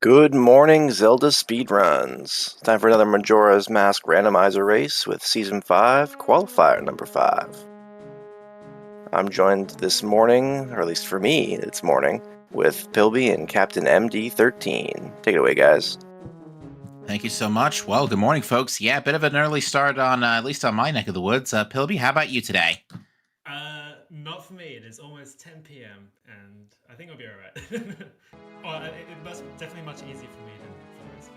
Good morning, Zelda Speedruns. Time for another Majora's Mask Randomizer race with Season 5, Qualifier number 5. I'm joined this morning, or at least for me, it's morning, with Pilby and Captain MD13. Take it away, guys. Thank you so much. Well, good morning, folks. Yeah, a bit of an early start on, at least on my neck of the woods. Pilby, how about you today? Not for me. It is almost 10 p.m. and I think I'll be alright. Well, it must definitely much easier for me than for the rest of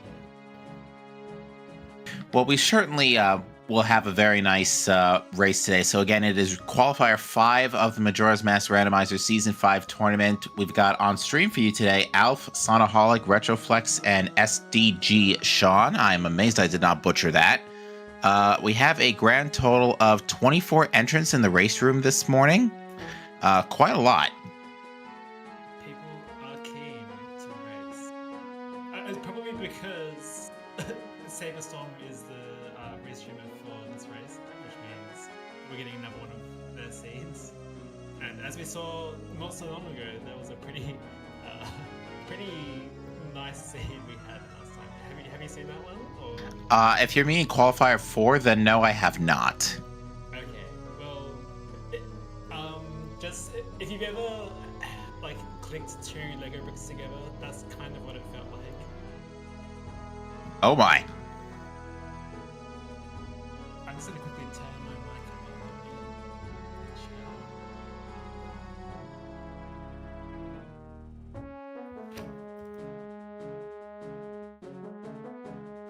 you. Well, we certainly will have a very nice race today. So again, it is Qualifier 5 of the Majora's Mask Randomizer Season 5 tournament. We've got on stream for you today, Alf, Sonaholic, Retroflex, and SDG Sean. I'm amazed I did not butcher that. We have a grand total of 24 entrants in the race room this morning. Quite a lot. People are keen to race. It's probably because Saberstorm is the race streamer for this race, which means we're getting another one of their seeds. And as we saw not so long ago, there was a pretty nice seed we had last time. Have you seen that one? Or? If you're meaning Qualifier 4, then no, I have not. Okay, well, just if you've ever like clicked two Lego bricks together, that's kind of what it felt like. Oh my. I'm just gonna quickly turn my mic on.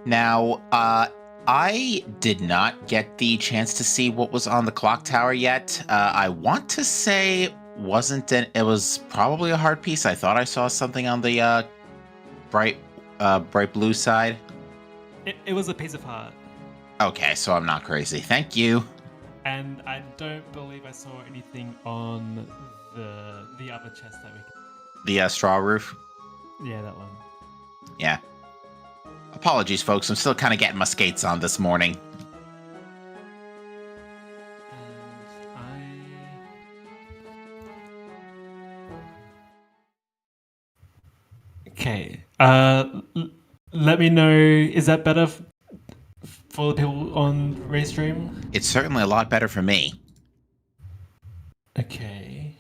Now, I did not get the chance to see what was on the clock tower yet. I want to say it was probably a hard piece. I thought I saw something on the bright blue side. It was a piece of heart. Okay, so I'm not crazy. Thank you. And I don't believe I saw anything on the other chest that we. The straw roof. Yeah, that one. Yeah. Apologies, folks. I'm still kind of getting my skates on this morning. Okay. Let me know. Is that better for the people on Raystream? It's certainly a lot better for me. Okay.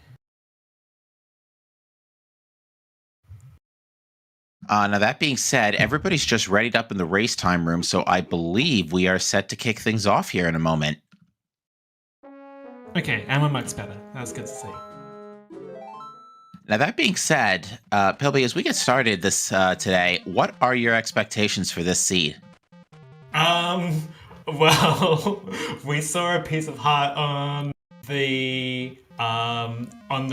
Now, that being said, everybody's just readied up in the race time room, so I believe we are set to kick things off here in a moment. Okay, and my mic's better. That's good to see. Now, that being said, Pilby, as we get started this today, what are your expectations for this seed? Well, we saw a piece of heart on the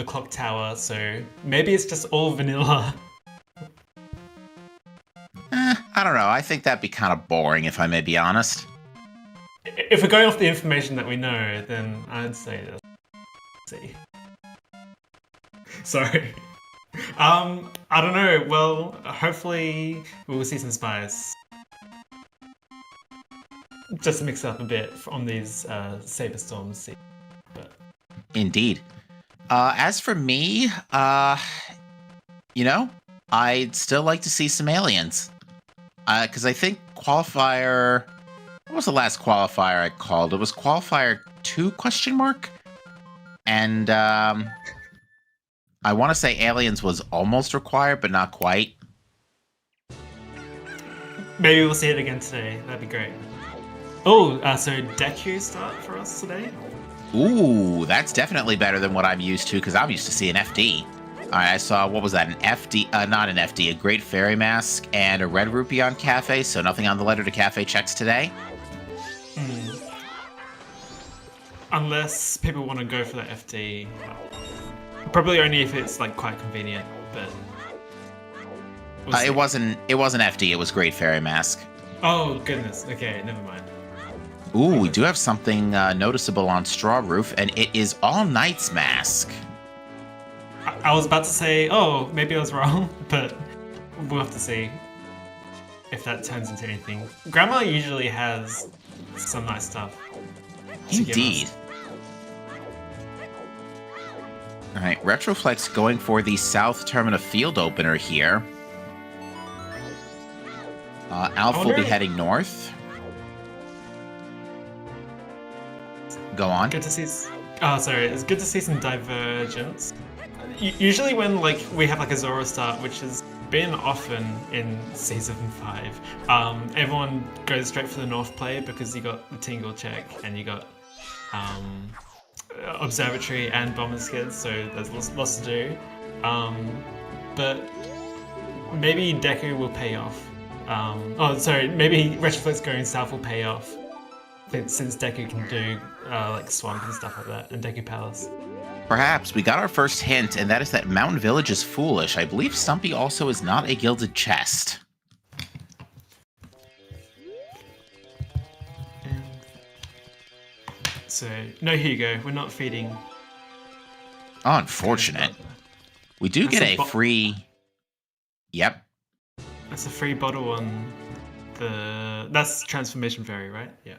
clock tower, so maybe it's just all vanilla. I don't know. I think that'd be kind of boring, if I may be honest. If we're going off the information that we know, then I'd say let's see. Sorry. I don't know. Well, hopefully we'll see some spice. Just to mix it up a bit on these Saberstorms. But... Indeed. As for me, I'd still like to see some aliens. Because I think Qualifier... What was the last Qualifier I called? It was Qualifier 2, ? And, I want to say aliens was almost required, but not quite. Maybe we'll see it again today. That'd be great. Oh, so Deku start for us today? Ooh, that's definitely better than what I'm used to, because I'm used to seeing FD. Alright, I saw, what was that, an FD, not an FD, a Great Fairy Mask, and a Red Rupee on Cafe, so nothing on the letter to Cafe checks today. Unless people want to go for the FD. Probably only if it's like quite convenient, but... We'll it wasn't FD, it was Great Fairy Mask. Oh, goodness. Okay, never mind. Ooh, we do have something noticeable on Straw Roof, and it is All Knight's Mask. I was about to say, oh, maybe I was wrong, but we'll have to see if that turns into anything. Grandma usually has some nice stuff. Indeed. All right, Retroflex going for the South Termina field opener here. Alf will be heading north. Go on. Good to see. Oh, sorry. It's good to see some divergence. Usually, when we have a Zora start, which has been often in season 5, everyone goes straight for the north play because you got the Tingle check and you got observatory and bomber skids, so there's lots to do. But maybe Deku will pay off. Maybe Retroflex going south will pay off since Deku can do swamp and stuff like that, and Deku Palace. Perhaps. We got our first hint, and that is that Mountain Village is foolish. I believe Stumpy also is not a gilded chest. So, no Hugo, we're not feeding. Oh, unfortunate. We do get a free... Yep. That's a free bottle on the... That's Transformation Fairy, right? Yeah.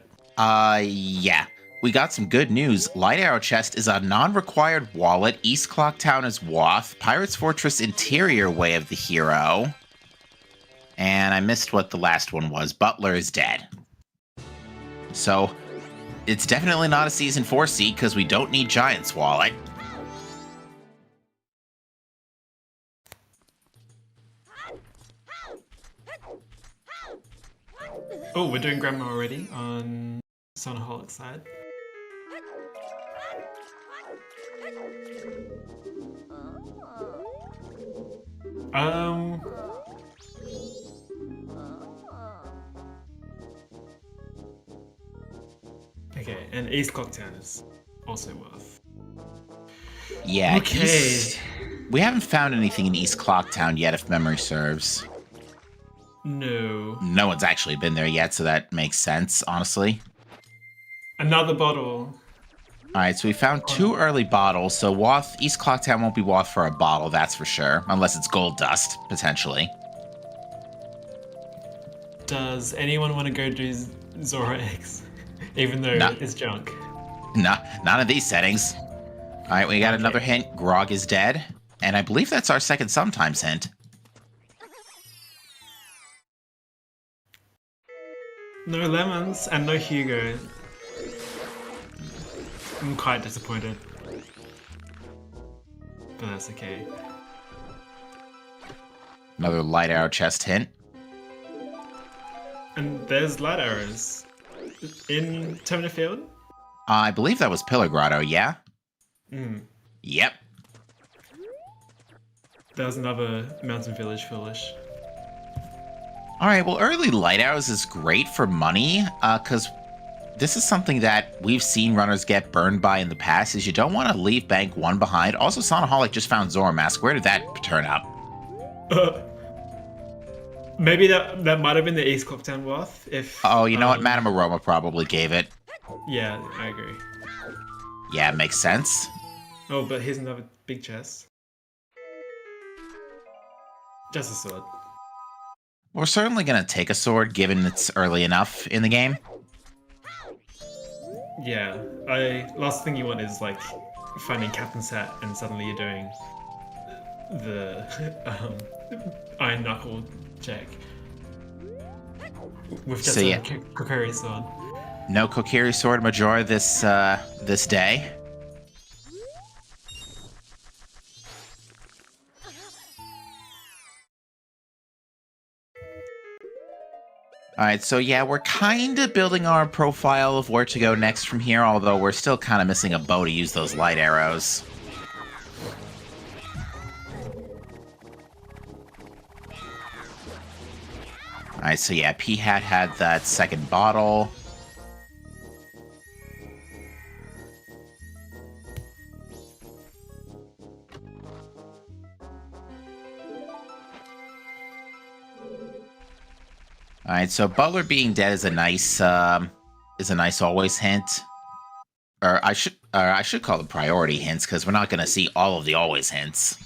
Yeah. We got some good news. Light Arrow Chest is a non-required wallet. East Clock Town is Wath. Pirate's Fortress Interior Way of the Hero. And I missed what the last one was. Butler is dead. So, it's definitely not a Season 4 seed because we don't need Giant's Wallet. Oh, we're doing Grandma already on Sonaholic's side. Okay, and East Clocktown is also worth. Yeah, okay. We haven't found anything in East Clocktown yet, if memory serves. No. No one's actually been there yet, so that makes sense, honestly. Another bottle. Alright, so we found 2 early bottles, so Wath, East Clocktown won't be Wath for a bottle, that's for sure. Unless it's gold dust, potentially. Does anyone want to go do Zora X? Even though it's junk. Nah, not in these settings. Alright, we got another hint. Grog is dead. And I believe that's our second sometimes hint. No lemons and no Hugo. I'm quite disappointed. But that's okay. Another light arrow chest hint. And there's light arrows. In Termina Field? I believe that was Pillar Grotto, yeah? Yep. That was another Mountain Village foolish. Alright, well, early light arrows is great for money, because this is something that we've seen runners get burned by in the past, is you don't want to leave bank 1 behind. Also, Sonaholic just found Zora Mask. Where did that turn up? Maybe that might have been the East Clocktown Wath, if... Oh, you know what? Madame Aroma probably gave it. Yeah, I agree. Yeah, it makes sense. Oh, but here's another big chest. Just a sword. We're certainly going to take a sword, given it's early enough in the game. Yeah, last thing you want is, finding Captain's Hat and suddenly you're doing the Iron Knuckle check. With just a Kokiri sword. No Kokiri sword Majora this day. Alright, so yeah, we're kind of building our profile of where to go next from here, although we're still kind of missing a bow to use those light arrows. Alright, so yeah, P-Hat had that second bottle. Alright, so Butler being dead is a nice always hint. Or I should call them priority hints, because we're not going to see all of the always hints.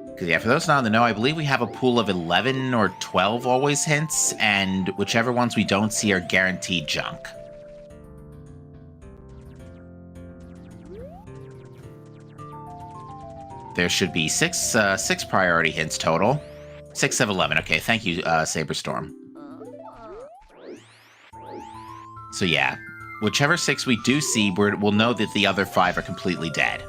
Because yeah, for those not in the know, I believe we have a pool of 11 or 12 always hints, and whichever ones we don't see are guaranteed junk. There should be six priority hints total. 6 of 11. Okay, thank you, Saberstorm. So yeah, whichever 6 we do see, we'll know that the other 5 are completely dead.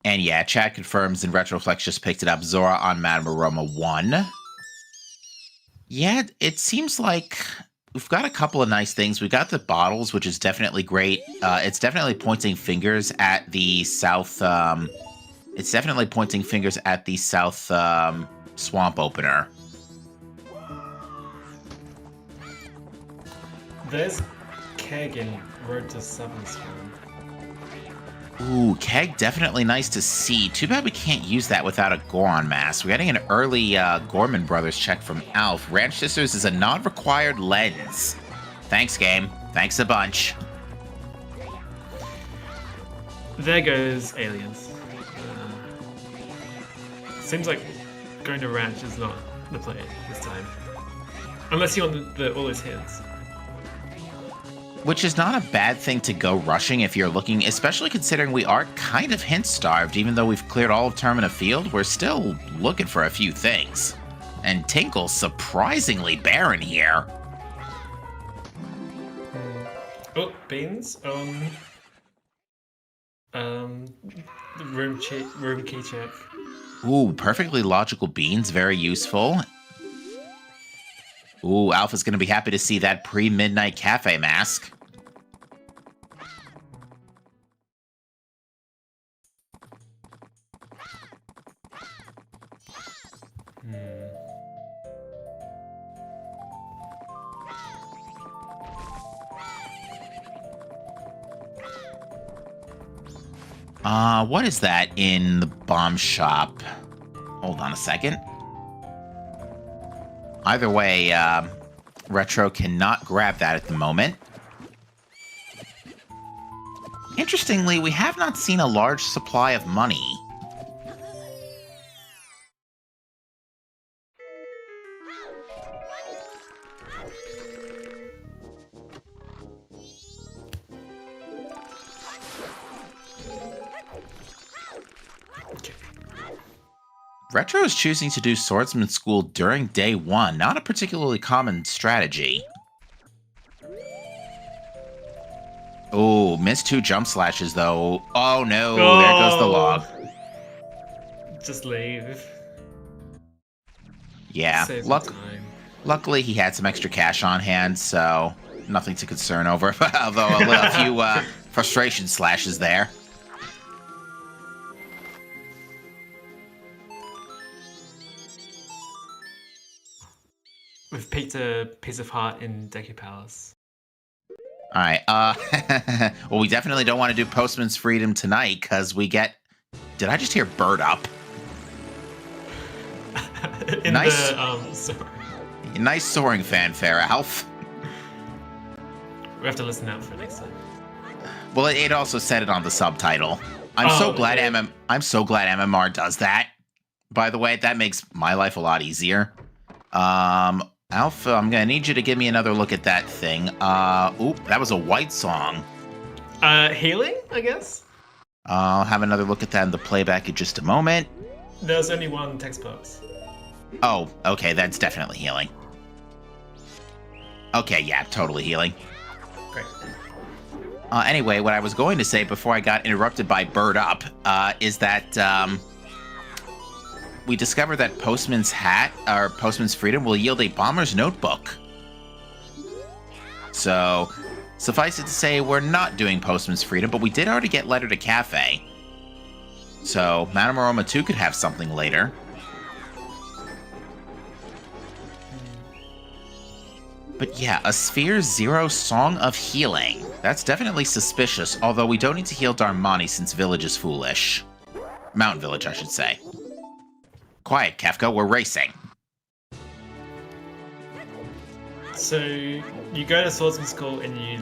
And yeah, chat confirms and Retroflex just picked it up. Zora on Madame Aroma 1. Yeah, it seems like we've got a couple of nice things. We got the bottles, which is definitely great. It's definitely pointing fingers at the south. It's definitely pointing fingers at the south swamp opener. There's Keg in Road to 7's room. Ooh, Keg, definitely nice to see. Too bad we can't use that without a Goron mask. We're getting an early Gorman Brothers check from Alf. Ranch Sisters is a non-required lens. Thanks, game. Thanks a bunch. There goes aliens. Seems like going to ranch is not the play this time. Unless you want all those hits. Which is not a bad thing to go rushing if you're looking, especially considering we are kind of hint-starved. Even though we've cleared all of Termina Field, we're still looking for a few things. And Tinkle's surprisingly barren here. Oh, beans on the room key check. Ooh, perfectly logical beans, very useful. Ooh, Alpha's gonna be happy to see that pre-midnight cafe mask. What is that in the bomb shop? Hold on a second. Either way, Retro cannot grab that at the moment. Interestingly, we have not seen a large supply of money. Retro is choosing to do swordsman school during day 1, not a particularly common strategy. Oh, missed 2 jump slashes though. Oh no, there goes the log. Just leave. Yeah, Save time. Luckily he had some extra cash on hand, so nothing to concern over, although a few frustration slashes there. We've picked a piece of heart in Deku Palace. Alright, well, we definitely don't want to do Postman's Freedom tonight, because we get... Did I just hear Bird Up? Nice. Nice soaring fanfare, Alf. We have to listen out for it next time. Well, it also said it on the subtitle. I'm so glad MMR does that. By the way, that makes my life a lot easier. Alpha, I'm gonna need you to give me another look at that thing. Oop, that was a white song. Healing, I guess? I'll have another look at that in the playback in just a moment. There's only one text box. Oh, okay, that's definitely healing. Okay, yeah, totally healing. Great. Anyway, what I was going to say before I got interrupted by Bird Up, is that, we discovered that Postman's Hat, or Postman's Freedom, will yield a Bomber's Notebook. So, suffice it to say, we're not doing Postman's Freedom, but we did already get Letter to Cafe. So, Madame Aroma 2 could have something later. But yeah, a Sphere 0 Song of Healing. That's definitely suspicious, although we don't need to heal Darmani since Village is foolish. Mountain Village, I should say. Quiet, Kefka, we're racing. So, you go to swordsman school and you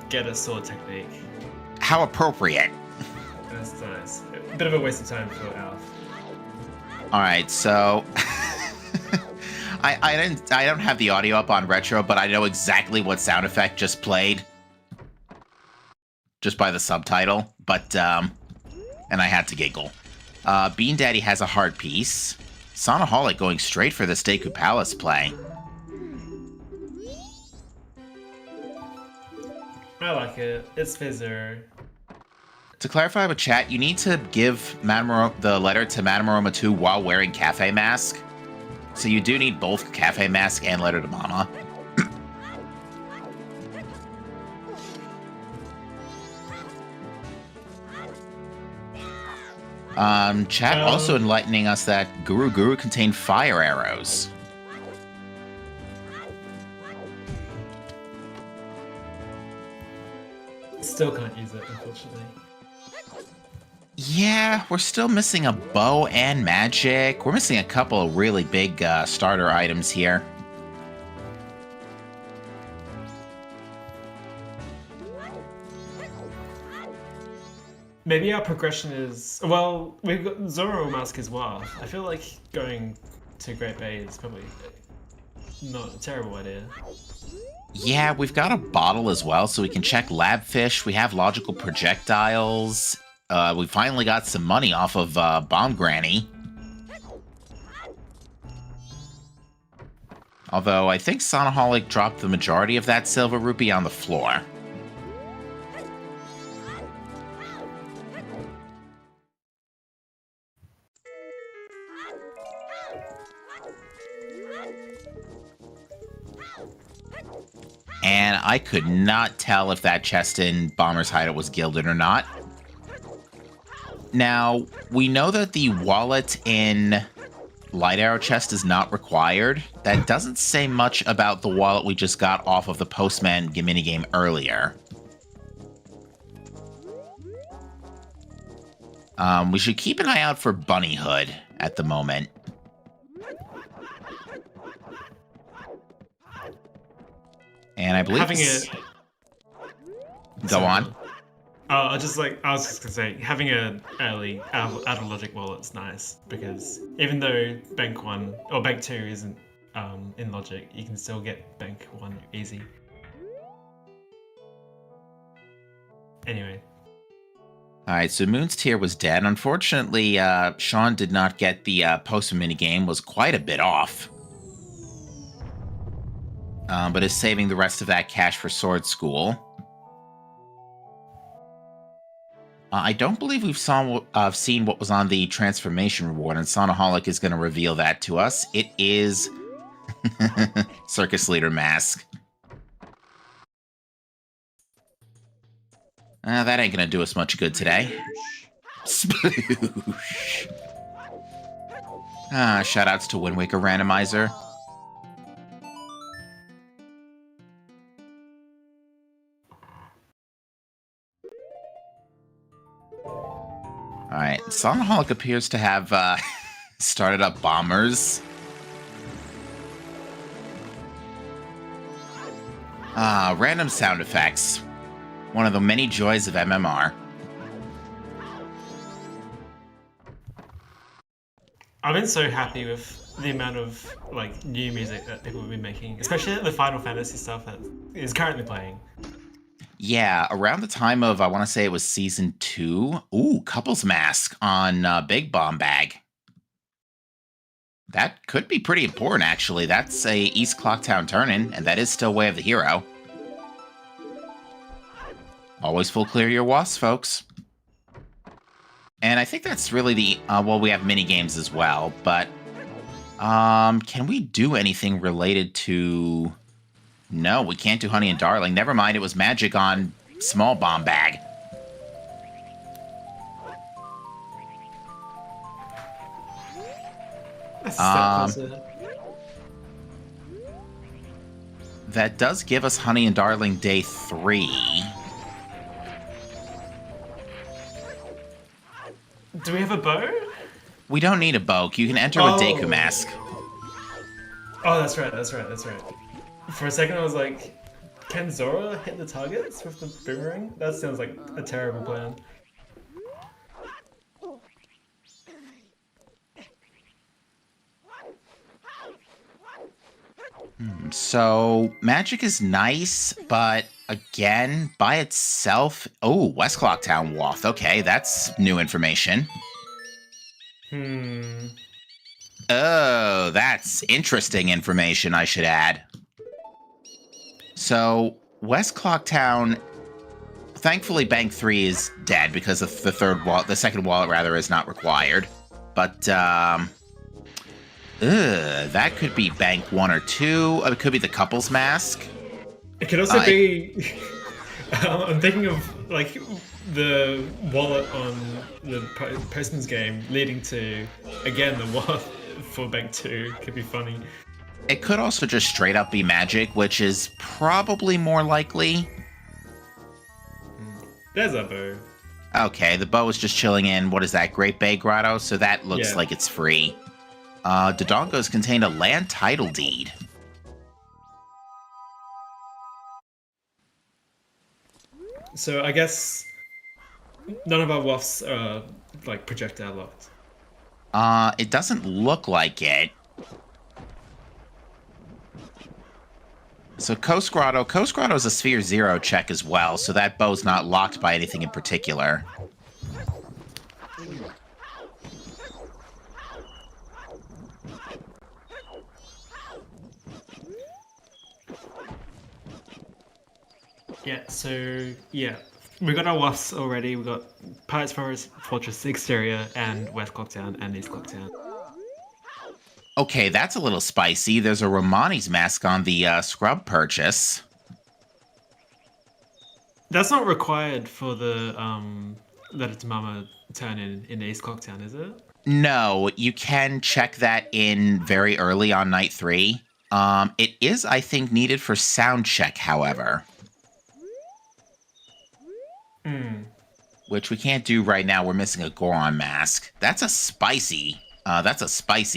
get a sword technique. How appropriate. That's nice. A bit of a waste of time for Alf. Alright, so... I don't have the audio up on Retro, but I know exactly what sound effect just played. just by the subtitle, but, and I had to giggle. Bean Daddy has a heart piece. Sonaholic going straight for the Deku Palace play. I like it. It's Fizzer. To clarify with chat, you need to give the letter to Madame 2 while wearing Cafe Mask. So you do need both Cafe Mask and letter to Mama. Chat also enlightening us that Guru contained fire arrows. Still can't use it, unfortunately. Yeah, we're still missing a bow and magic. We're missing a couple of really big starter items here. Maybe our progression is... Well, we've got Zoro Mask as well. I feel like going to Great Bay is probably not a terrible idea. Yeah, we've got a bottle as well, so we can check Labfish. We have logical projectiles. We finally got some money off of Bomb Granny. Although, I think Sonaholic dropped the majority of that silver rupee on the floor. And I could not tell if that chest in Bomber's Hideout was gilded or not. Now, we know that the wallet in Light Arrow chest is not required. That doesn't say much about the wallet we just got off of the Postman minigame earlier. We should keep an eye out for Bunny Hood at the moment. And I believe Go on. I was just gonna say, having an early out of logic wallet's nice, because even though Bank 1 or Bank 2 isn't in logic, you can still get Bank 1 easy. Anyway. Alright, so Moon's Tier was dead. Unfortunately, Sean did not get the Postman minigame, was quite a bit off. But is saving the rest of that cash for Sword School. I don't believe we've seen what was on the transformation reward, and Sonaholic is going to reveal that to us. It is Circus Leader Mask. That ain't going to do us much good today. Sploosh. Shoutouts to Wind Waker Randomizer. Alright, Sonaholic appears to have started up bombers. Random sound effects. One of the many joys of MMR. I've been so happy with the amount of new music that people have been making, especially the Final Fantasy stuff that is currently playing. Yeah, around the time of, I want to say it was Season 2. Ooh, Couples Mask on Big Bomb Bag. That could be pretty important, actually. That's a East Clocktown turn-in, and that is still Way of the Hero. Always full clear your wasps, folks. And I think that's really the... well, we have mini-games as well, but... can we do anything related to... No, we can't do Honey and Darling. Never mind, it was magic on Small Bomb Bag. That does give us Honey and Darling Day 3. Do we have a bow? We don't need a bow. You can enter with Deku Mask. Oh, that's right. For a second I was like, can Zora hit the targets with the boomerang? That sounds like a terrible plan. So, magic is nice, but Again, by itself. Oh, West Clocktown Waft. Okay, that's new information. Oh, that's interesting information, I should add. So, West Clocktown, thankfully Bank 3 is dead because the second wallet rather is not required. But, that could be Bank 1 or 2. It could be the couple's mask. It could also be... I'm thinking of, like, the wallet on the Postman's game leading to, again, the wallet for Bank 2. Could be funny. It could also just straight up be magic, which is probably more likely. There's a bow. Okay, the bow is just chilling in, what is that, Great Bay Grotto? So that looks like it's free. Dodongo's contained a land title deed. So I guess none of our wafts are, like, projectile locked. It doesn't look like it. So Coast Grotto is a Sphere 0 check as well, so that bow's not locked by anything in particular. Yeah, so, yeah. We got our wafts already. We got Pirates Fortress Exterior and West Clocktown and East Clocktown. Okay, that's a little spicy. There's a Romani's mask on the scrub purchase. That's not required for the Let It's Mama turn in East Clocktown, is it? No, you can check that in very early on night 3. It is, I think, needed for sound check, however. Which we can't do right now. We're missing a Goron mask. That's a spicy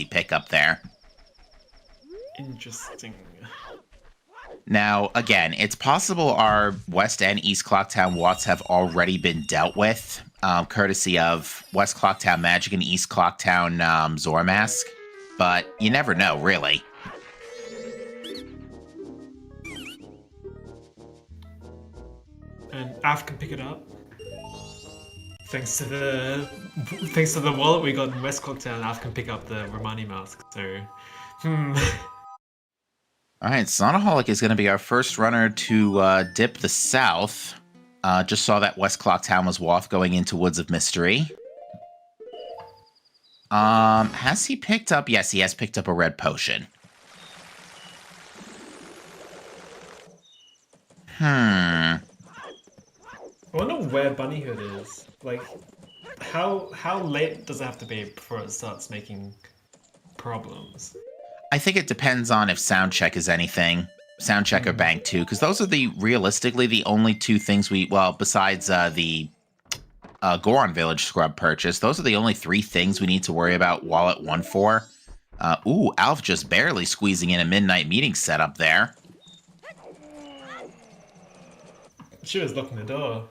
pickup there. Interesting. Now, again, it's possible our West and East Clocktown Watts have already been dealt with, courtesy of West Clocktown Magic and East Clocktown Zora Mask. But you never know, really. And Af can pick it up. Thanks to the wallet we got in West Clocktown, Af can pick up the Romani mask. So, All right, Sonaholic is going to be our first runner to dip the south. Just saw that West Clocktown was Wath going into Woods of Mystery. Has he picked up? Yes, he has picked up a red potion. I wonder where Bunnyhood is. Like, how late does it have to be before it starts making problems? I think it depends on if Soundcheck is anything. Soundcheck or Bank 2, because those are realistically the only two things besides the Goron Village scrub purchase, those are the only three things we need to worry about Wallet 1 for. Ooh, Alf just barely squeezing in a midnight meeting setup there. She was locking the door.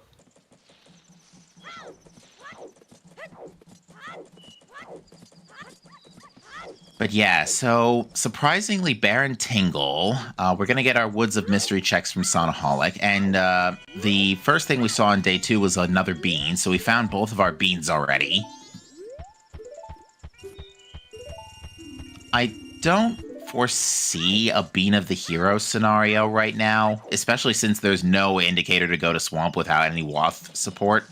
But yeah, so surprisingly, Baron Tingle, we're going to get our Woods of Mystery checks from Sonaholic, and the first thing we saw on day 2 was another bean, so we found both of our beans already. I don't foresee a Bean of the Hero scenario right now, especially since there's no indicator to go to Swamp without any Wath support.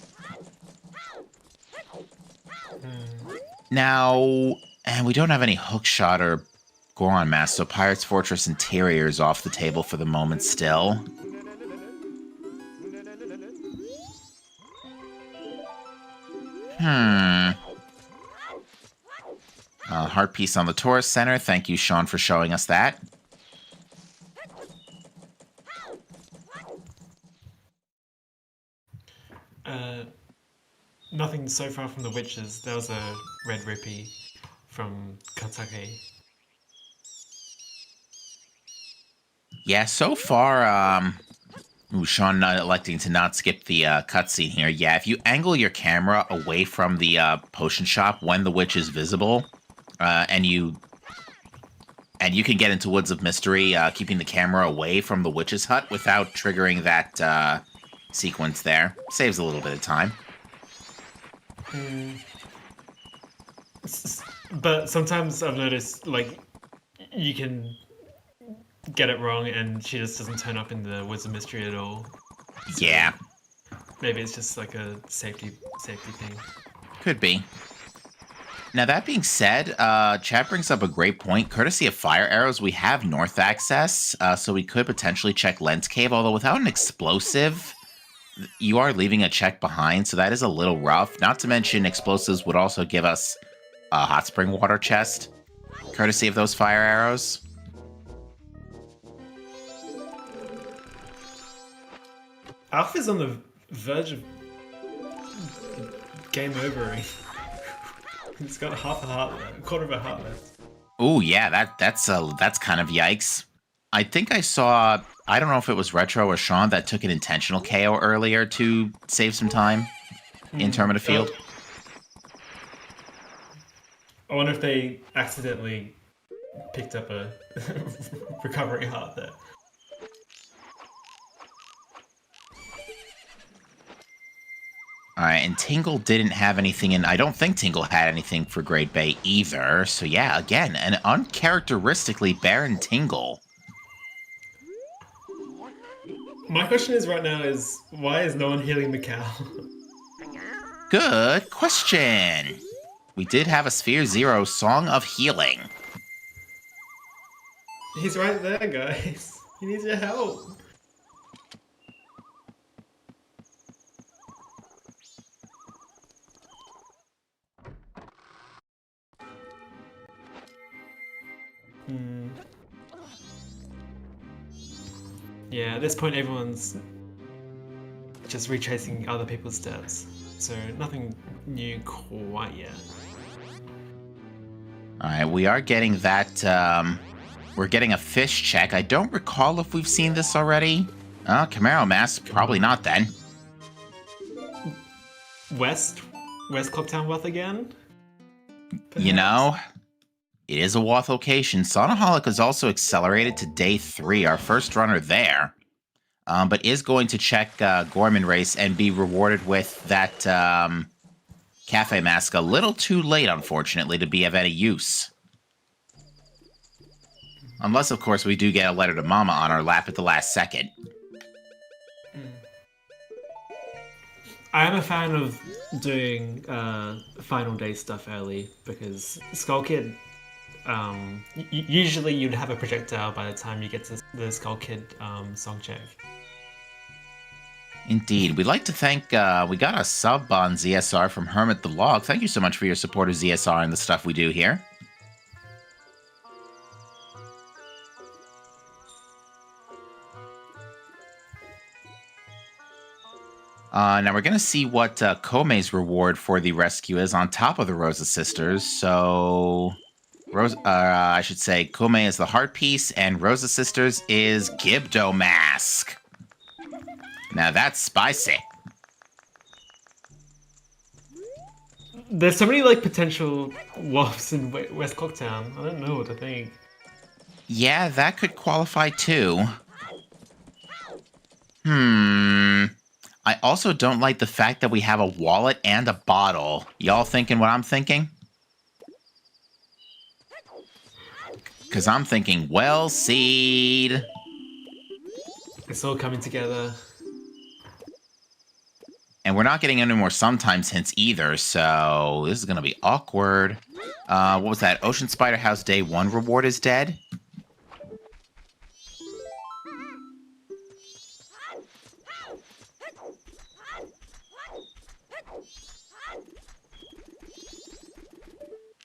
Now... And we don't have any Hookshot or Goron Mask, so Pirate's Fortress Interior is off the table for the moment still. Heart piece on the Tourist Center. Thank you, Sean, for showing us that. Nothing so far from the witches. There was a red rupee from Kentucky. Yeah, so far, Sean electing to not skip the cutscene here. Yeah, if you angle your camera away from the potion shop when the witch is visible, and you and you can get into Woods of Mystery, keeping the camera away from the witch's hut without triggering that sequence there. Saves a little bit of time. But sometimes I've noticed, like, you can get it wrong and she just doesn't turn up in the Woods of Mystery at all. So Yeah. maybe it's just like a safety thing. Could be. Now, that being said, Chad brings up a great point. Courtesy of fire arrows, we have north access, so we could potentially check Lens Cave, although without an explosive, you are leaving a check behind, so that is a little rough. Not to mention, explosives would also give us a hot spring water chest, courtesy of those fire arrows. Alf is on the verge of game overing. He's got half a heart left, a quarter of a heart left. Oh yeah, that's kind of yikes. I think I saw, I don't know if it was Retro or Sean that took an intentional KO earlier to save some time in Termina Field. I wonder if they accidentally picked up a recovery heart there. Alright, and Tingle didn't have anything, and I don't think Tingle had anything for Great Bay either. So yeah, again, an uncharacteristically barren Tingle. My question is right now is, why is no one healing the cow? Good question. We did have a Sphere Zero Song of Healing. He's right there, guys. He needs your help. Yeah, at this point everyone's just retracing other people's steps. So nothing new quite yet. Alright, we are getting that, we're getting a fish check. I don't recall if we've seen this already. Camaro Mask, probably not then. West Clocktown Wealth again? Perhaps? You know, it is a Woth location. Sonaholic is also accelerated to day 3, our first runner there. But is going to check Gorman Race and be rewarded with that Cafe Mask a little too late, unfortunately, to be of any use. Unless, of course, we do get a letter to Mama on our lap at the last second. I am a fan of doing final day stuff early because Skull Kid, usually you'd have a projectile by the time you get to the Skull Kid song check. Indeed. We'd like to thank, we got a sub on ZSR from Hermit the Log. Thank you so much for your support of ZSR and the stuff we do here. Now we're going to see what Komei's reward for the rescue is on top of the Rosa Sisters. So, I should say Komei is the heart piece, and Rosa Sisters is Gibdo Mask. Now that's spicy. There's so many like potential WAFs in West Clocktown. I don't know what to think. Yeah, that could qualify too. I also don't like the fact that we have a wallet and a bottle. Y'all thinking what I'm thinking? Because I'm thinking, well, seed. It's all coming together. And we're not getting any more sometimes hints either, so this is going to be awkward. What was that? Ocean Spider House Day 1 reward is dead?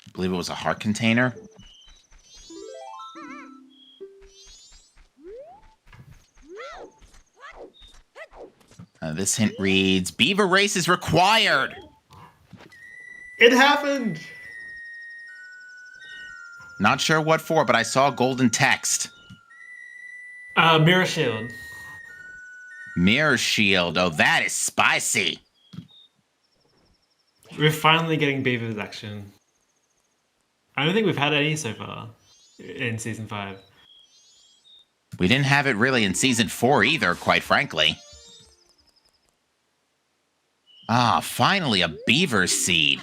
I believe it was a heart container. This hint reads, Beaver Race is required! It happened! Not sure what for, but I saw golden text. Mirror Shield. Mirror Shield. Oh, that is spicy. We're finally getting Beaver's action. I don't think we've had any so far. in Season 5. We didn't have it really in Season 4 either, quite frankly. Ah, finally a beaver seed.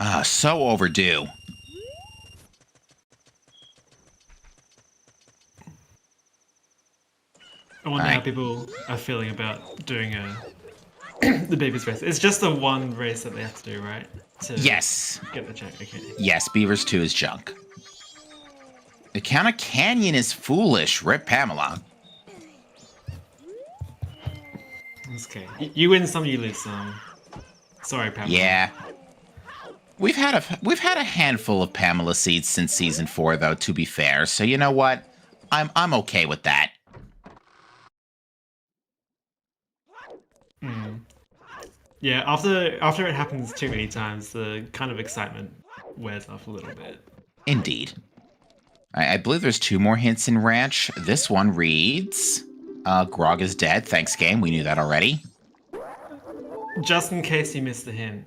Ah, so overdue. I wonder how people are feeling about doing the Beavers race. It's just the one race that they have to do, right? To Yes. get the check. Okay. Yes, Beavers 2 is junk. The Count of Canyon is foolish. Rip Pamela. Okay. You win some, you lose some. Sorry, Pamela. Yeah. We've had a handful of Pamela seeds since Season 4, though, to be fair. So you know what? I'm okay with that. Yeah, after it happens too many times, the kind of excitement wears off a little bit. Indeed. I believe there's 2 more hints in Ranch. This one reads, Grog is dead. Thanks, game. We knew that already. Just in case you missed the hint,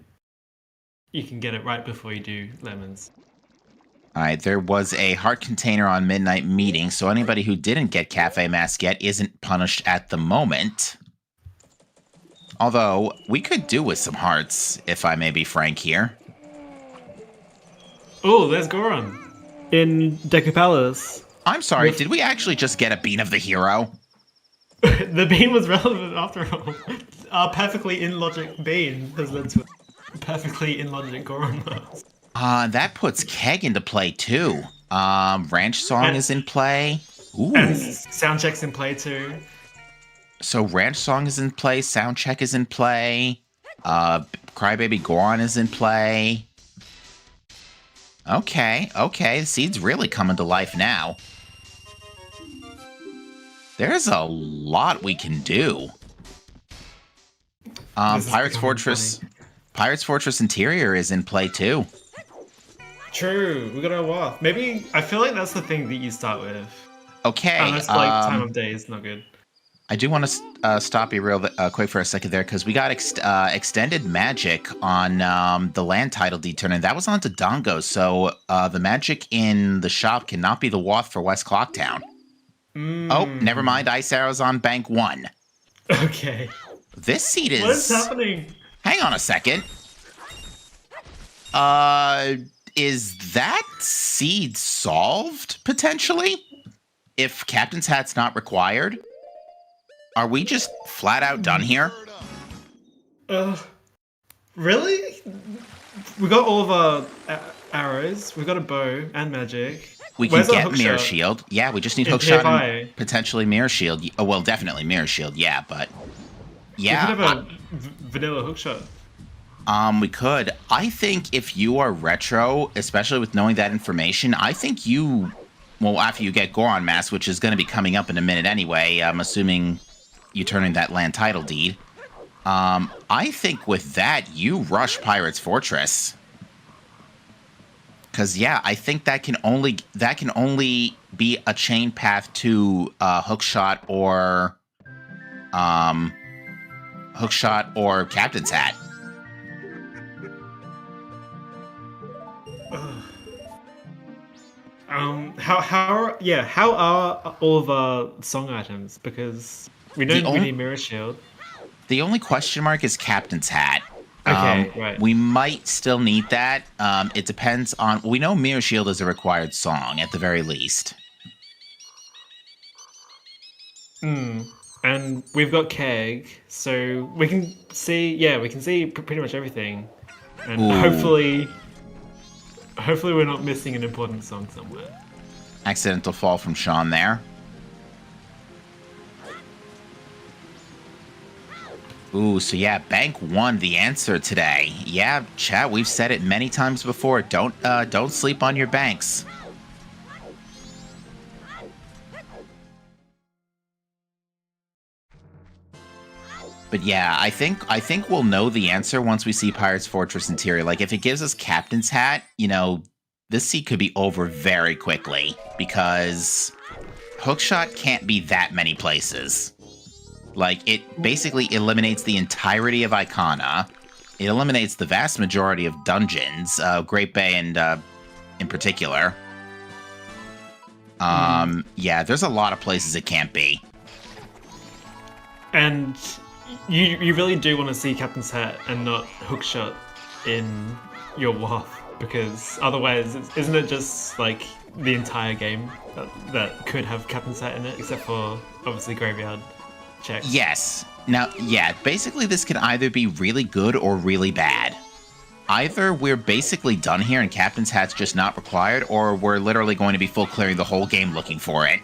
you can get it right before you do Lemons. Alright, there was a heart container on Midnight Meeting, so anybody who didn't get Cafe Mask yet isn't punished at the moment. Although, we could do with some hearts, if I may be frank here. Oh, there's Goron in Deku Palace. I'm sorry, did we actually just get a Bean of the Hero? The bean was relevant after all. Our perfectly in logic bean has led to a perfectly in logic Goron mask. That puts Keg into play too. Ranch Song is in play. Ooh. And Soundcheck's in play too. So Ranch Song is in play, Soundcheck is in play, Crybaby Goron is in play. Okay, the seed's really coming to life now. There's a lot we can do. Pirates Fortress Interior is in play too. True, we got our Wath. Maybe, I feel like that's the thing that you start with. Okay. Unless, time of day is not good. I do want to stop you real quick for a second there, because we got extended magic on the land title deed tournament. That was on Dodongo, so the magic in the shop cannot be the Wath for West Clocktown. Oh, never mind. Ice Arrow's on Bank 1. Okay. This seed is... What is happening? Hang on a second. Is that seed solved, potentially? If Captain's Hat's not required? Are we just flat out done here? Really? We got all of our arrows, we got a bow and magic. We can get Mirror Shield. Yeah, we just need Hookshot and potentially Mirror Shield. Oh, well, definitely Mirror Shield, yeah, but... Yeah. We could have a vanilla Hookshot. We could. I think if you are retro, especially with knowing that information, I think you... Well, after you get Goron Mask, which is going to be coming up in a minute anyway, I'm assuming you turn in that land title deed. I think with that, you rush Pirates Fortress. Because, yeah, I think that can only be a chain path to Hookshot or Captain's Hat. How are all of our song items? Because we don't really Mirror Shield. The only question mark is Captain's Hat. Okay, right. We might still need that. It depends on... We know Mirror Shield is a required song, at the very least. And we've got Keg, so we can see... Yeah, we can see pretty much everything. And hopefully we're not missing an important song somewhere. Accidental fall from Sean there. Ooh, so yeah, Bank 1, the answer today. Yeah, chat, we've said it many times before. Don't sleep on your banks. But yeah, I think we'll know the answer once we see Pirates Fortress Interior. Like, if it gives us Captain's Hat, you know, this seat could be over very quickly, because Hookshot can't be that many places. Like, it basically eliminates the entirety of Icona. It eliminates the vast majority of dungeons, Great Bay and in particular. Yeah, there's a lot of places it can't be. And you really do want to see Captain's Hat and not Hookshot in your WoW, because otherwise, isn't it just like the entire game that could have Captain's Hat in it, except for obviously Graveyard Check? Yes. Now, yeah, basically this can either be really good or really bad. Either we're basically done here and Captain's Hat's just not required, or we're literally going to be full clearing the whole game looking for it.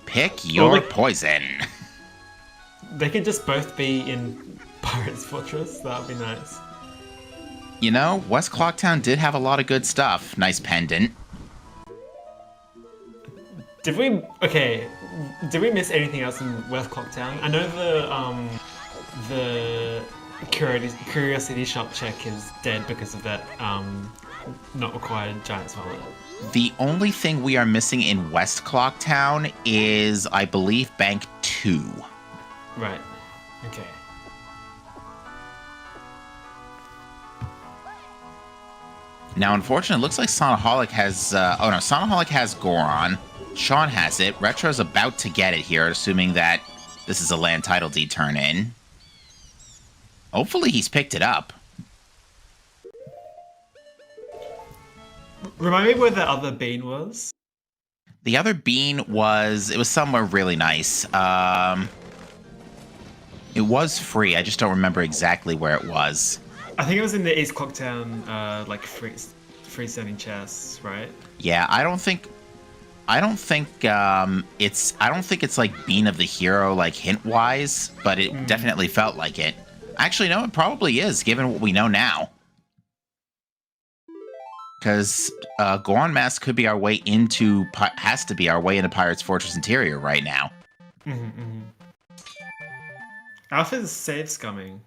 Pick your poison. They could just both be in Pirate's Fortress. That would be nice. You know, West Clocktown did have a lot of good stuff. Nice pendant. Did we miss anything else in West Clocktown? I know the Curiosity Shop check is dead because of that not required Giant's Wallet. The only thing we are missing in West Clocktown is, I believe, Bank 2. Right. Okay. Now, unfortunately, it looks like Sonaholic has... Sonaholic has Goron. Sean has it. Retro's about to get it here, assuming that this is a land title deed turn-in. Hopefully he's picked it up. Remind me where the other bean was? The other bean was... It was somewhere really nice. It was free. I just don't remember exactly where it was. I think it was in the East Clocktown, like freestanding chests, right? Yeah, I don't think it's like Bean of the Hero, like hint wise, but it definitely felt like it. Actually, no, it probably is, given what we know now. Because Goron Mask could be our way into, has to be our way into Pirate's Fortress Interior right now. Alpha's save scumming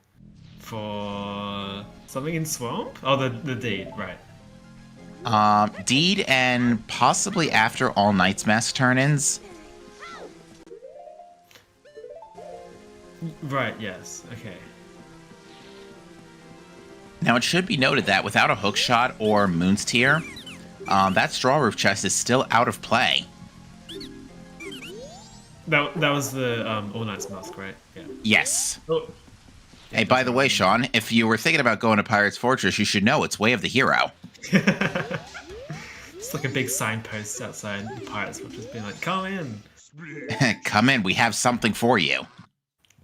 for something in Swamp? Oh, the deed, right. Deed and possibly after all Knights Mask turn-ins. Right, yes, okay. Now, it should be noted that without a Hookshot or Moon's Tear, that Straw Roof chest is still out of play. That was the All Knights Mask, right? Yeah. Yes. Oh. Hey, by the way, Sean, if you were thinking about going to Pirate's Fortress, you should know it's Way of the Hero. It's like a big signpost outside the Pirate's Fortress being like, come in. Come in, we have something for you.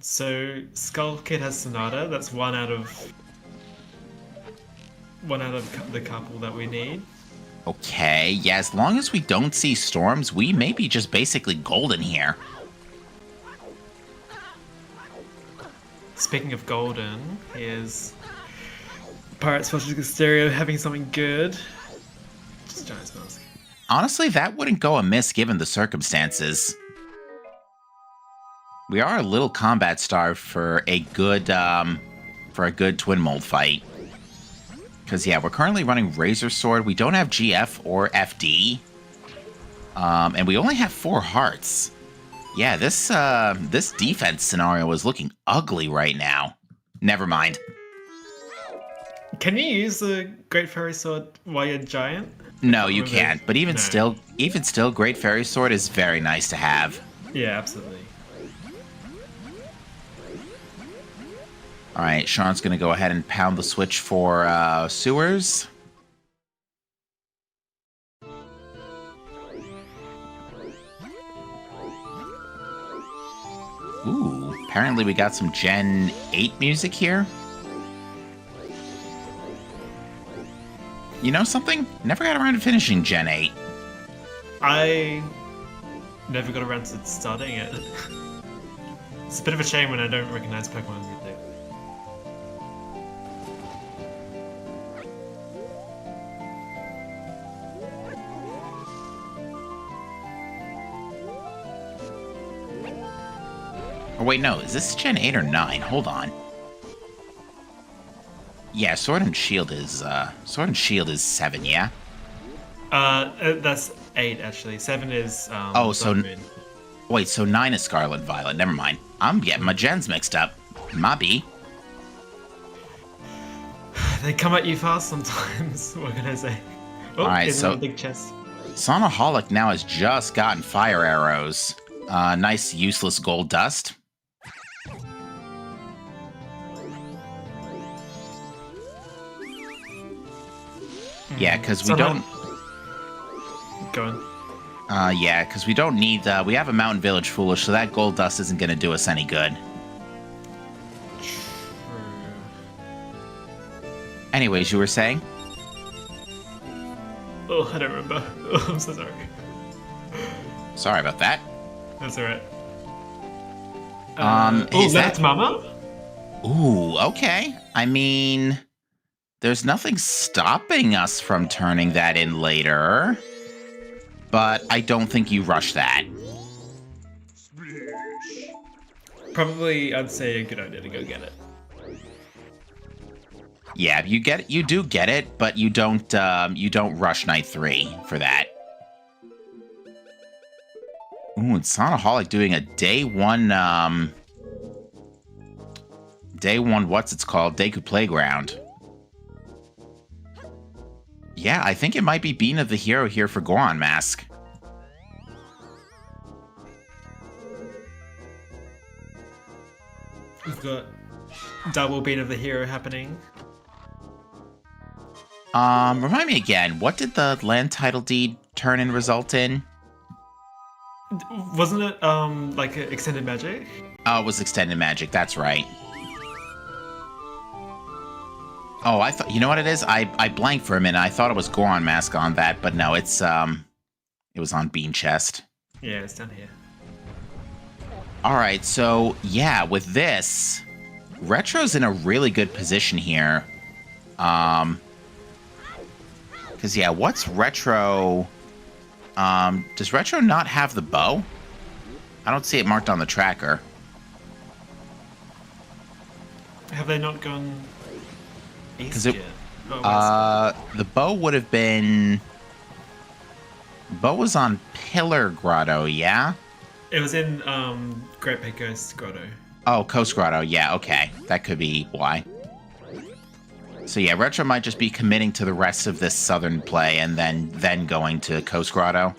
So, Skull Kid has Sonata. That's one out of the couple that we need. Okay, yeah, as long as we don't see storms, we may be just basically golden here. Speaking of golden, here's Pirate's Fortress Stereo having something good. Just Giant's Mask. Honestly, that wouldn't go amiss given the circumstances. We are a little combat starved for a good twin mold fight. Because, yeah, we're currently running Razor Sword. We don't have GF or FD. And we only have 4 hearts. Yeah, this defense scenario is looking ugly right now. Never mind. Can you use the Great Fairy Sword while you're giant? No, you can't. But even still, Great Fairy Sword is very nice to have. Yeah, absolutely. All right, Sean's going to go ahead and pound the switch for sewers. Ooh, apparently we got some Gen 8 music here. You know something? Never got around to finishing Gen 8. I never got around to starting it. It's a bit of a shame when I don't recognize Pokemon music. Or wait, no, is this Gen 8 or 9? Hold on. Yeah, Sword and Shield is 7, yeah? That's 8 actually. 7 is wait, so 9 is Scarlet Violet. Never mind. I'm getting my gens mixed up. Mobby. They come at you fast sometimes. What can I say? Oh, All right, there's so another big chest. Sonaholic now has just gotten fire arrows. Nice useless gold dust. Yeah, because we don't... Go on. Yeah, because we don't need... we have a Mountain Village Foolish, so that gold dust isn't going to do us any good. Anyways, you were saying? Oh, I don't remember. Oh, I'm so sorry. Sorry about that. That's alright. Is that's that... Mama? Ooh, okay. I mean... There's nothing stopping us from turning that in later. But I don't think you rush that. Probably, I'd say a good idea to go get it. Yeah, you do get it, but you don't rush night 3 for that. Ooh, it's Sonaholic doing a day one, what's it's called? Deku Playground. Yeah, I think it might be Bean of the Hero here for Goron Mask. We've got double Bean of the Hero happening. Remind me again, what did the land title deed turn and result in? Wasn't it, like extended magic? Oh, it was extended magic, that's right. Oh, I thought, you know what it is? I blanked for a minute. I thought it was Goron Mask on that, but no, it's, it was on Bean Chest. Yeah, it's down here. Alright, so, yeah, with this, Retro's in a really good position here. Because, yeah, what's Retro... does Retro not have the bow? I don't see it marked on the tracker. Have they not gone east It, yet? Oh, the bow would have been... Bow was on Pillar Grotto, yeah? it was in Great Big Ghost Grotto. Oh, Coast Grotto, yeah, okay. That could be why. So yeah, Retro might just be committing to the rest of this southern play and then going to Coast Grotto.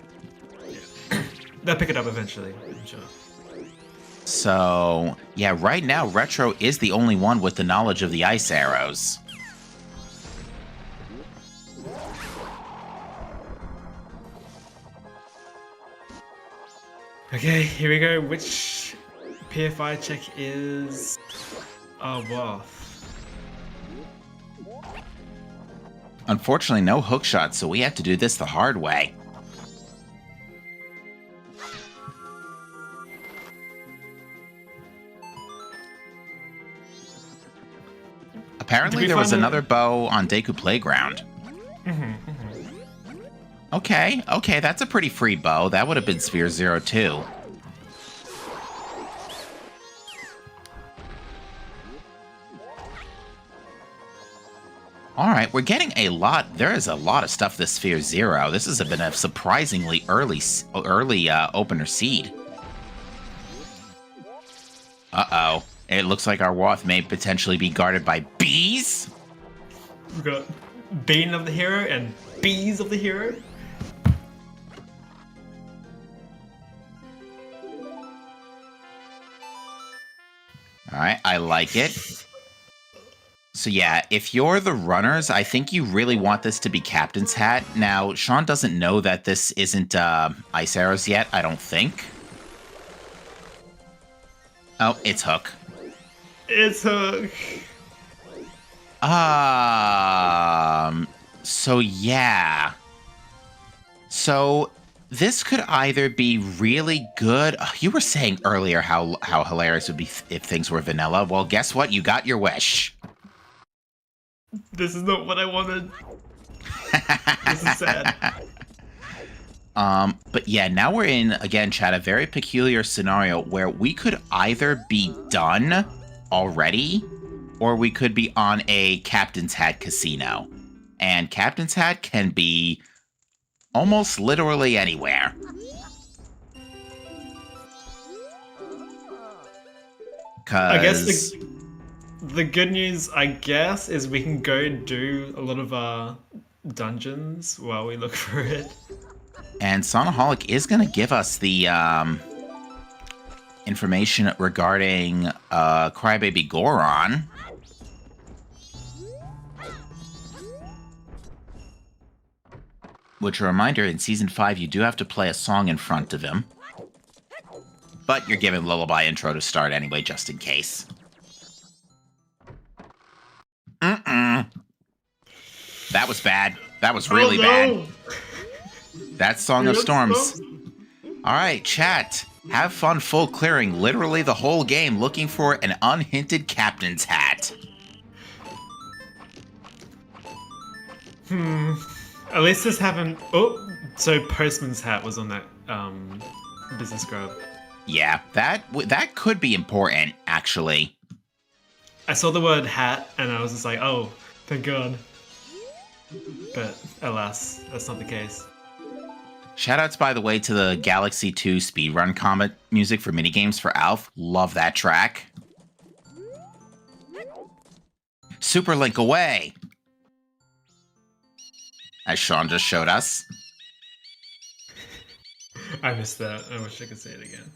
Yeah. They'll pick it up eventually, I'm sure. So, yeah, right now, Retro is the only one with the knowledge of the ice arrows. Okay, here we go. Which PFI check is... Oh, wow. Unfortunately, no hook shot, so we have to do this the hard way. Apparently, there was another bow on Deku Playground. Okay, that's a pretty free bow. That would have been Sphere 0 too. Alright, we're getting a lot. There is a lot of stuff this Sphere 0. This has been a surprisingly early opener seed. Uh-oh. It looks like our Wath may potentially be guarded by bees? We've got Bean of the Hero and Bees of the Hero. Alright, I like it. So yeah, if you're the runners, I think you really want this to be Captain's Hat. Now, Sean doesn't know that this isn't Ice Arrows yet, I don't think. Oh, it's Hook. It's Hook. So yeah. So this could either be really good. You were saying earlier how hilarious it would be if things were vanilla. Well, guess what? You got your wish. This is not what I wanted. This is sad. But yeah, now we're in, again, chat, a very peculiar scenario where we could either be done already, or we could be on a Captain's Hat casino. And Captain's Hat can be almost literally anywhere. I guess The good news, I guess, is we can go do a lot of our dungeons while we look for it. And Sonaholic is going to give us the information regarding Crybaby Goron. Which, a reminder, in Season 5, you do have to play a song in front of him. But you're given Lullaby intro to start anyway, just in case. That was bad. That was really bad. That's Song of Storms. Alright, chat. Have fun full clearing literally the whole game looking for an unhinted captain's hat. At least this happened. Oh, so Postman's hat was on that business grub. Yeah, that could be important, actually. I saw the word hat and I was just like, oh, thank God. But alas, that's not the case. Shoutouts, by the way, to the Galaxy 2 speedrun comment music for minigames for Alf. Love that track. Super Link away! As Sean just showed us. I missed that. I wish I could say it again.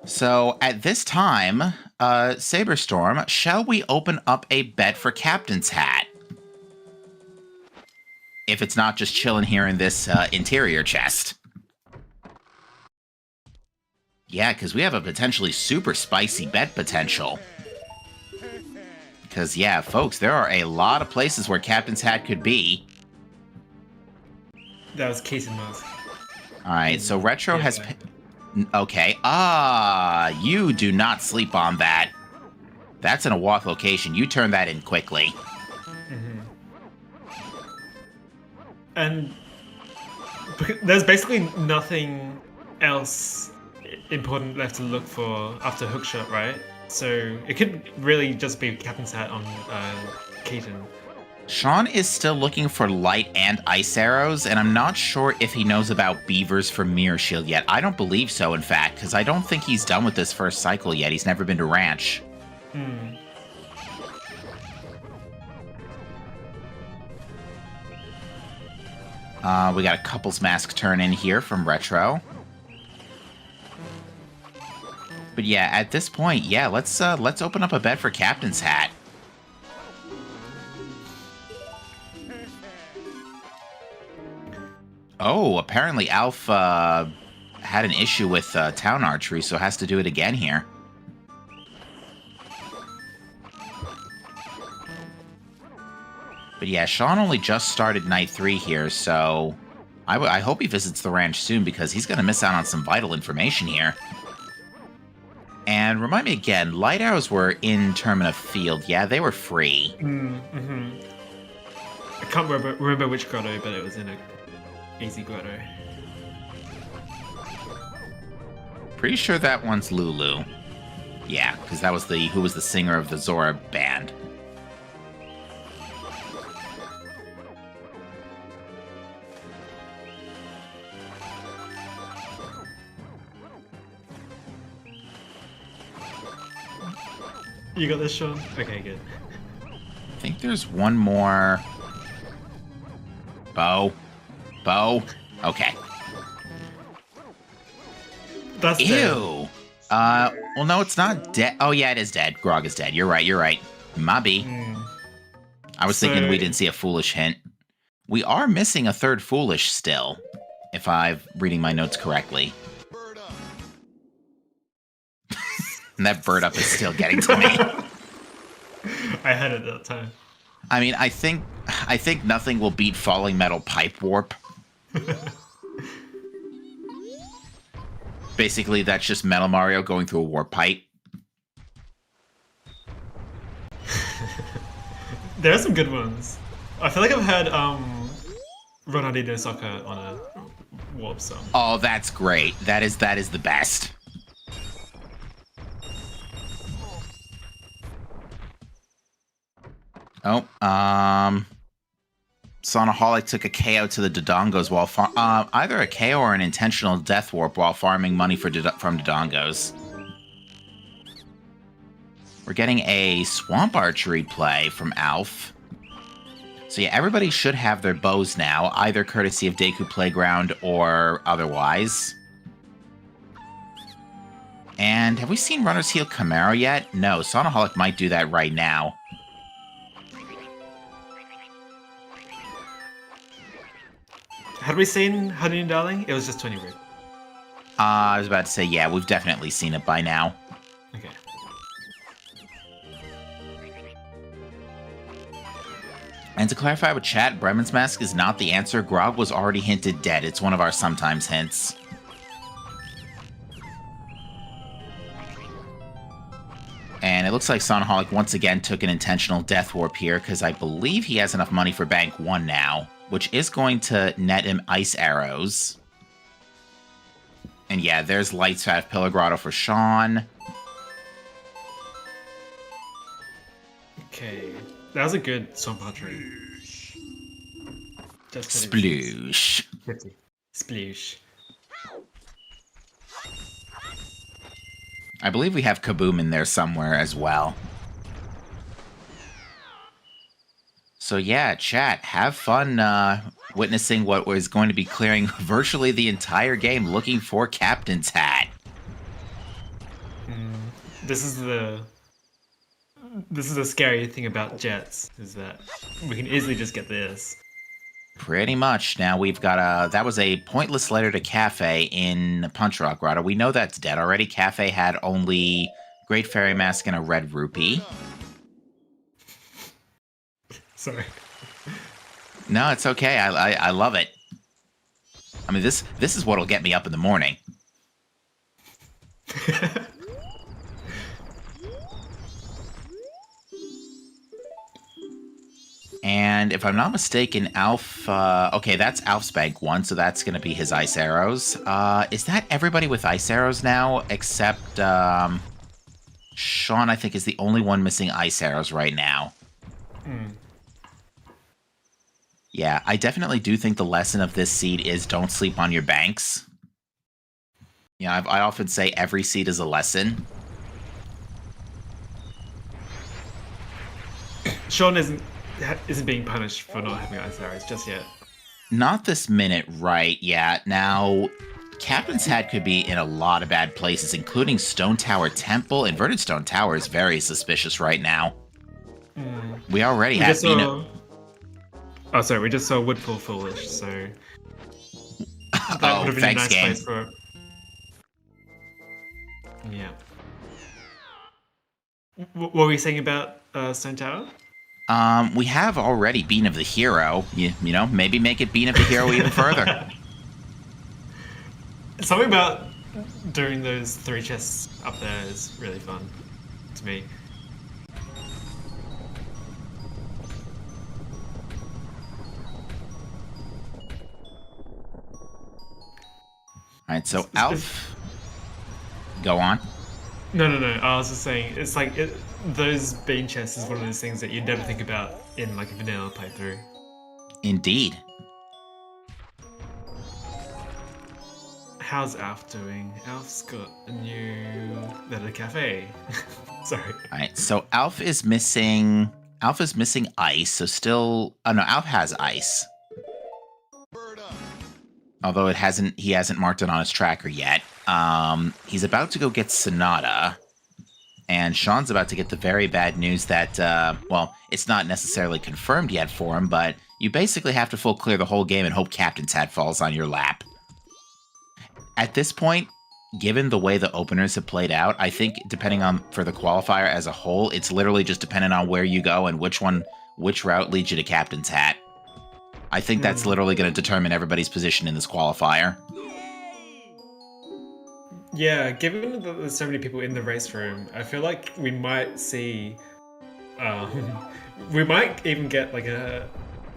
So, at this time, Saberstorm, shall we open up a bet for Captain's Hat? If it's not just chilling here in this interior chest. Yeah, because we have a potentially super spicy bet potential. Because, yeah, folks, there are a lot of places where Captain's Hat could be. That was Keaton Mask. Alright, so Retro has... Okay. You do not sleep on that. That's in a walk location. You turn that in quickly. And there's basically nothing else important left to look for after Hookshot, right? So it could really just be Captain's Hat on Keaton. Sean is still looking for light and ice arrows, and I'm not sure if he knows about beavers from Mirror Shield yet. I don't believe so, in fact, because I don't think he's done with this first cycle yet. He's never been to Ranch. We got a couple's mask turn in here from Retro. But yeah, at this point, yeah, let's open up a bet for Captain's Hat. Oh, apparently Alf had an issue with Town Archery, so has to do it again here. But yeah, Sean only just started Night 3 here, so I hope he visits the ranch soon, because he's going to miss out on some vital information here. And remind me again, light arrows were in Termina Field. Yeah, they were free. I can't remember which grotto, but it was in a easy grotto. Pretty sure that one's Lulu. Yeah, because that was who was the singer of the Zora band. You got this, Sean? Okay, good. I think there's one more. Bow. Okay. That's Ew. dead. Well, no, it's not dead. Oh, yeah, it is dead. Grog is dead. You're right. Maybe. I was thinking we didn't see a foolish hint. We are missing a third foolish still, if I'm reading my notes correctly. And that bird up is still getting to me. I had it that time. I mean, I think nothing will beat falling metal pipe warp. Basically, that's just Metal Mario going through a warp pipe. There are some good ones. I feel like I've heard Ronaldinho Soccer on a warp song. Oh, that's great. That is the best. Oh, Sonaholic took a KO to the Dodongos while either a KO or an intentional death warp while farming money from Dodongos. We're getting a Swamp Archery play from Alf. So yeah, everybody should have their bows now, either courtesy of Deku Playground or otherwise. And have we seen Runners Heal Camaro yet? No, Sonaholic might do that right now. Had we seen Honey and Darling? It was just 20 Root. I was about to say, yeah, we've definitely seen it by now. Okay. And to clarify with chat, Bremen's Mask is not the answer. Grog was already hinted dead. It's one of our sometimes hints. And it looks like Sonaholic once again took an intentional death warp here, because I believe he has enough money for Bank 1 now, which is going to net him ice arrows. And yeah, there's Lights out of Pillar Grotto for Sean. Okay. That was a good Swamp Archery. Just Sploosh. 50. Sploosh. I believe we have Kaboom in there somewhere as well. So yeah, chat, have fun witnessing what was going to be clearing virtually the entire game looking for Captain's Hat. This is the scary thing about jets, is that we can easily just get this. Pretty much. Now we've got that was a pointless letter to Cafe in Punch Rock Grotto. We know that's dead already. Cafe had only Great Fairy Mask and a red rupee. Sorry. No, it's okay. I love it. I mean, this is what'll get me up in the morning. And if I'm not mistaken, Alf... okay, that's Alf's Bank 1, so that's going to be his ice arrows. Is that everybody with ice arrows now? Except Sean, I think, is the only one missing ice arrows right now. Yeah, I definitely do think the lesson of this seed is don't sleep on your banks. Yeah, I often say every seed is a lesson. Sean isn't being punished for not having ice arrows just yet. Not this minute, right? Yeah. Now, Captain's Hat could be in a lot of bad places, including Stone Tower Temple. Inverted Stone Tower is very suspicious right now. We already have... Oh, sorry, we just saw Woodfall Foolish, so... That would have been thanks, a nice game. place for... Yeah. What were we saying about Stone Tower? We have already Bean of the Hero. You know, maybe make it Bean of the Hero even further. Something about doing those 3 chests up there is really fun to me. Alright, so Alf... Go on. No. I was just saying, it's like those bean chests is one of those things that you'd never think about in like a vanilla playthrough. Indeed. How's Alf doing? Alf's got a new letter cafe. Sorry. Alright, so Alf is missing ice, so still... Oh no, Alf has ice. Although he hasn't marked it on his tracker yet. He's about to go get Sonata. And Sean's about to get the very bad news that, well, it's not necessarily confirmed yet for him, but you basically have to full clear the whole game and hope Captain's Hat falls on your lap. At this point, given the way the openers have played out, I think depending on for the qualifier as a whole, it's literally just dependent on where you go and which route leads you to Captain's Hat. I think that's literally going to determine everybody's position in this qualifier. Yeah, given that there's so many people in the race room, I feel like we might see... we might even get like an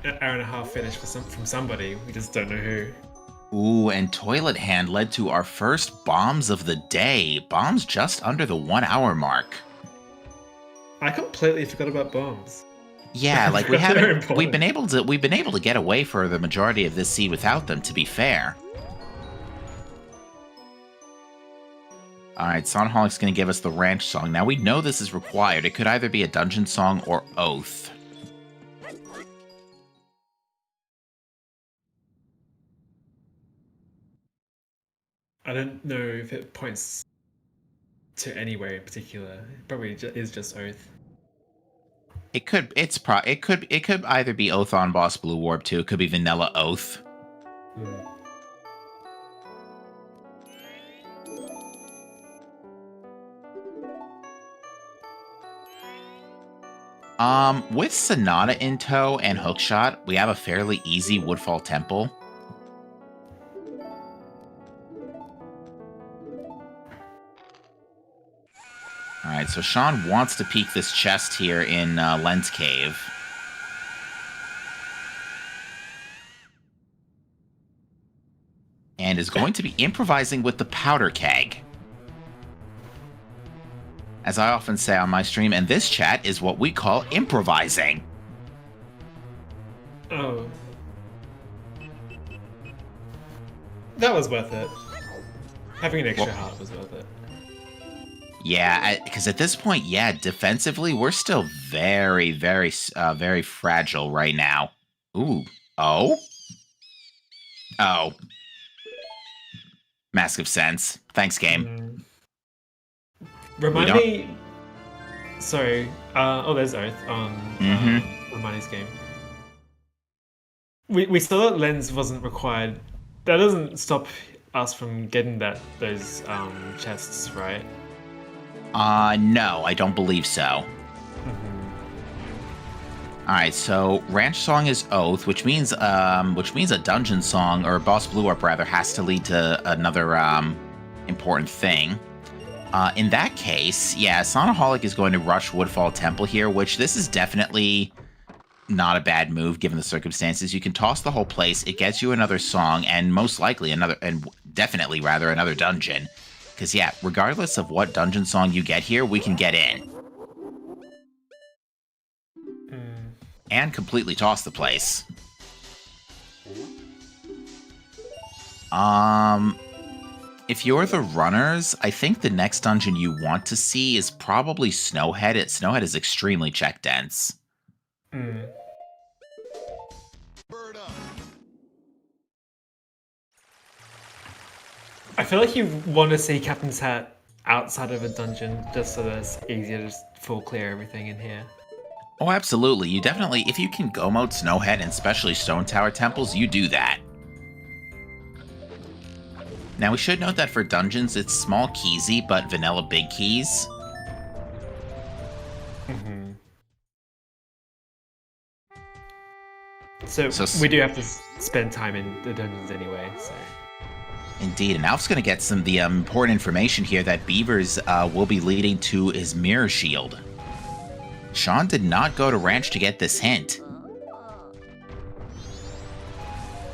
hour and a half finish from somebody. We just don't know who. Ooh, and Toilet Hand led to our first bombs of the day. Bombs just under the 1 hour mark. I completely forgot about bombs. Yeah, like we've been able to get away for the majority of this seed without them, to be fair. All right, Sonaholic's going to give us the ranch song. Now, we know this is required. It could either be a dungeon song or oath. I don't know if it points to anywhere in particular. It probably is just Oath. It could either be Oath on Boss Blue Warp 2. It could be Vanilla Oath. With Sonata in tow and Hookshot, we have a fairly easy Woodfall Temple. Alright, so Sean wants to peek this chest here in Lens Cave. And is going to be improvising with the powder keg. As I often say on my stream, and this chat is what we call improvising. Oh. That was worth it. Having an extra heart was worth it. Yeah, because at this point, yeah, defensively, we're still very, very, very fragile right now. Ooh. Oh? Oh. Mask of Sense. Thanks, game. Remind me... Sorry. There's Oath on Romani's game. We saw that Lens wasn't required. That doesn't stop us from getting those chests, right? No, I don't believe so. Alright, so Ranch Song is Oath, which means a dungeon song, or Boss Blue Warp rather, has to lead to another important thing. In that case, yeah, Sonaholic is going to rush Woodfall Temple here, which this is definitely not a bad move given the circumstances. You can toss the whole place, it gets you another song, and most likely definitely another dungeon. Because yeah, regardless of what dungeon song you get here, we can get in. And completely toss the place. If you're the runners, I think the next dungeon you want to see is probably Snowhead. Snowhead is extremely check dense. I feel like you want to see Captain's Hat outside of a dungeon just so that it's easier to just full clear everything in here. Oh, absolutely. You definitely, if you can go mode Snowhead and especially Stone Tower temples, you do that. Now, we should note that for dungeons, it's small keysy, but vanilla big keys. So we do have to spend time in the dungeons anyway, so... Indeed, and Alf's going to get some of the important information here that Beavers will be leading to his mirror shield. Sean did not go to Ranch to get this hint.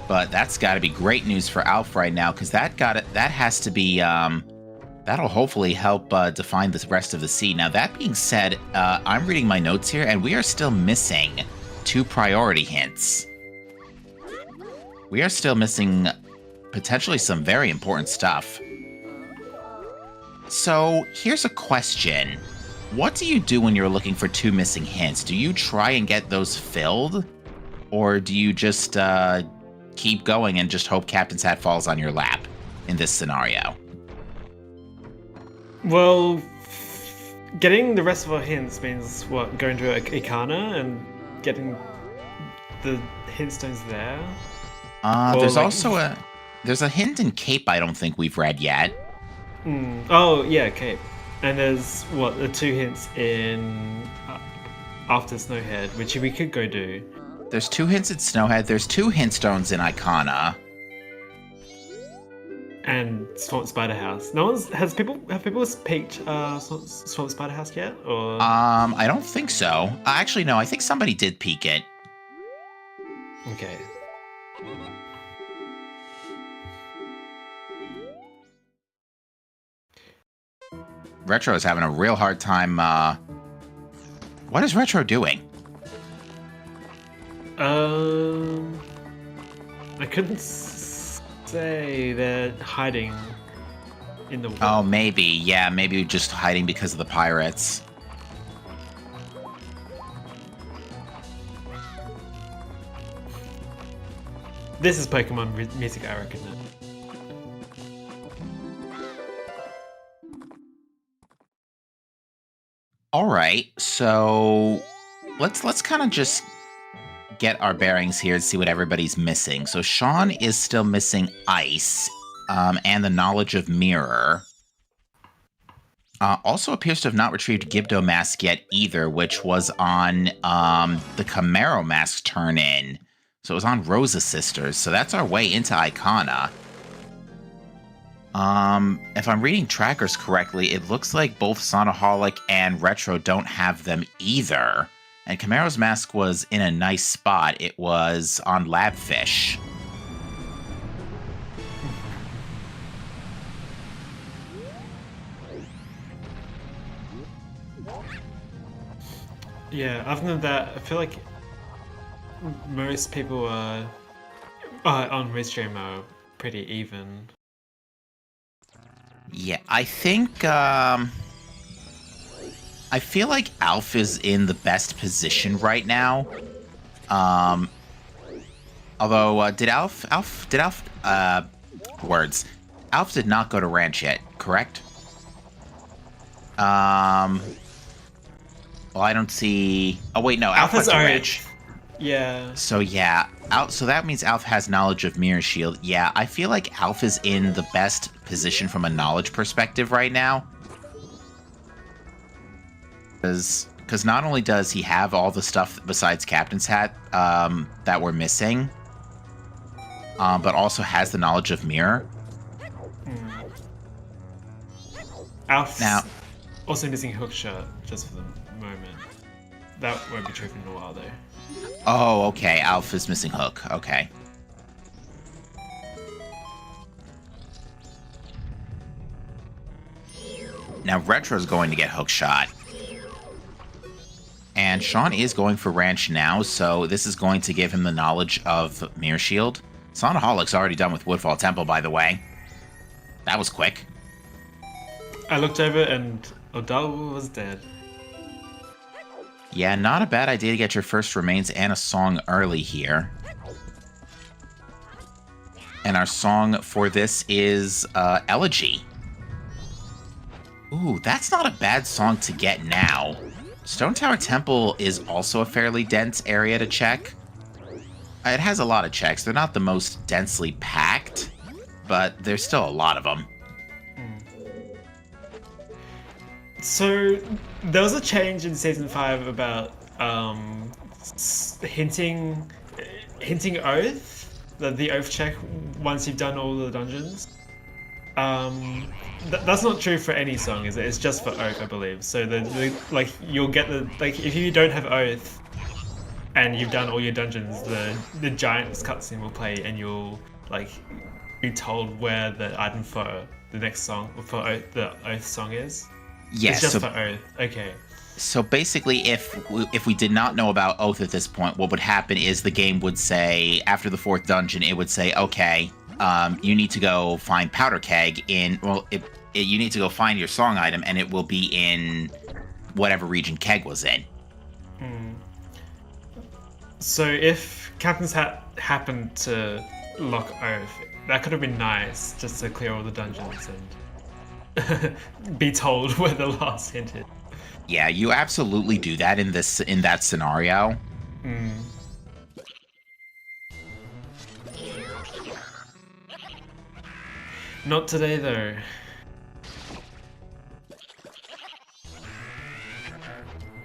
But that's got to be great news for Alf right now, because that has to be, that'll hopefully help define the rest of the sea. Now, that being said, I'm reading my notes here, and we are still missing 2 priority hints. We are still missing potentially some very important stuff. So, here's a question. What do you do when you're looking for 2 missing hints? Do you try and get those filled? Or do you just keep going and just hope Captain's Hat falls on your lap in this scenario? Well, getting the rest of our hints means, what, going to Ikana and getting the hint stones there? There's also there's a hint in Cape I don't think we've read yet. Oh, yeah, Cape. And there's, what, the 2 hints in after Snowhead, which we could go do. There's 2 hints at Snowhead. There's 2 hint stones in Icona. And Swamp Spider House. Have people peeked Swamp Spider House yet? Or I don't think so. Actually, no. I think somebody did peek it. Okay. Retro is having a real hard time. What is Retro doing? I couldn't say. They're hiding in the water. Oh, maybe. Yeah, maybe just hiding because of the pirates. This is Pokemon music, I reckon. All right, so let's kind of just get our bearings here and see what everybody's missing. So Sean is still missing ice, and the knowledge of mirror. Also appears to have not retrieved Gibdo mask yet either, which was on the Camaro mask turn-in. So it was on Rosa Sisters. So that's our way into Icona. If I'm reading trackers correctly, it looks like both Sonaholic and Retro don't have them either. And Camaro's mask was in a nice spot. It was on Labfish. Yeah, other than that, I feel like most people on Restream are pretty even. Yeah, I think, I feel like Alf is in the best position right now. Although, did Alf, words. Alf did not go to ranch yet, correct? Well, I don't see... Oh, wait, no, Alf went to ranch. Yeah. So, yeah, so that means Alf has knowledge of Mirror Shield. Yeah, I feel like Alf is in the best position from a knowledge perspective right now. Because not only does he have all the stuff besides Captain's Hat that we're missing, but also has the knowledge of Mirror. Alf's Now, also missing Hookshot, just for the moment. That won't be true for a while, though. oh, okay, Alf is missing Hook. Okay. Now, Retro's going to get Hookshot. And Sean is going for Ranch now, so this is going to give him the knowledge of Mirror Shield. Sonaholic's already done with Woodfall Temple, by the way. That was quick. I looked over and Odal was dead. Yeah, not a bad idea to get your first remains and a song early here. And our song for this is Elegy. Ooh, that's not a bad song to get now. Stone Tower Temple is also a fairly dense area to check. It has a lot of checks. They're not the most densely packed, but there's still a lot of them. So, there was a change in Season 5 about hinting Oath, the Oath check once you've done all the dungeons. That's not true for any song, is it? It's just for Oath, I believe. So you'll get if you don't have Oath and you've done all your dungeons, the Giants cutscene will play and you'll be told where the item for the next song for Oath, the Oath song is. Yes, it's just for Oath. Okay. So basically, if we did not know about Oath at this point, what would happen is the game would say, after the 4th dungeon, it would say, okay, you need to go find Powder Keg in, you need to go find your song item, and it will be in whatever region Keg was in. So if Captain's Hat happened to lock Oath, that could have been nice, just to clear all the dungeons and be told where the last hint is. Yeah, you absolutely do that in that scenario. Not today, though.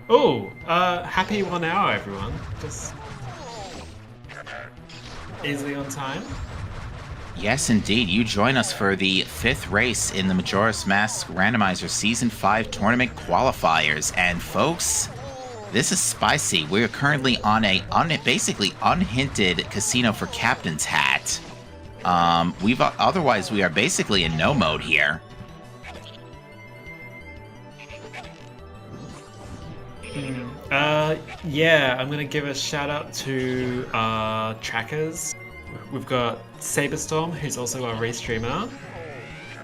Oh, happy 1 hour, everyone. Just easily on time. Yes, indeed. You join us for the 5th race in the Majora's Mask Randomizer Season 5 Tournament Qualifiers. And folks, this is spicy. We're currently on a basically unhinted casino for Captain's Hat. Otherwise we are basically in no mode here. Yeah, I'm gonna give a shout out to trackers. We've got Saberstorm, who's also a restreamer.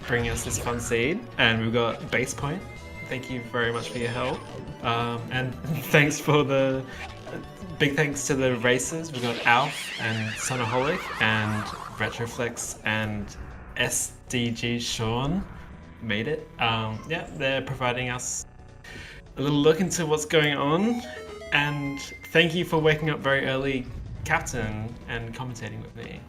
bringing us this fun seed, and we've got Base Point. Thank you very much for your help, and thanks for the big thanks to the racers. We've got Alf and Sonaholic and Retroflex and SDG Sean made it. Yeah, they're providing us a little look into what's going on, and thank you for waking up very early, Captain, and commentating with me.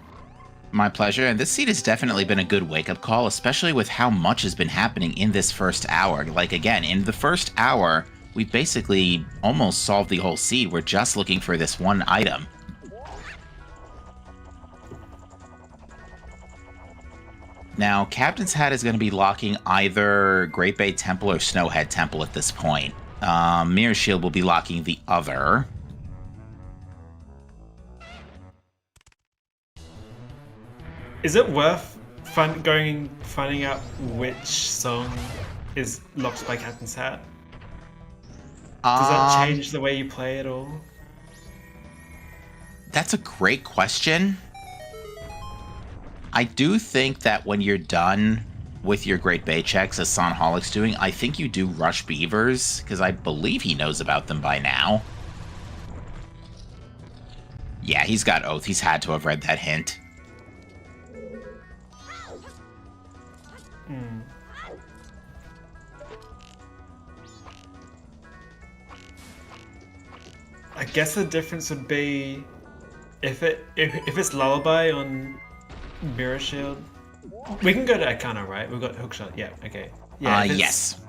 My pleasure, and this seed has definitely been a good wake-up call, especially with how much has been happening in this first hour. Like, again, in the first hour, we basically almost solved the whole seed. We're just looking for this one item. Now, Captain's Hat is going to be locking either Great Bay Temple or Snowhead Temple at this point. Mirror Shield will be locking the other. Is it worth finding out which song is locked by Captain's Hat? Does that change the way you play at all? That's a great question. I do think that when you're done with your Great Bay checks, as Sonholic's doing, I think you do rush beavers, because I believe he knows about them by now. Yeah, he's got Oath. He's had to have read that hint. I guess the difference would be if it's Lullaby on Mirror Shield. We can go to Arcana, right? We've got Hookshot. Yeah, okay. Yeah. Yes.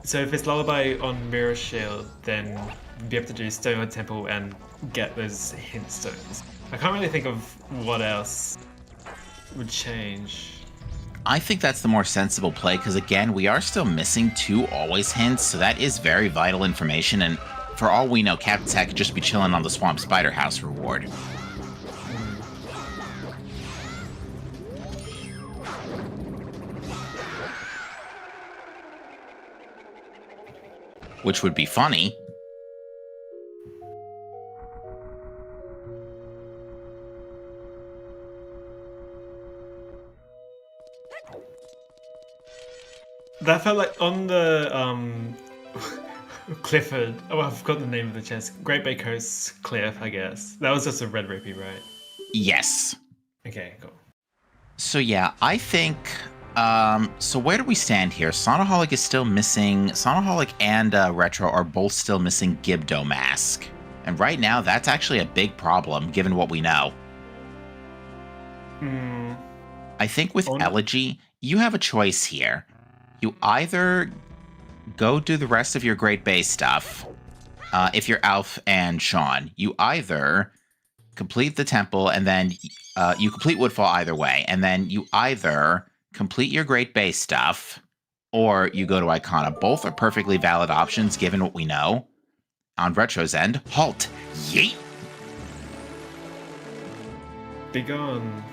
So if it's Lullaby on Mirror Shield, then we'd be able to do Stonewood Temple and get those hint stones. I can't really think of what else would change. I think that's the more sensible play, because again, we are still missing 2 always hints, so that is very vital information, and for all we know, Captain's Hat could just be chilling on the Swamp Spider House reward. Which would be funny. That felt like on the Clifford. Oh, I forgot the name of the chest. Great Bay Coast Cliff, I guess. That was just a red rupee, right? Yes. Okay, cool. So yeah, I think... so where do we stand here? Sonaholic is still missing... Sonaholic and Retro are both still missing Gibdo Mask. And right now, that's actually a big problem, given what we know. I think with Elegy, you have a choice here. You either go do the rest of your Great Bay stuff, if you're Alf and Sean. You either complete the temple, and then you complete Woodfall either way, and then you either complete your Great Bay stuff, or you go to Icona. Both are perfectly valid options, given what we know. On Retro's end, halt! Yeet! Be gone.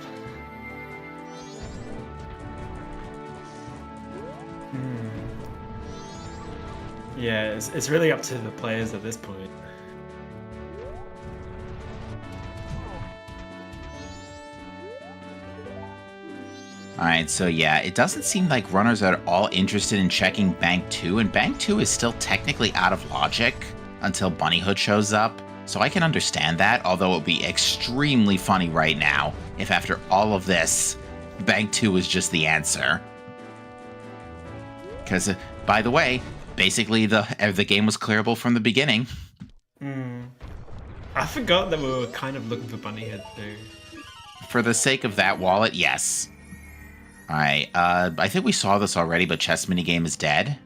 Yeah, it's really up to the players at this point. Alright, so yeah, it doesn't seem like runners are at all interested in checking Bank 2, and Bank 2 is still technically out of logic until Bunnyhood shows up, so I can understand that, although it would be extremely funny right now if after all of this, Bank 2 is just the answer. Because, by the way, basically the game was clearable from the beginning. I forgot that we were kind of looking for Bunnyhead too. For the sake of that wallet, yes. Alright, I think we saw this already, but chess minigame is dead.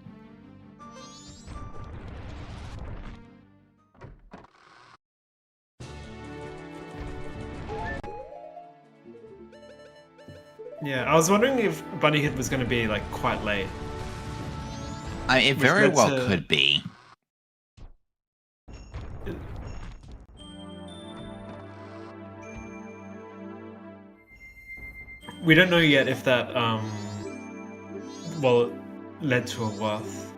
Yeah, I was wondering if Bunnyhead was going to be like quite late. It very well could be. We don't know yet if that, well, led to a worth.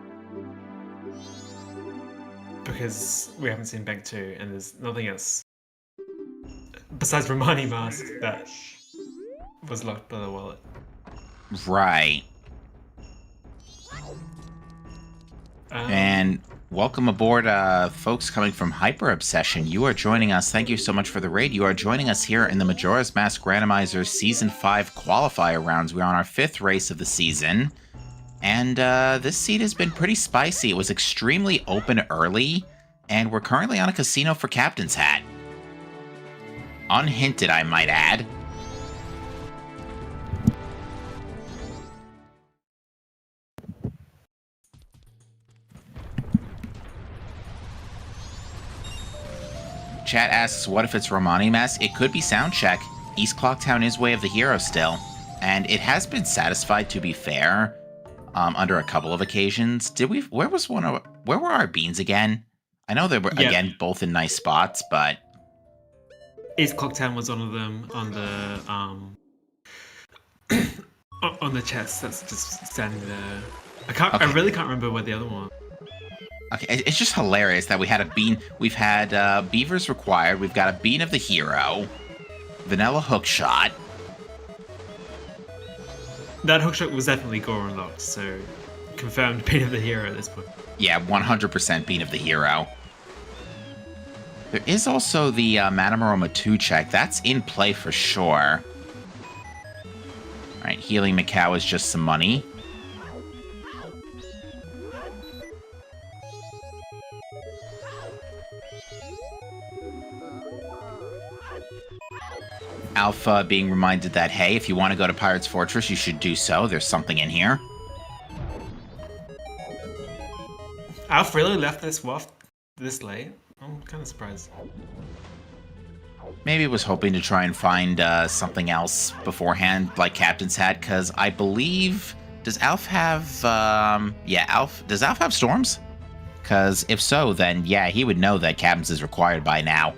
Because we haven't seen Bank 2, and there's nothing else besides Romani Mask that was locked by the wallet. Right. And welcome aboard, folks coming from Hyper Obsession. You are joining us. Thank you so much for the raid. You are joining us here in the Majora's Mask Randomizer Season 5 Qualifier rounds. We're on our 5th race of the season. And this seed has been pretty spicy. It was extremely open early. And we're currently on a casino for Captain's Hat. Unhinted, I might add. Chat asks, what if it's Romani Mask? It could be Soundcheck. East Clocktown is Way of the Hero still. And it has been satisfied, to be fair, under a couple of occasions. Where were our beans again? I know they were, again, both in nice spots, but... East Clocktown was one of them on the chest that's just standing there. I really can't remember where the other one. Okay, it's just hilarious that we had a bean. We've had beavers required. We've got a bean of the hero, vanilla hookshot. That hookshot was definitely gore unlocked, so confirmed bean of the hero at this point. Yeah, 100% bean of the hero. There is also the Manamaroma 2 check. That's in play for sure. All right, healing Macau is just some money. Alpha being reminded that, hey, if you want to go to Pirate's Fortress, you should do so. There's something in here. Alpha really left this waft this late? I'm kind of surprised. Maybe was hoping to try and find something else beforehand, like Captain's Hat, because I believe... Does Alf have... Does Alf have storms? Because if so, then yeah, he would know that Captain's is required by now.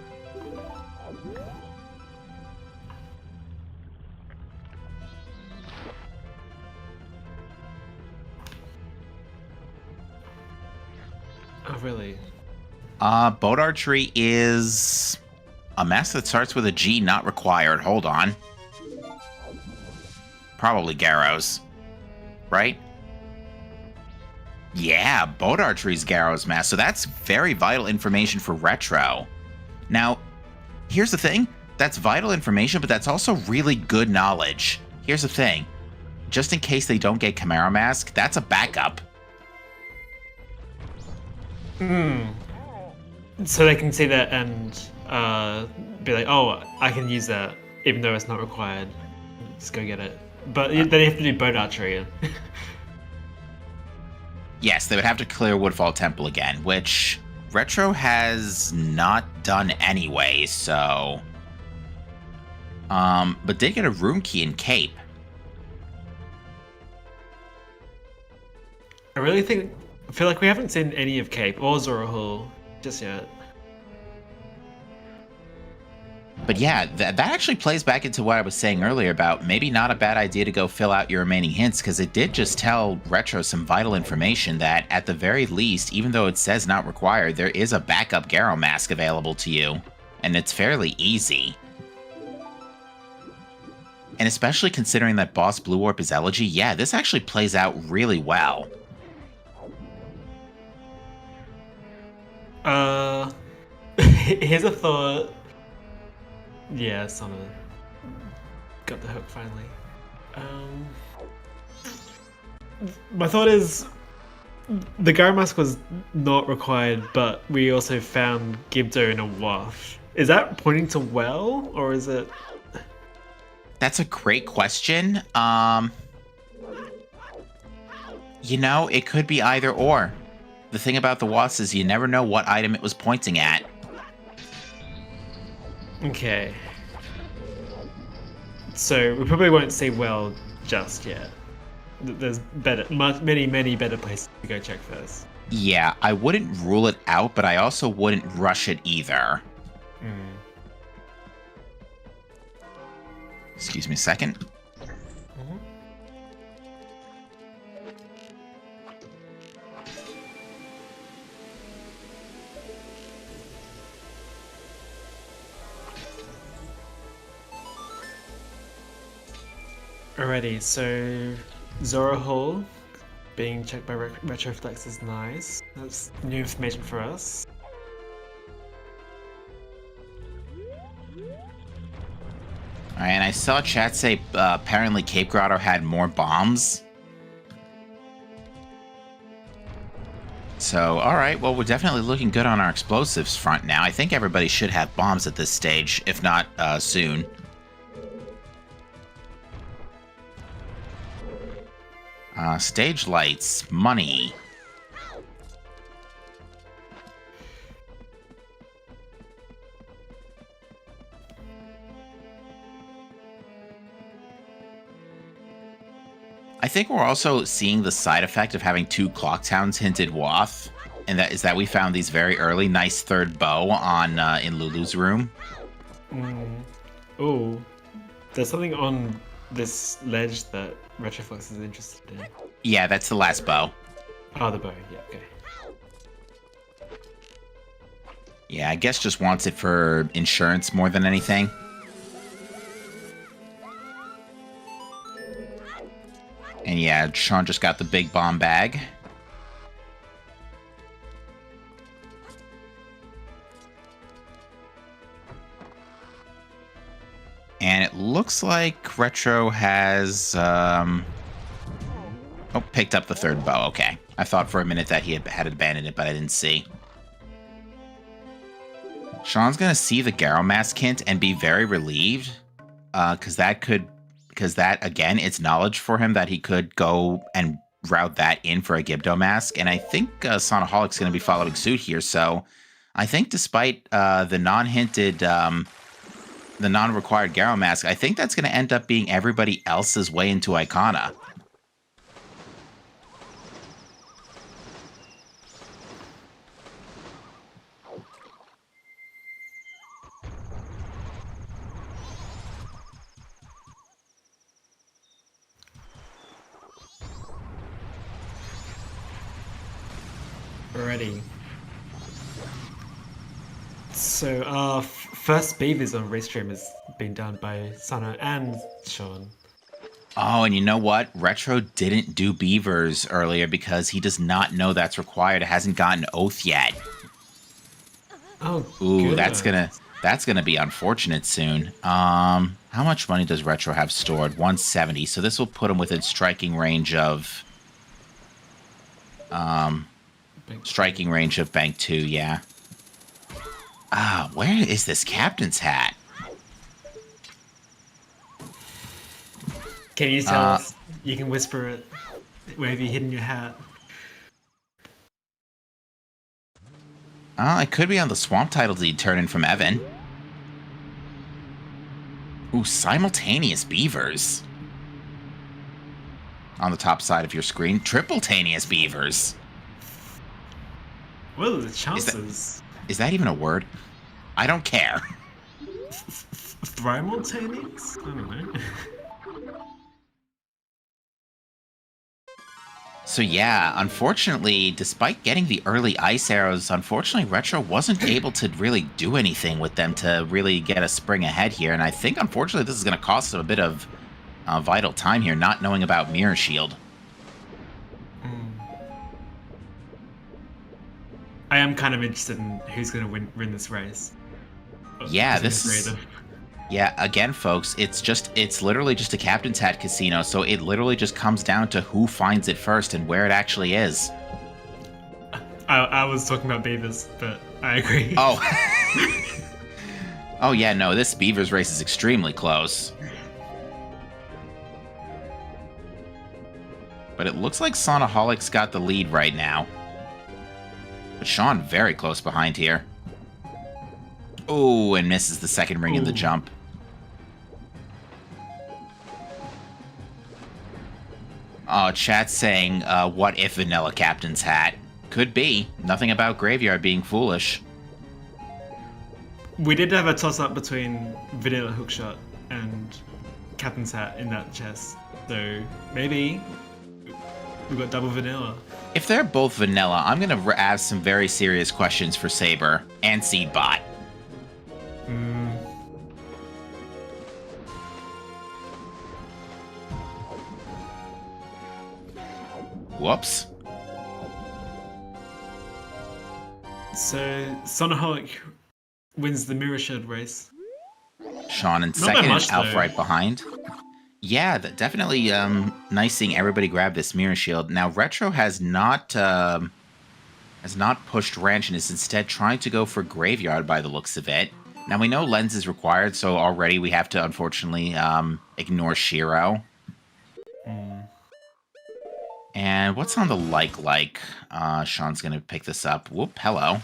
Oh, really? Boat archery is a mask that starts with a G, not required. Hold on. Probably Garrow's. Right? Yeah, boat archery is Garrow's mask, so that's very vital information for Retro. Now, here's the thing. That's vital information, but that's also really good knowledge. Here's the thing. Just in case they don't get Chimera Mask, that's a backup. So they can see that and be like, oh, I can use that, even though it's not required. Just go get it. But then you have to do boat archery. Yes, they would have to clear Woodfall Temple again, which Retro has not done anyway, so... but did get a room key in Cape. I feel like we haven't seen any of Cape or Zora Hall just yet. But yeah, that actually plays back into what I was saying earlier about maybe not a bad idea to go fill out your remaining hints, because it did just tell Retro some vital information that, at the very least, even though it says not required, there is a backup Garrow mask available to you, and it's fairly easy. And especially considering that Boss Blue Warp is Elegy, yeah, this actually plays out really well. Here's a thought. Yeah, Sonna got the hook finally. My thought is the Garrow Mask was not required, but we also found Gibdo in a waft. Is that pointing to well, or is it? That's a great question. You know, it could be either or. The thing about the wasp is you never know what item it was pointing at. Okay. So we probably won't see well just yet. There's many better places to go check first. Yeah, I wouldn't rule it out, but I also wouldn't rush it either. Excuse me a second. Alrighty, so Zora Hall being checked by Retroflex is nice. That's new information for us. Alright, and I saw chat say apparently Cape Grotto had more bombs. So, alright, well, we're definitely looking good on our explosives front now. I think everybody should have bombs at this stage, if not soon. Stage lights, money. I think we're also seeing the side effect of having 2 clock towns hinted Wath, and that is that we found these very early. Nice third bow on in Lulu's room. Oh, there's something on this ledge that Retroflex is interested in. Yeah, that's the last bow. Oh, the bow. Yeah, okay. Yeah, I guess just wants it for insurance more than anything. And yeah, Sean just got the big bomb bag. And it looks like Retro has, picked up the third bow. Okay. I thought for a minute that he had abandoned it, but I didn't see. Sean's gonna see the Garrow Mask hint and be very relieved, because that, again, it's knowledge for him that he could go and route that in for a Gibdo Mask, and I think Sonaholic's going to be following suit here, so I think despite the non-hinted, the non-required Garrow Mask, I think that's going to end up being everybody else's way into Icona. Alrighty. So our first beavers on Raystream has been done by Sana and Sean. Oh, and you know what? Retro didn't do beavers earlier because he does not know that's required. It hasn't gotten oath yet. Oh, ooh, good. that's gonna be unfortunate soon. How much money does Retro have stored? 170. So this will put him within striking range of Bank 2, yeah. Ah, where is this captain's hat? Can you tell us? You can whisper it. Where have you hidden your hat? It could be on the swamp title deed turn in from Evan. Ooh, simultaneous beavers. On the top side of your screen, tripletaneous beavers. What are the chances? Is that even a word? I don't care. Thrimultaneous? I don't know. So yeah, unfortunately, despite getting the early ice arrows, unfortunately Retro wasn't able to really do anything with them to really get a spring ahead here, and I think unfortunately this is going to cost him a bit of vital time here, not knowing about Mirror Shield. I am kind of interested in who's going to win this race. Yeah, yeah, again, folks, it's literally just a Captain's Hat casino, so it literally just comes down to who finds it first and where it actually is. I was talking about beavers, but I agree. Oh. Oh, yeah, no, this beavers race is extremely close. But it looks like Sonaholic's got the lead right now. But Sean very close behind here. Oh, and misses the second ring in the jump. Oh, chat's saying, what if Vanilla Captain's Hat? Could be. Nothing about Graveyard being foolish. We did have a toss-up between Vanilla Hookshot and Captain's Hat in that chest. So maybe we've got double vanilla. If they're both vanilla, I'm going to ask some very serious questions for Saber and Seedbot. Whoops. So, Sonaholic wins the Mirror Shield race. Sean in Not that second, much, and Alf though. right behind. Yeah, definitely nice seeing everybody grab this mirror shield. Now, Retro has not pushed Wrench and is instead trying to go for Graveyard by the looks of it. Now, we know Lens is required, so already we have to, unfortunately, ignore Shiro. And what's on the like? Sean's going to pick this up. Whoop, hello.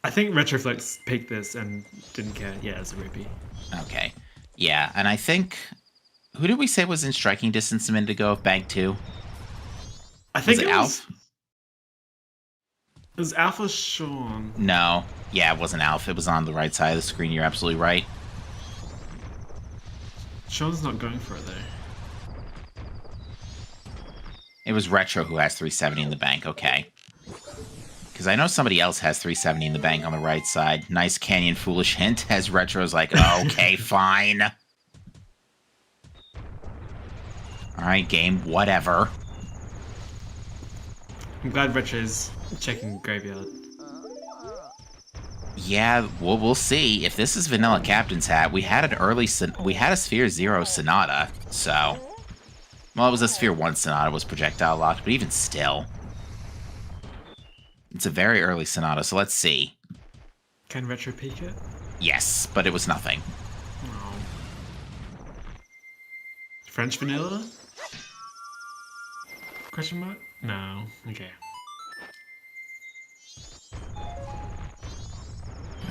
I think Retroflex picked this and didn't care. Yeah, it's a rupee. Okay. Yeah, and I think... Who did we say was in striking distance a minute ago of Bank 2? I think it Alf? It was Alf or Sean. No. Yeah, it wasn't Alf. It was on the right side of the screen. You're absolutely right. Sean's not going for it, though. It was Retro who has 370 in the bank. Okay. Because I know somebody else has 370 in the bank on the right side. Nice Canyon foolish hint as Retro's like, oh, okay, fine. Alright, game, whatever. I'm glad Retro's checking Graveyard. Yeah, we'll see. If this is Vanilla Captain's Hat, we had a Sphere 0 Sonata, so... Well, it was a Sphere 1 Sonata was projectile locked, but even still... It's a very early Sonata, so let's see. Can Retro peek it? Yes, but it was nothing. Oh. French Vanilla? Question mark? No. Okay.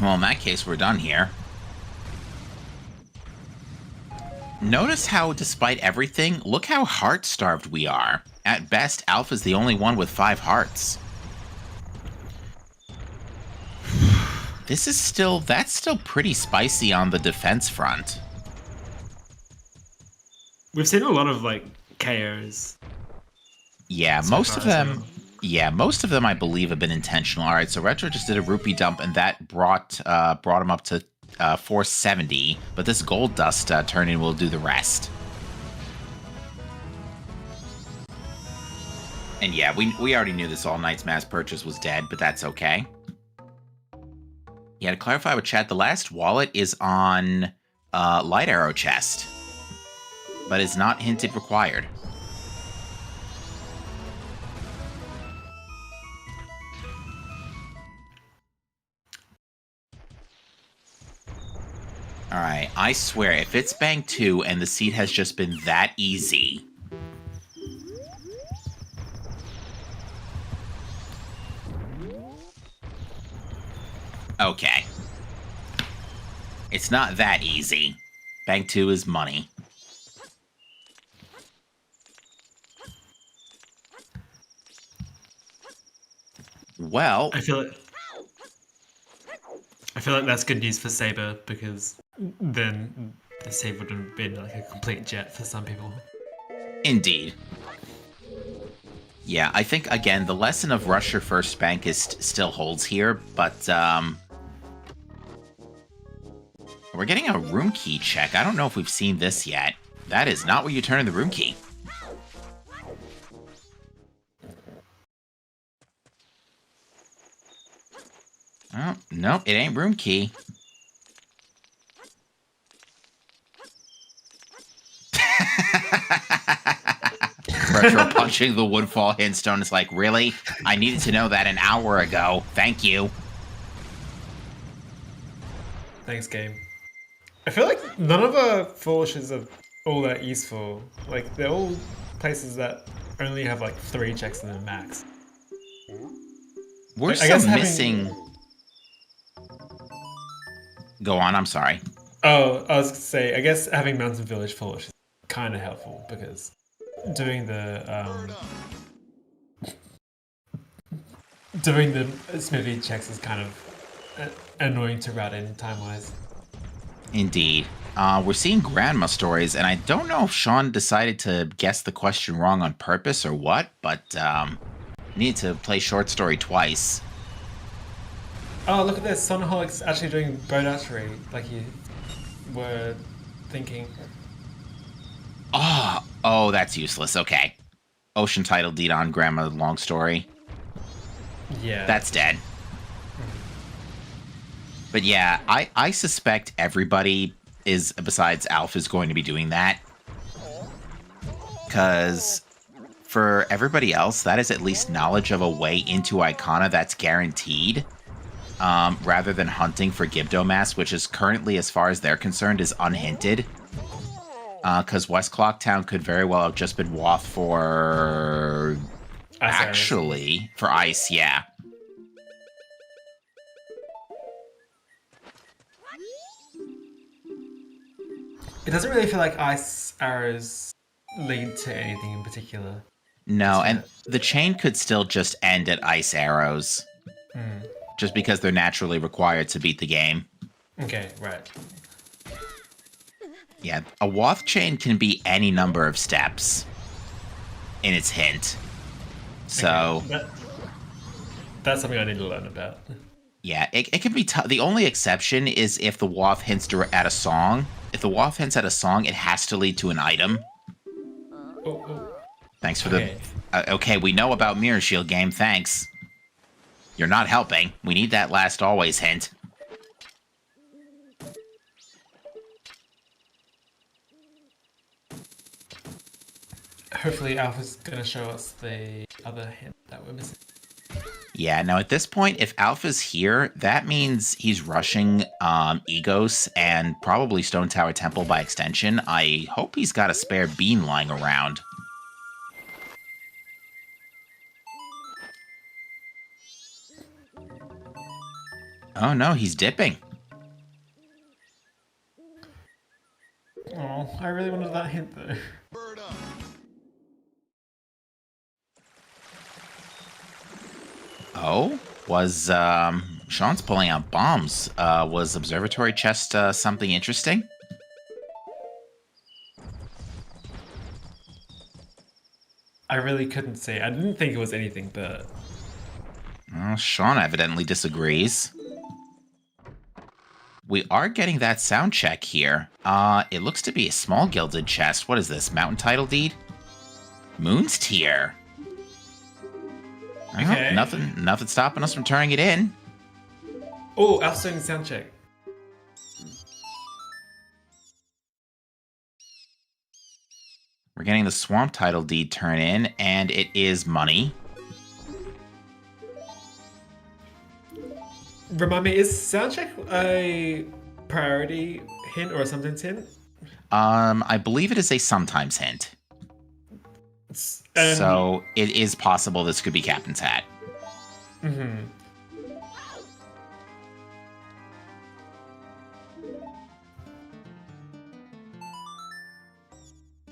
Well, in that case, we're done here. Notice how, despite everything, look how heart-starved we are. At best, Alpha's the only one with 5 hearts. That's still pretty spicy on the defense front. We've seen a lot of, KOs. Yeah, most of them I believe have been intentional. All right, so Retro just did a rupee dump, and that brought him up to 470. But this gold dust turn-in will do the rest. And yeah, we already knew this All Knights mass purchase was dead, but that's okay. Yeah, to clarify with chat, the last wallet is on Light Arrow chest, but is not hinted required. Alright, I swear, if it's Bank 2 and the seed has just been that easy... Okay. It's not that easy. Bank 2 is money. Well... I feel like that's good news for Saber, because then the save would have been like a complete jet for some people. Indeed. Yeah, I think, again, the lesson of rush your first bank still holds here, but, we're getting a room key check. I don't know if we've seen this yet. That is not where you turn in the room key. Oh, nope, it ain't room key. Retro punching the Woodfall Hindstone is like, really? I needed to know that an hour ago. Thank you. Thanks, game. I feel like none of our foolishes are all that useful. Like, they're all places that only have 3 checks in the max. We're still missing... Go on, I'm sorry. Oh, I was going to say, I guess having Mountain Village Foolish is kind of helpful, because doing the Smithy checks is kind of annoying to route in time-wise. Indeed. We're seeing grandma stories, and I don't know if Sean decided to guess the question wrong on purpose or what, but need to play short story twice. Oh, look at this. Sonaholic's actually doing bow archery, like you were thinking. Oh, Oh, that's useless. Okay. Ocean title deed on Grandma Long Story. Yeah. That's dead. But yeah, I suspect everybody is, besides Alf, is going to be doing that. Because for everybody else, that is at least knowledge of a way into Icona that's guaranteed. Rather than hunting for Gibdomass, which is currently, as far as they're concerned, is unhinted. Because West Clocktown could very well have just been Wath for... Actually, for Ice, yeah. It doesn't really feel like ice arrows lead to anything in particular. No, and the chain could still just end at ice arrows. Just because they're naturally required to beat the game. Okay, right. Yeah, a Wath chain can be any number of steps in its hint. So... Okay. That's something I need to learn about. Yeah, it can be tough. The only exception is if the Wath hints at a song. If the Wath hints at a song, it has to lead to an item. Oh. Thanks for the... okay, we know about Mirror Shield game, thanks. You're not helping. We need that last always hint. Hopefully Alpha's going to show us the other hint that we're missing. Yeah, now at this point, if Alpha's here, that means he's rushing Egos and probably Stone Tower Temple by extension. I hope he's got a spare bean lying around. Oh no, he's dipping. Oh, I really wanted that hint though. Oh, was Sean's pulling out bombs. Was Observatory Chest something interesting? I really couldn't say. I didn't think it was anything, but... Well, Sean evidently disagrees. We are getting that sound check here. It looks to be a small gilded chest. What is this? Mountain title deed? Moon's Tier. Okay. Nothing stopping us from turning it in. Oh, outstanding sound check. We're getting the Swamp title deed turn in, and it is money. Remind me, is soundcheck a priority hint or a sometimes hint? I believe it is a sometimes hint. So it is possible this could be Captain's Hat. Mm-hmm.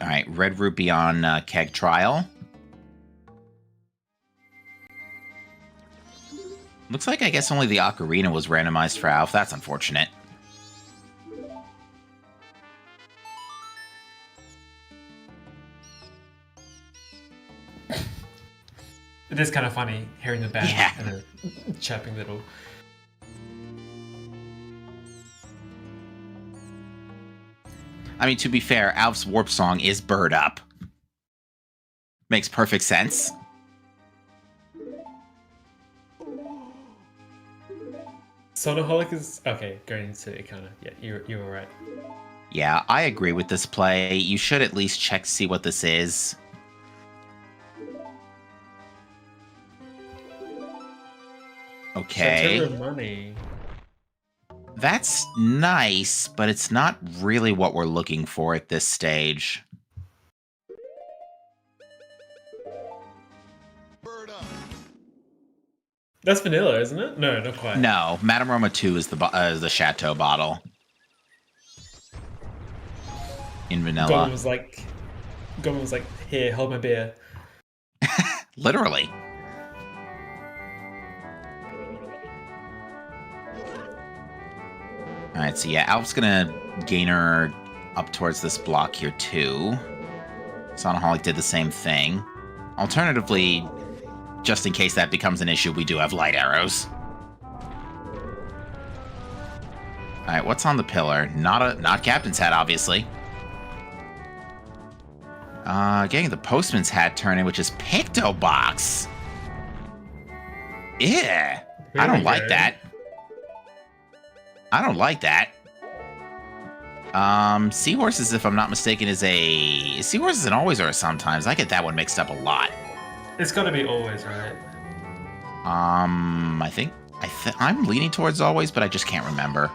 All right, Red Rupee on Keg Trial. Looks like I guess only the Ocarina was randomized for Alf. That's unfortunate. It is kind of funny hearing the band Yeah. and a chirping little. I mean, to be fair, Alf's Warp Song is Bird Up. Makes perfect sense. Sonoholic is okay. Going into it, kind of. Yeah, you were right. Yeah, I agree with this play. You should at least check to see what this is. Okay. Center of money. That's nice, but it's not really what we're looking for at this stage. That's vanilla, isn't it? No, not quite. No, Madame Roma 2 is the Chateau bottle. In vanilla. Goblin was like, here, hold my beer. Literally. Alright, so yeah, Alf's gonna gain her up towards this block here too. Sonoholic did the same thing. Alternatively, just in case that becomes an issue, we do have light arrows. Alright, what's on the pillar? Not Captain's Hat, obviously. Getting the postman's hat turn-in, which is Pictobox. Yeah, I don't like that. I don't like that. Seahorses, if I'm not mistaken, is Seahorse is an always or a sometimes. I get that one mixed up a lot. It's got to be always, right? I'm leaning towards always, but I just can't remember.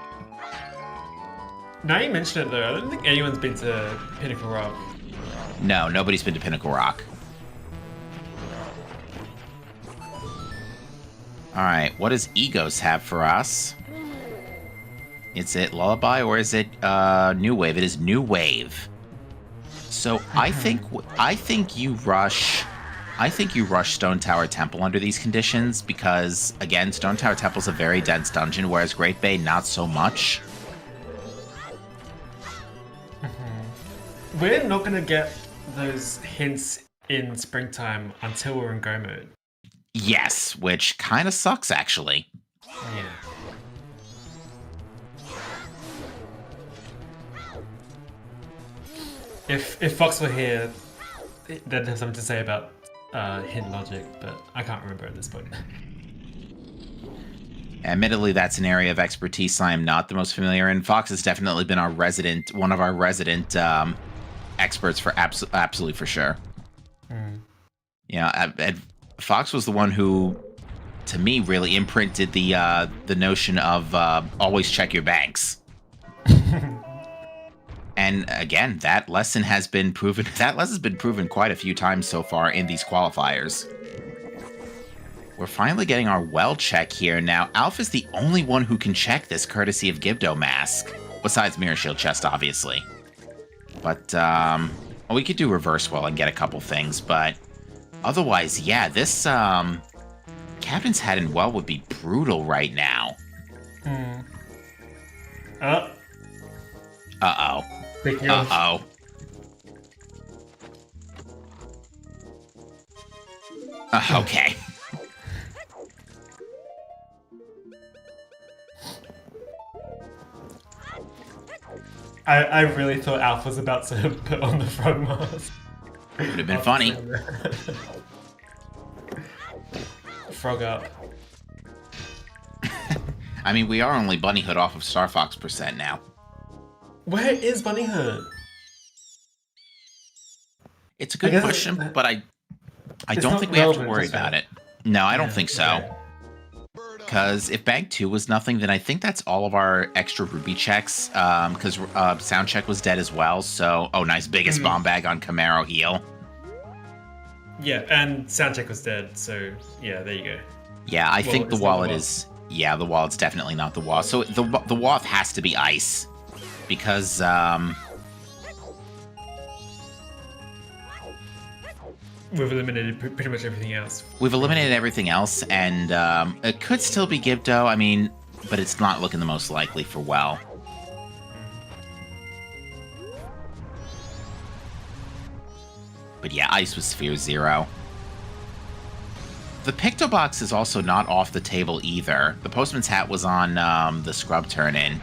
Now you mention it, though, I don't think anyone's been to Pinnacle Rock. No, nobody's been to Pinnacle Rock. Alright, what does Egos have for us? Is it Lullaby or is it New Wave? It is New Wave. So I think you rush Stone Tower Temple under these conditions because, again, Stone Tower Temple's a very dense dungeon, whereas Great Bay, not so much. We're not going to get those hints in springtime until we're in go mode. Yes, which kind of sucks, actually. Yeah. If Fox were here, they'd have something to say about hint logic, but I can't remember at this point. Admittedly, that's an area of expertise I am not the most familiar in. Fox has definitely been one of our resident experts for absolutely for sure. Yeah, Fox was the one who, to me, really imprinted the notion of always check your banks. And again, that lesson has been proven. That lesson's been proven quite a few times so far in these qualifiers. We're finally getting our well check here. Now, Alf is the only one who can check this, courtesy of Gibdo Mask. Besides Mirror Shield Chest, obviously. But, well, we could do Reverse Well and get a couple things, but otherwise, yeah, this, Captain's Hat and Well would be brutal right now. Uh-oh. Uh-oh. Okay. I really thought Alf was about to put on the frog mask. Would have been funny. Frog up. I mean, we are only Bunny Hood off of Star Fox % now. Where is Bunny Hood? It's a good question, but I don't think we have to worry about it. No, I don't think so. Because if Bank 2 was nothing, then I think that's all of our extra Ruby checks. Because Sound Check was dead as well. So, oh, nice. Biggest bomb bag on Camaro heal. Yeah, and Sound Check was dead. So, yeah, there you go. Yeah, I think the wallet is... Yeah, the wallet's definitely not the wall. So the wallet has to be ice. Because, we've eliminated pretty much everything else. We've eliminated everything else, and it could still be Gibdo, I mean, but it's not looking the most likely for Well. But yeah, Ice was Sphere 0. The Pictobox is also not off the table either. The Postman's Hat was on the Scrub turn-in.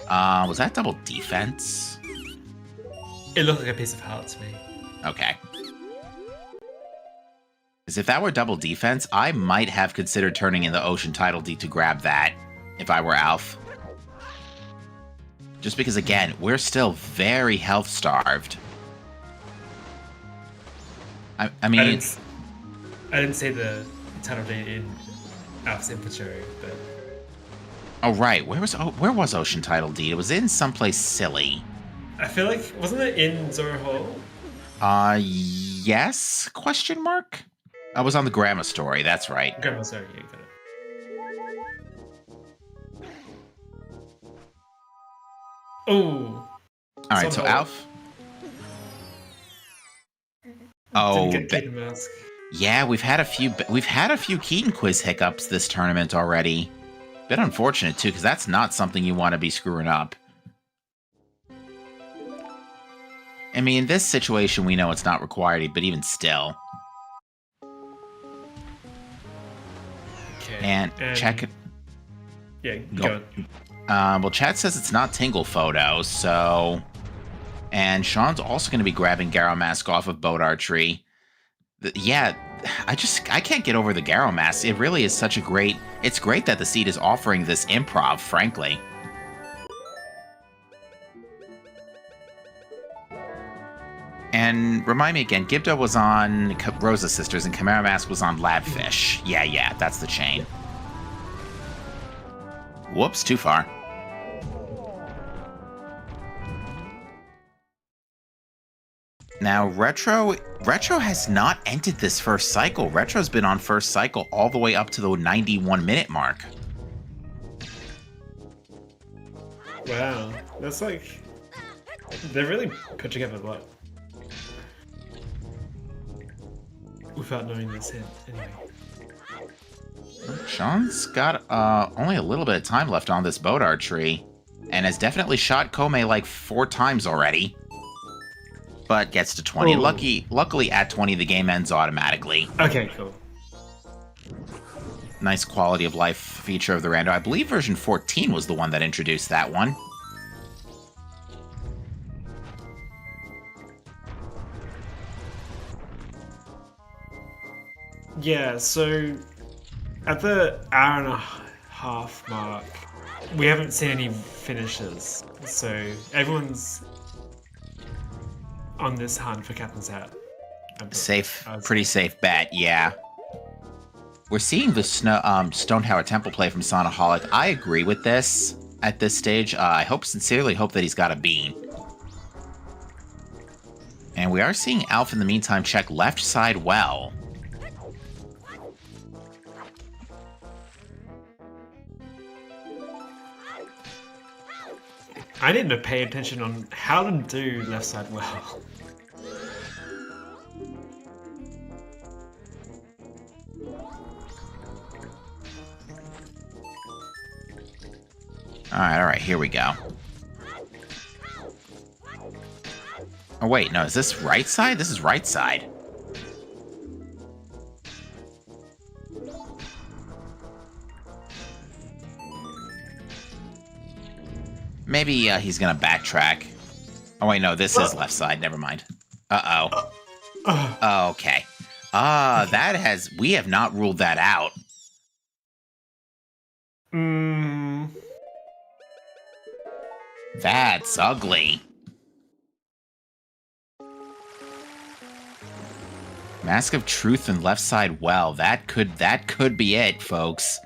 Was that double defense? It looked like a piece of heart to me. Okay. Because if that were double defense, I might have considered turning in the Ocean Tidal Deed to grab that, if I were Alf. Just because, again, we're still very health-starved. I mean... I didn't say the Tidal Deed in Alf's inventory, but... Oh, right. Where was Ocean Tidal Deed? It was in someplace silly. I feel like... Wasn't it in Zora Hall? Yes? Question mark? I was on the Grandma Story, that's right. Grandma Story, yeah, got it. Oh. Alright, so Alf... Oh, yeah, we've had a few Keaton quiz hiccups this tournament already. Bit unfortunate too, because that's not something you want to be screwing up. I mean, in this situation, we know it's not required, but even still. Okay. And check it. Yeah, go. Well, chat says it's not Tingle Photo, so... And Sean's also going to be grabbing Garrow Mask off of Boat Archery. Yeah, I can't get over the Garrow Mask. It really is such a great... It's great that the seed is offering this improv, frankly. And remind me again, Gibda was on Rosa Sisters and Chimera Mask was on Labfish. Yeah, that's the chain. Whoops, too far. Now, Retro has not entered this first cycle. Retro's been on first cycle all the way up to the 91-minute mark. Wow, that's like... They're really put together a lot. Without knowing this hint, anyway. Sean's got only a little bit of time left on this Boat Archery, and has definitely shot Kome like 4 times already. But gets to 20. Ooh. Luckily, at 20, the game ends automatically. Okay, cool. Nice quality of life feature of the rando. I believe version 14 was the one that introduced that one. Yeah, so at the hour and a half mark, we haven't seen any finishes. So everyone's on this hunt for Captain's Hat. Pretty safe bet, yeah. We're seeing the Stone Tower Temple play from Sonaholic. I agree with this at this stage. I sincerely hope that he's got a bean. And we are seeing Alf in the meantime check left side well. I need to pay attention on how to do left side well. Alright, here we go. Oh wait, no, is this right side? This is right side. Maybe he's gonna backtrack. Oh wait, no, this is left side. Never mind. Uh-oh. Okay. We have not ruled that out. That's ugly. Mask of Truth and left side well. That could be it, folks.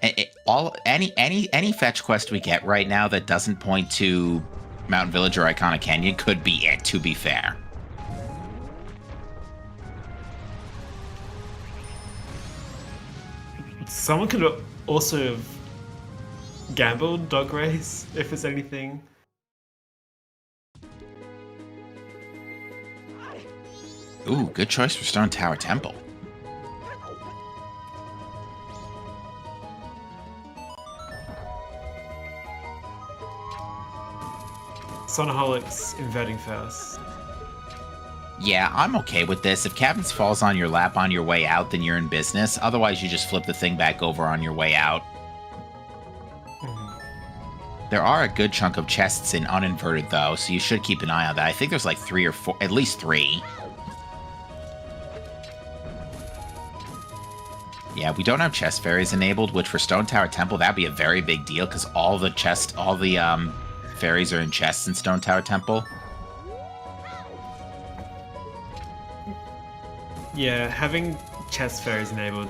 Any fetch quest we get right now that doesn't point to Mountain Village or Iconic Canyon could be it, to be fair. Someone could also have gambled Dog Race, if it's anything. Ooh, good choice for Stone Tower Temple. Sonaholic's inverting first. Yeah, I'm okay with this. If Captain's falls on your lap on your way out, then you're in business. Otherwise, you just flip the thing back over on your way out. There are a good chunk of chests in uninverted, though, so you should keep an eye on that. I think there's like 3 or 4, at least 3. Yeah, we don't have chest fairies enabled, which for Stone Tower Temple, that'd be a very big deal, because all the fairies are in chests in Stone Tower Temple. Yeah, having chest fairies enabled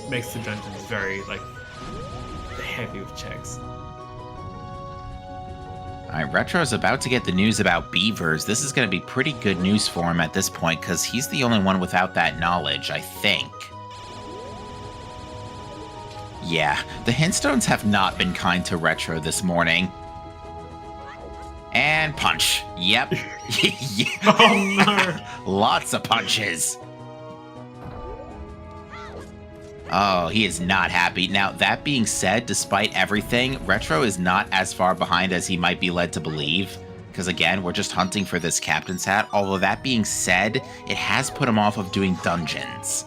makes the dungeons very, heavy with checks. Alright, Retro's about to get the news about beavers. This is going to be pretty good news for him at this point, because he's the only one without that knowledge, I think. Yeah, the Hintstones have not been kind to Retro this morning. And punch. Yep. Oh no! Lots of punches. Oh, he is not happy. Now, that being said, despite everything, Retro is not as far behind as he might be led to believe. Because again, we're just hunting for this Captain's Hat. Although that being said, it has put him off of doing dungeons.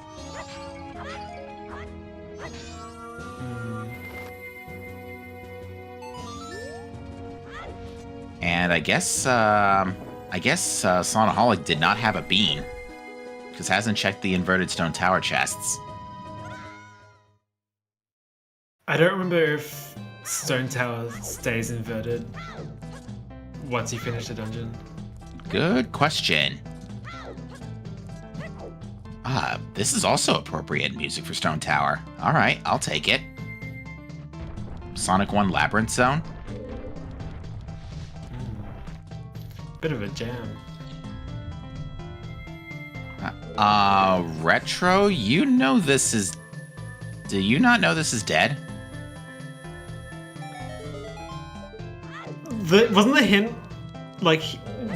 And I guess Sonaholic did not have a bean, because hasn't checked the inverted stone tower chests. I don't remember if stone tower stays inverted once you finish the dungeon. Good question. This is also appropriate music for Stone Tower. All right, I'll take it. Sonic 1 Labyrinth Zone. Bit of a jam. Retro, you know this is... Do you not know this is dead? Wasn't the hint, like,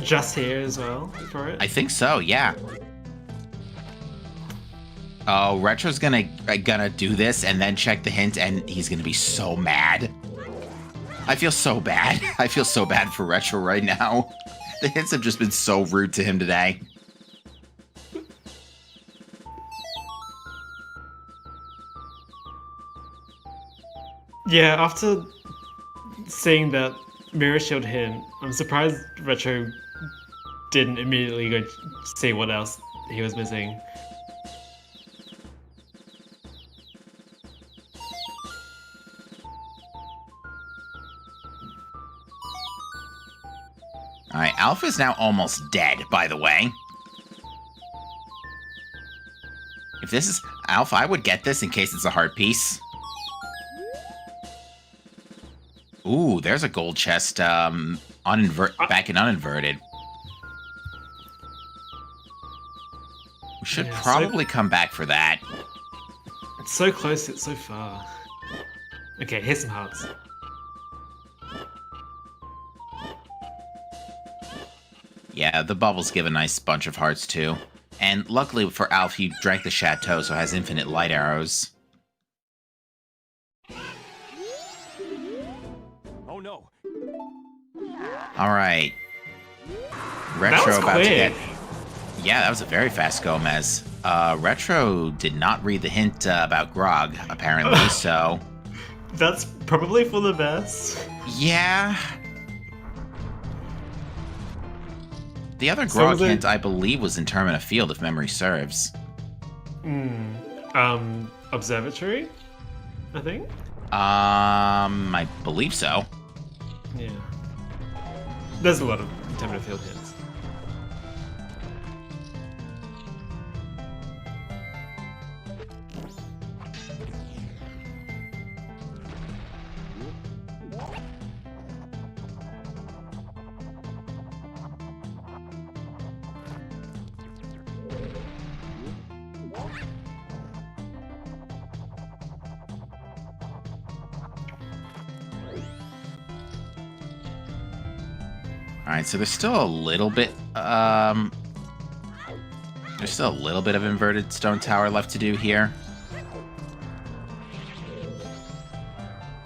just here as well for it? I think so, yeah. Oh, Retro's gonna do this and then check the hint, and he's gonna be so mad. I feel so bad. I feel so bad for Retro right now. The hints have just been so rude to him today. Yeah, after seeing that Mirror Shield hint, I'm surprised Retro didn't immediately go see what else he was missing. Alright, Alpha's now almost dead, by the way. If this is Alpha, I would get this in case it's a hard piece. Ooh, there's a gold chest back in uninverted. We should probably come back for that. It's so close, it's so far. Okay, here's some hearts. Yeah, the bubbles give a nice bunch of hearts too. And luckily for Alf, he drank the Chateau, so has infinite light arrows. Oh no. Alright. Retro That was about to quick. get... Yeah, that was a very fast Gomez. Retro did not read the hint about Grog, apparently, so... That's probably for the best. Yeah. The other So Grog was it- hint, I believe, was in Termina Field, if memory serves. Observatory, I think? I believe so. Yeah. There's a lot of Termina Field hints. Alright, so there's still a little bit, there's still a little bit of inverted stone tower left to do here.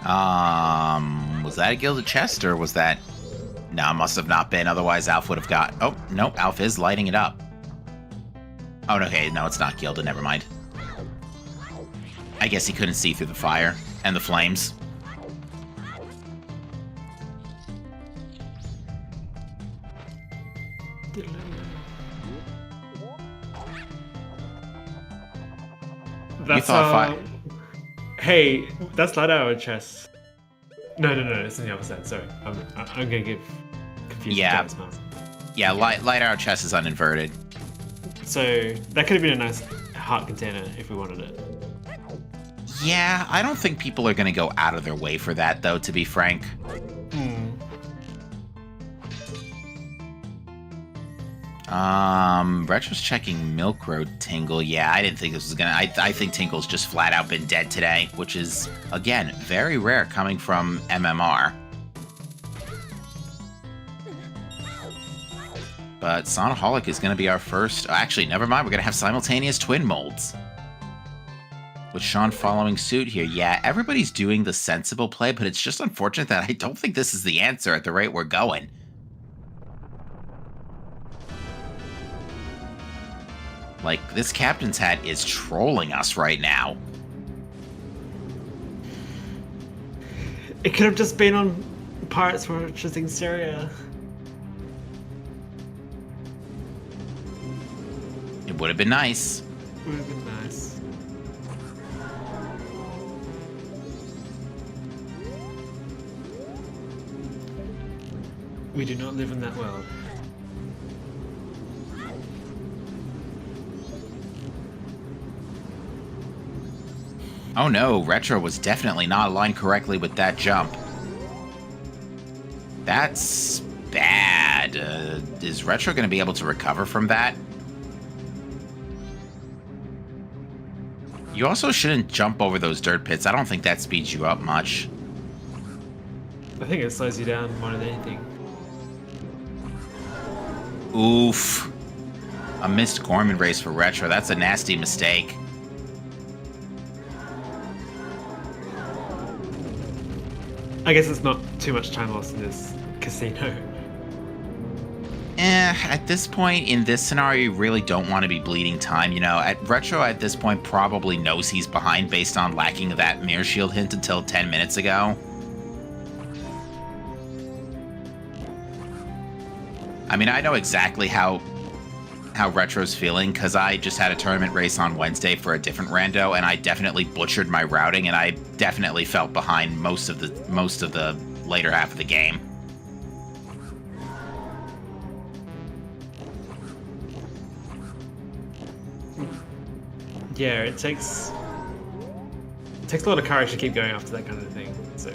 Was that a gilded chest, or was that... No, must have not been, otherwise Alf would have got... Oh, nope, Alf is lighting it up. Oh, okay, no, it's not gilded, never mind. I guess he couldn't see through the fire and the flames. That's thought Hey, that's light arrow chest. No, it's on the other side. Sorry, I'm gonna get confused. Yeah. With Giant's Mask. Yeah, light arrow chest is uninverted. So that could have been a nice heart container if we wanted it. Yeah, I don't think people are going to go out of their way for that, though, to be frank. Retro's checking Milk Road Tingle. Yeah, I didn't think this was gonna... I think Tingle's just flat out been dead today, which is, again, very rare coming from MMR. But Sonaholic is going to be our first... Actually, never mind, we're going to have simultaneous twin molds. With Sean following suit here. Yeah, everybody's doing the sensible play, but it's just unfortunate that I don't think this is the answer at the rate we're going. Like, this captain's hat is trolling us right now. It could have just been on Pirates Fortress Exterior. Would have been nice. Would have been nice. We do not live in that world. Oh no, Retro was definitely not aligned correctly with that jump. That's bad. Is Retro going to be able to recover from that? You also shouldn't jump over those dirt pits. I don't think that speeds you up much. I think it slows you down more than anything. Oof. A missed Gorman race for Retro. That's a nasty mistake. I guess it's not too much time lost in this casino. At this point, in this scenario, you really don't want to be bleeding time. You know, Retro at this point probably knows he's behind based on lacking that mirror shield hint until 10 minutes ago. I mean, I know exactly how Retro's feeling, because I just had a tournament race on Wednesday for a different rando, and I definitely butchered my routing, and I definitely felt behind most of the later half of the game. Yeah, it takes a lot of courage to keep going after that kind of thing. So,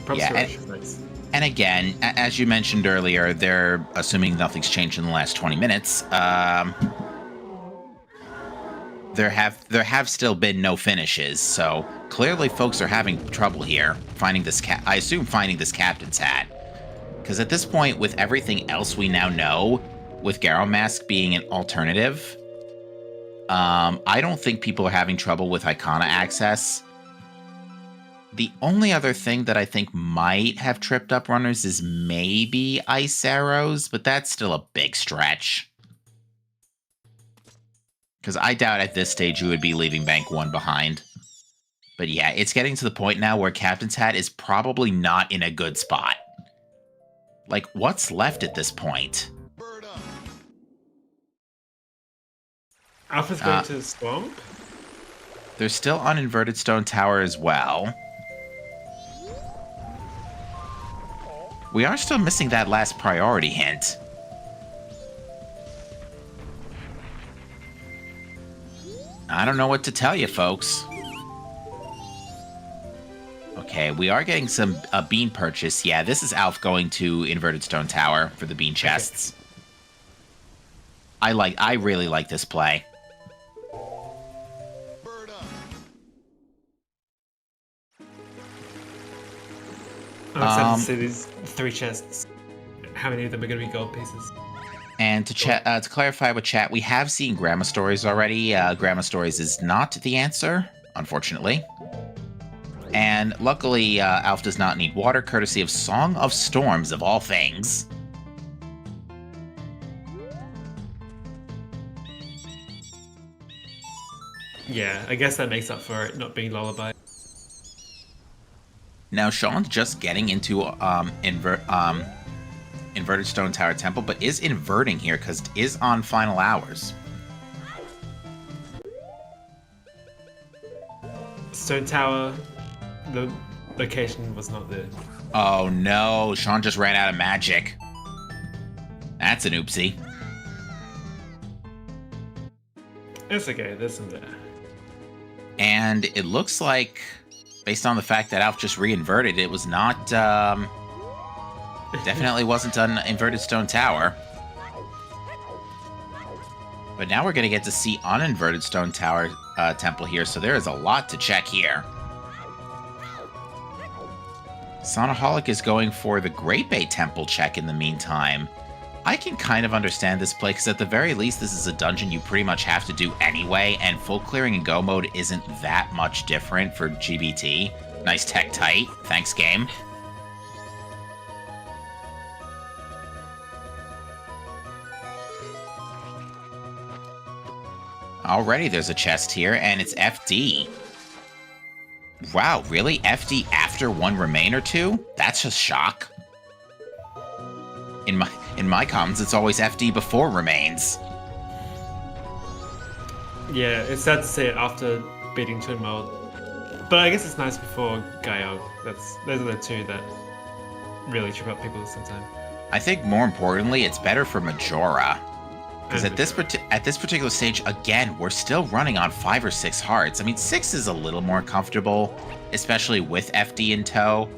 props Yeah, to and- Retro, thanks. And again, as you mentioned earlier, they're assuming nothing's changed in the last 20 minutes. There have still been no finishes, so clearly folks are having trouble here finding this I assume finding this captain's hat. Because at this point, with everything else we now know, with Garo Mask being an alternative, I don't think people are having trouble with Icona access. The only other thing that I think might have tripped up runners is maybe Ice Arrows, but that's still a big stretch. Because I doubt at this stage you would be leaving Bank 1 behind. But yeah, it's getting to the point now where Captain's Hat is probably not in a good spot. Like, what's left at this point? Alpha's going to Swamp? There's still on Inverted Stone Tower as well. We are still missing that last priority hint. I don't know what to tell you, folks. Okay, we are getting a bean purchase. Yeah, this is Alf going to Inverted Stone Tower for the bean chests. Okay. I really like this play. I'm excited to see these 3 chests. How many of them are going to be gold pieces? And to clarify with chat, we have seen Grandma Stories already. Grandma Stories is not the answer, unfortunately. And luckily, Alf does not need water, courtesy of Song of Storms, of all things. Yeah, I guess that makes up for it not being Lullaby. Now, Sean's just getting into Inverted Stone Tower Temple, but is inverting here because it is on final hours. Stone Tower, the location was not there. Oh no, Sean just ran out of magic. That's an oopsie. It's okay, there's some there. And it looks like, based on the fact that Alf just re-inverted, it was not, definitely wasn't on Inverted Stone Tower. But now we're going to get to see uninverted Stone Tower Temple here, so there is a lot to check here. Sonaholic is going for the Great Bay Temple check in the meantime. I can kind of understand this play, because at the very least, this is a dungeon you pretty much have to do anyway, and full clearing in Go mode isn't that much different for GBT. Nice tech tight. Thanks, game. Alrighty, there's a chest here, and it's FD. Wow, really? FD after 1 remain or 2? That's just shock. In my comments, it's always FD before remains. Yeah, it's sad to see it after beating Twin Mold. But I guess it's nice before Gaiog. Those are the two that really trip up people this time. I think more importantly, it's better for Majora. Because And at this particular stage, again, we're still running on 5 or 6 hearts. I mean, 6 is a little more comfortable, especially with FD in tow,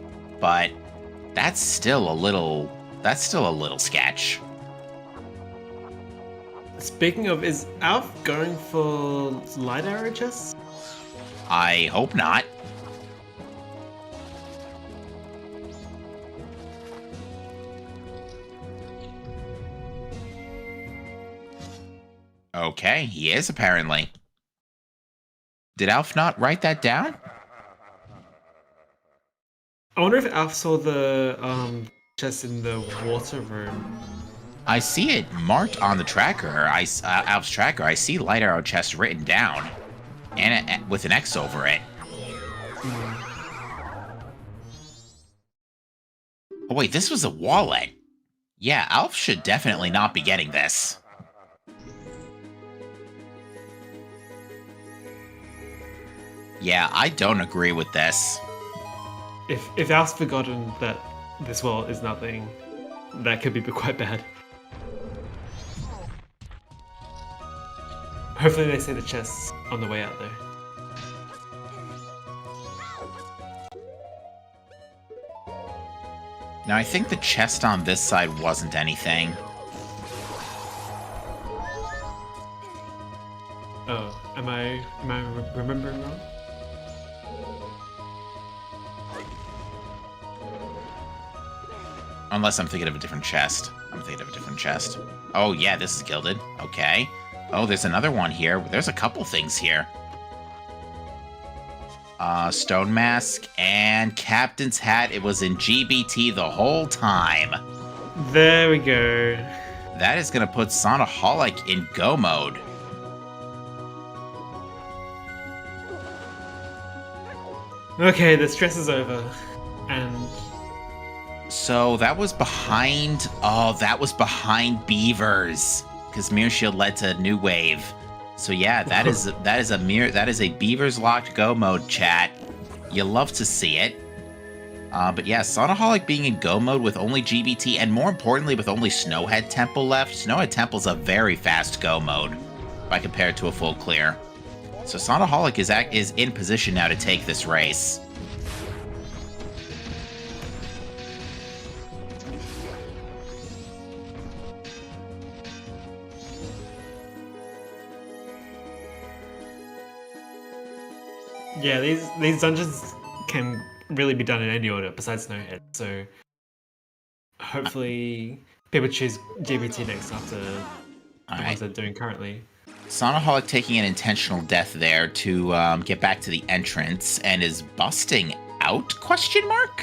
but that's still a little sketch. Speaking of, is Alf going for light arrow chests? I hope not. Okay, he is apparently. Did Alf not write that down? I wonder if Alf saw the chest in the water room. I see it marked on the tracker. Alf's tracker. I see light arrow chest written down, and with an X over it. Oh wait, this was a wallet. Yeah, Alf should definitely not be getting this. Yeah, I don't agree with this. If Alf's forgotten that this wallet is nothing, that could be quite bad. Hopefully they say the chest's on the way out there. Now, I think the chest on this side wasn't anything. Oh, am I remembering wrong? Unless I'm thinking of a different chest. Oh, yeah, this is gilded. Okay. Oh, there's another one here. There's a couple things here. Stone Mask and Captain's Hat. It was in GBT the whole time. There we go. That is going to put Sonaholic in go mode. Okay, the stress is over. And so that was behind... Oh, that was behind Beavers. Because Mirror Shield led to New Wave. So yeah, that is a Beavers locked go mode, chat. You love to see it. But yeah, Sonaholic being in go mode with only GBT, and more importantly, with only Snowhead Temple left. Snowhead Temple's a very fast go mode, if I compare it to a full clear. So Sonaholic is in position now to take this race. yeah, these dungeons can really be done in any order besides Snowhead. So hopefully people choose GBT next after the ones they're doing currently. Sonaholic taking an intentional death there to get back to the entrance and is busting out? Question mark?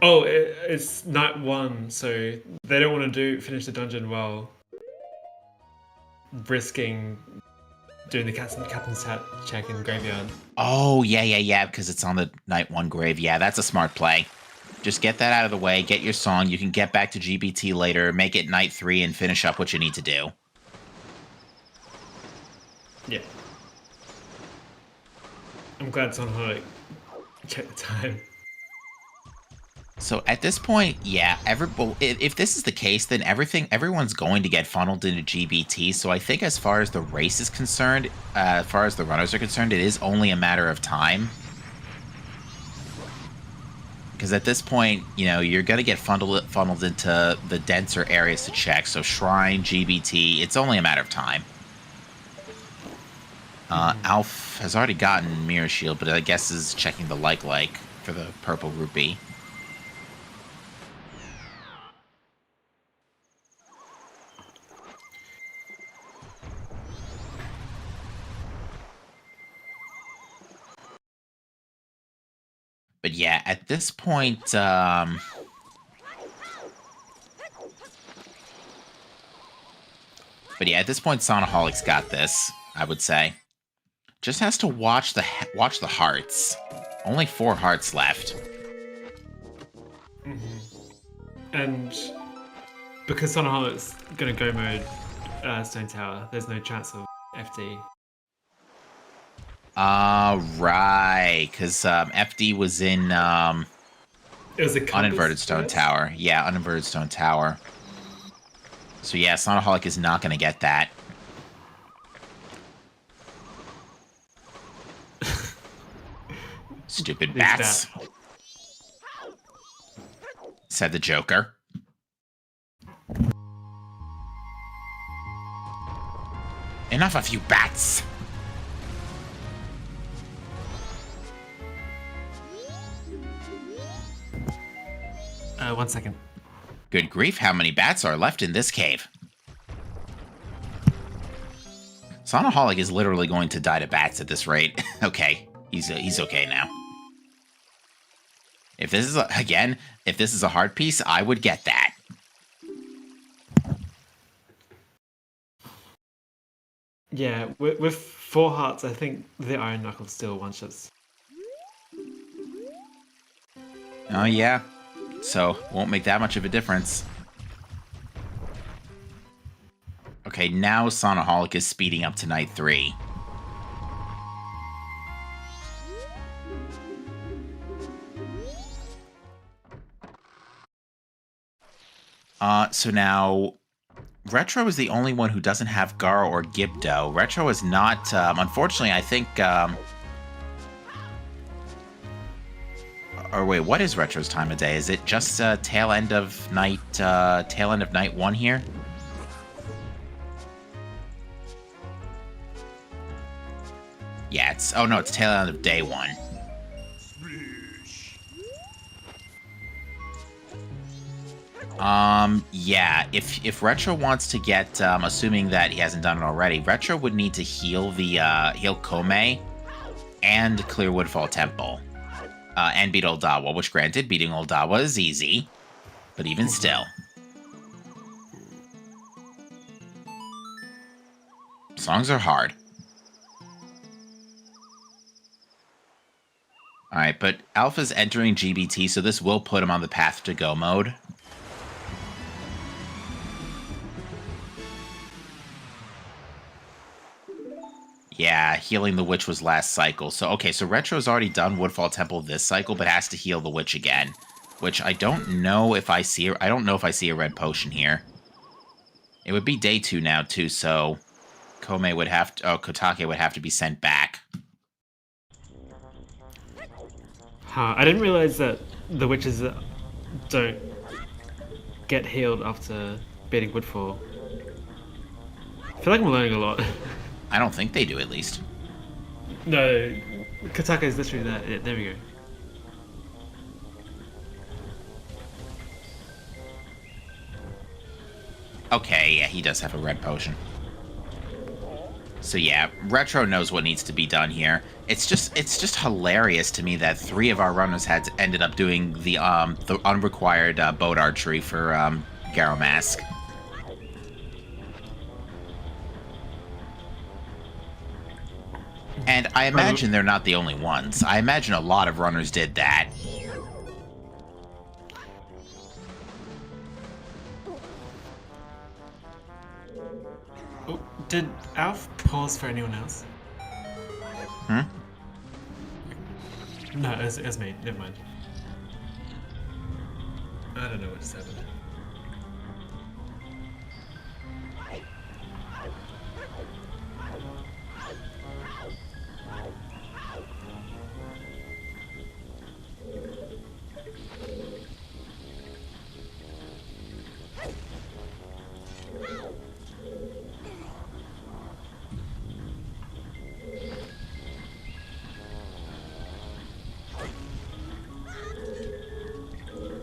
Oh, it's night 1, so they don't want to finish the dungeon while risking doing the Captain's Hat check in Graveyard. Oh, yeah, because it's on the night 1 grave. Yeah, that's a smart play. Just get that out of the way, get your song, you can get back to GBT later, make it night 3, and finish up what you need to do. Yeah. I'm glad it's on Holic. Check the time. So at this point, yeah, if this is the case, then everyone's going to get funneled into GBT. So I think as far as the race is concerned, as far as the runners are concerned, it is only a matter of time. Because at this point, you know, you're going to get funneled into the denser areas to check. So Shrine, GBT, it's only a matter of time. Alf has already gotten Mirror Shield, but I guess is checking the like for the purple rupee. But yeah, at this point, but yeah, at this point, Sonaholic's got this, I would say. Just has to watch the hearts. Only 4 hearts left. Mm-hmm. And because Sonaholic's gonna go mode Stone Tower. There's no chance of FD. Right, because FD was in It was a uninverted stone tower. Yeah, uninverted stone tower. So yeah, Sonaholic is not going to get that. Stupid bats. Said the Joker. Enough of you bats! 1 second. Good grief, how many bats are left in this cave? Sonaholic is literally going to die to bats at this rate. Okay, he's okay now. If this is, if this is a hard piece, I would get that. Yeah, with 4 hearts, I think the Iron Knuckle still one-shots. Oh yeah, so won't make that much of a difference. Okay, now Sonaholic is speeding up to night 3. So now, Retro is the only one who doesn't have Garo or Gibdo. Retro is not, unfortunately, I think, or wait, what is Retro's time of day? Is it just tail end of night 1 here? Yeah, it's, oh no, it's tail end of day 1. Yeah, if Retro wants to get, assuming that he hasn't done it already, Retro would need to heal the, heal Kome and clear Woodfall Temple. And beat Old Dawa, which granted, beating Old Dawa is easy, but even still. Songs are hard. Alright, but Alpha's entering GBT, so this will put him on the path to go mode. Yeah, healing the witch was last cycle. So, okay, so Retro's already done Woodfall Temple this cycle, but has to heal the witch again. Which I don't know if I see... I don't know if I see a red potion here. It would be day 2 now, too, so... Kome would have to... Oh, Kotake would have to be sent back. Huh, I didn't realize that the witches don't get healed after beating Woodfall. I feel like I'm learning a lot. I don't think they do, at least. No, Kotake is literally there. Yeah, there we go. Okay, yeah, he does have a red potion. So yeah, Retro knows what needs to be done here. It's just hilarious to me that 3 of our runners ended up doing the unrequired boat archery for Garo Mask. And I imagine they're not the only ones. I imagine a lot of runners did that. Oh, did Alf pause for anyone else? Hmm? No, it was me. Never mind. I don't know what just happened.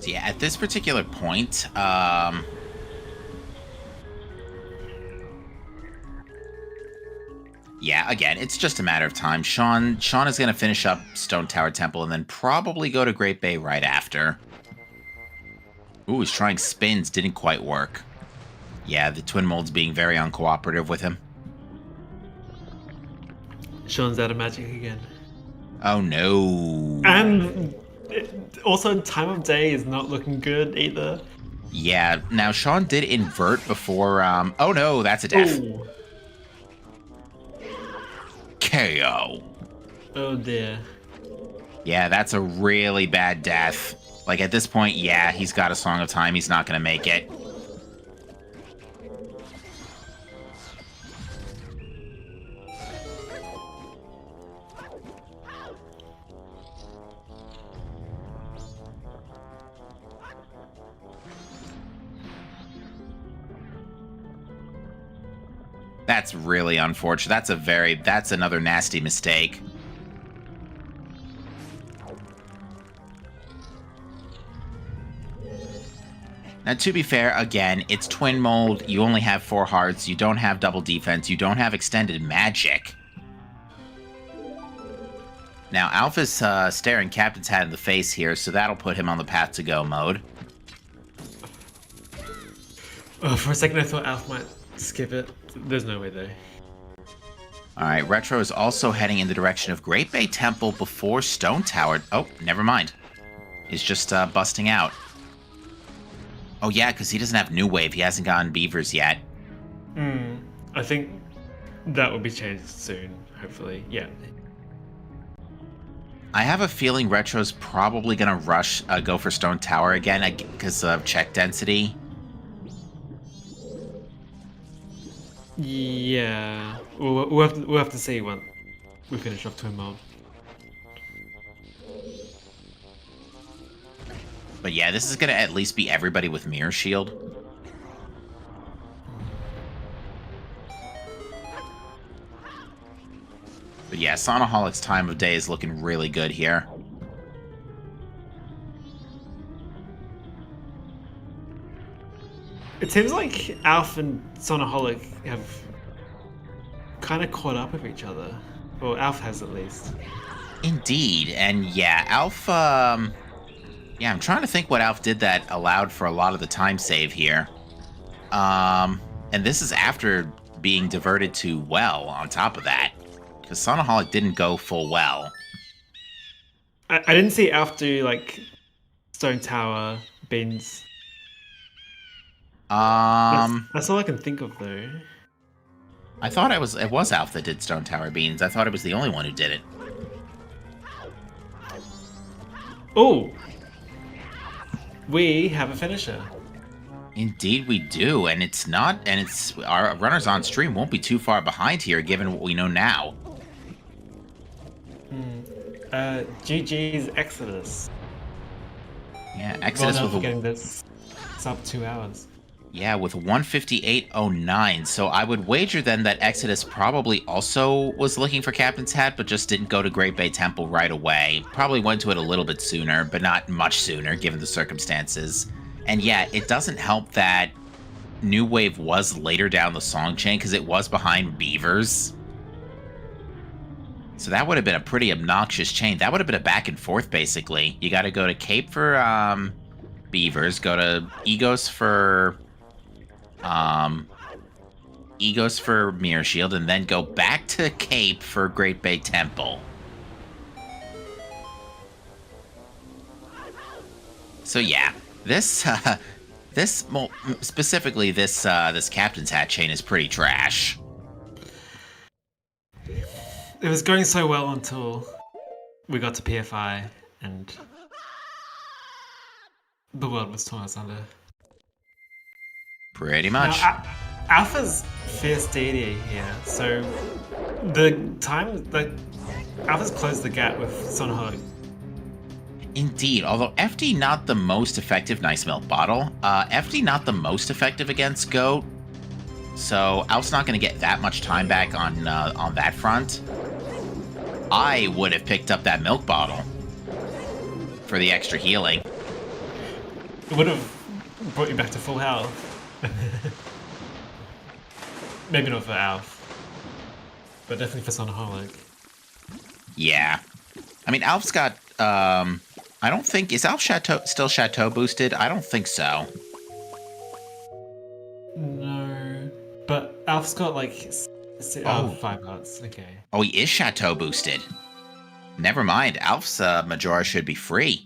So yeah, at this particular point, yeah, again, it's just a matter of time. Sean is going to finish up Stone Tower Temple and then probably go to Great Bay right after. Ooh, he's trying spins. Didn't quite work. Yeah, the Twin Mold's being very uncooperative with him. Sean's out of magic again. Oh, no. And also, time of day is not looking good either. Yeah, now Sean did invert before, oh no, that's a death. Oh. KO. Oh dear. Yeah, that's a really bad death. Like, at this point, yeah, he's got a Song of Time. He's not going to make it. That's really unfortunate. That's another nasty mistake. Now, to be fair, again, it's twin mold. You only have 4 hearts. You don't have double defense. You don't have extended magic. Now, Alpha's staring Captain's Hat in the face here, so that'll put him on the path to go mode. Oh, for a second I thought Alf might skip it. There's no way though. Alright, Retro is also heading in the direction of Great Bay Temple before Stone Tower. Oh, never mind. He's just busting out. Oh yeah, because he doesn't have New Wave. He hasn't gotten Beavers yet. I think that will be changed soon, hopefully. Yeah. I have a feeling Retro's probably going to rush, go for Stone Tower again because of check density. Yeah. We'll have to see when we finish off twin mode. But yeah, this is going to at least be everybody with Mirror Shield. But yeah, Sonaholic's time of day is looking really good here. It seems like Alf and Sonaholic have kind of caught up with each other. Or Alf has at least. Indeed, and yeah, Alf, yeah, I'm trying to think what Alf did that allowed for a lot of the time save here. And this is after being diverted to well on top of that. Because Sonaholic didn't go full well. I didn't see Alf do, like, Stone Tower, Beans. That's all I can think of, though. I thought it was Alf that did Stone Tower Beans. I thought it was the only one who did it. Oh! We have a finisher. Indeed we do, and our runners on stream won't be too far behind here given what we know now. GG's Exodus. Yeah, Exodus well, with a... getting this sub 2 hours. Yeah, with 158.09. So I would wager then that Exodus probably also was looking for Captain's Hat, but just didn't go to Great Bay Temple right away. Probably went to it a little bit sooner, but not much sooner given the circumstances. And yeah, it doesn't help that New Wave was later down the song chain because it was behind Beavers. So that would have been a pretty obnoxious chain. That would have been a back and forth, basically. You got to go to Cape for Beavers, go to Egos for Mirror Shield, and then go back to Cape for Great Bay Temple. So yeah, this specifically this Captain's Hat chain is pretty trash. It was going so well until we got to PFI and the world was torn asunder. Pretty much. Now, Alpha's fierce deity here, so the time that Alpha's closed the gap with Sonaholic. Indeed, although FD not the most effective Nice Milk Bottle. FD not the most effective against Goat. So Alf's not going to get that much time back on that front. I would have picked up that milk bottle for the extra healing. It would have brought you back to full health. Maybe not for Alf, but definitely for Sonaholic. Yeah. I mean, Alf's got, I don't think, is Alf still Chateau boosted? I don't think so. No, but Alf's got like 5 hearts, okay. Oh, he is Chateau boosted. Never mind, Alf's Majora should be free.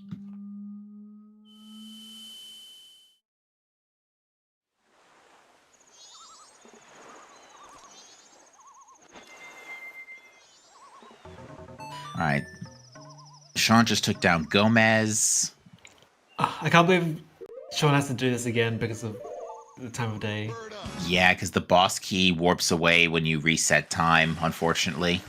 All right. Sean just took down Gomez. I can't believe Sean has to do this again because of the time of day. Yeah, because the boss key warps away when you reset time, unfortunately.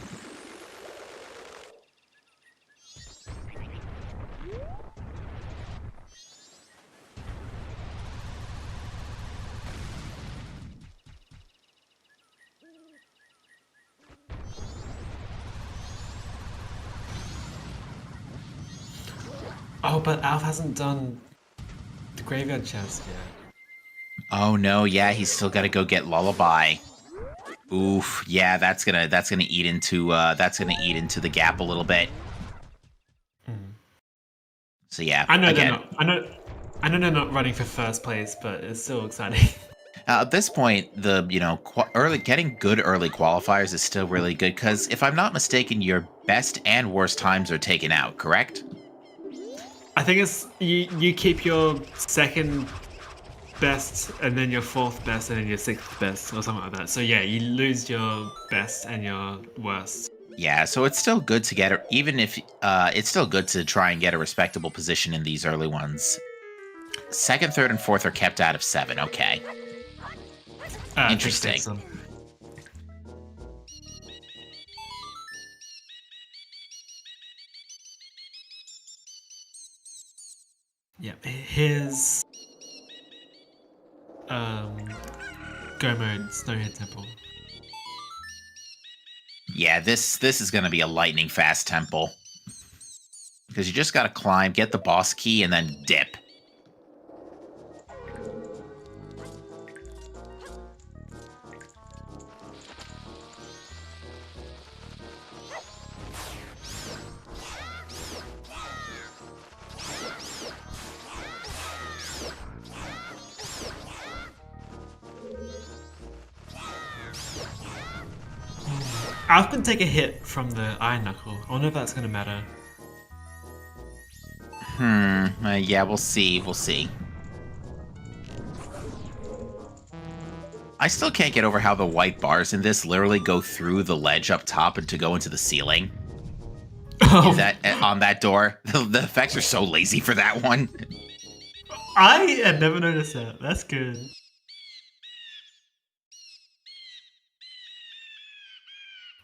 Oh, but Alf hasn't done the graveyard chest yet. Oh no, yeah, he's still got to go get Lullaby. Oof, yeah, that's gonna eat into the gap a little bit. So yeah, I know again, they're not. I know they're not running for first place, but it's still exciting. at this point, the getting good early qualifiers is still really good because if I'm not mistaken, your best and worst times are taken out. Correct? I think it's you keep your second best and then your fourth best and then your sixth best or something like that. So yeah, you lose your best and your worst. Yeah, so it's still good to get even if it's still good to try and get a respectable position in these early ones. Second, third, and fourth are kept out of 7. Okay. Interesting. Yeah, here's go mode Snowhead Temple. Yeah, this is going to be a lightning fast temple. Because you just got to climb, get the boss key, and then dip. Alf can take a hit from the Iron Knuckle. I wonder if that's going to matter. Yeah, we'll see. We'll see. I still can't get over how the white bars in this literally go through the ledge up top and to go into the ceiling. Oh. On that door. The effects are so lazy for that one. I had never noticed that. That's good.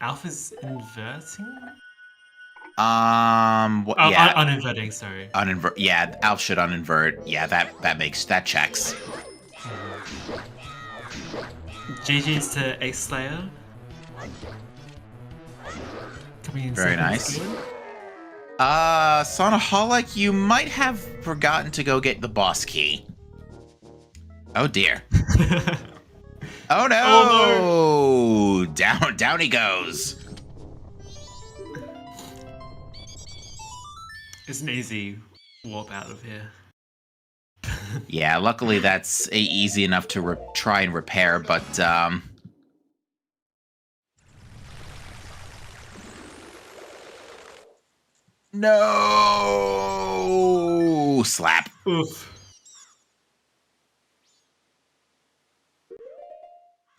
Alpha's inverting? Yeah. Uninverting, sorry. Yeah, Alf should uninvert. Yeah, that checks. GG's to Ace Slayer. Coming in Very second nice. again. Sonaholic, you might have forgotten to go get the boss key. Oh dear. Oh no! Oh, no! Down he goes. It's an easy warp out of here. Yeah, luckily that's easy enough to try and repair, but no! Slap. Oof.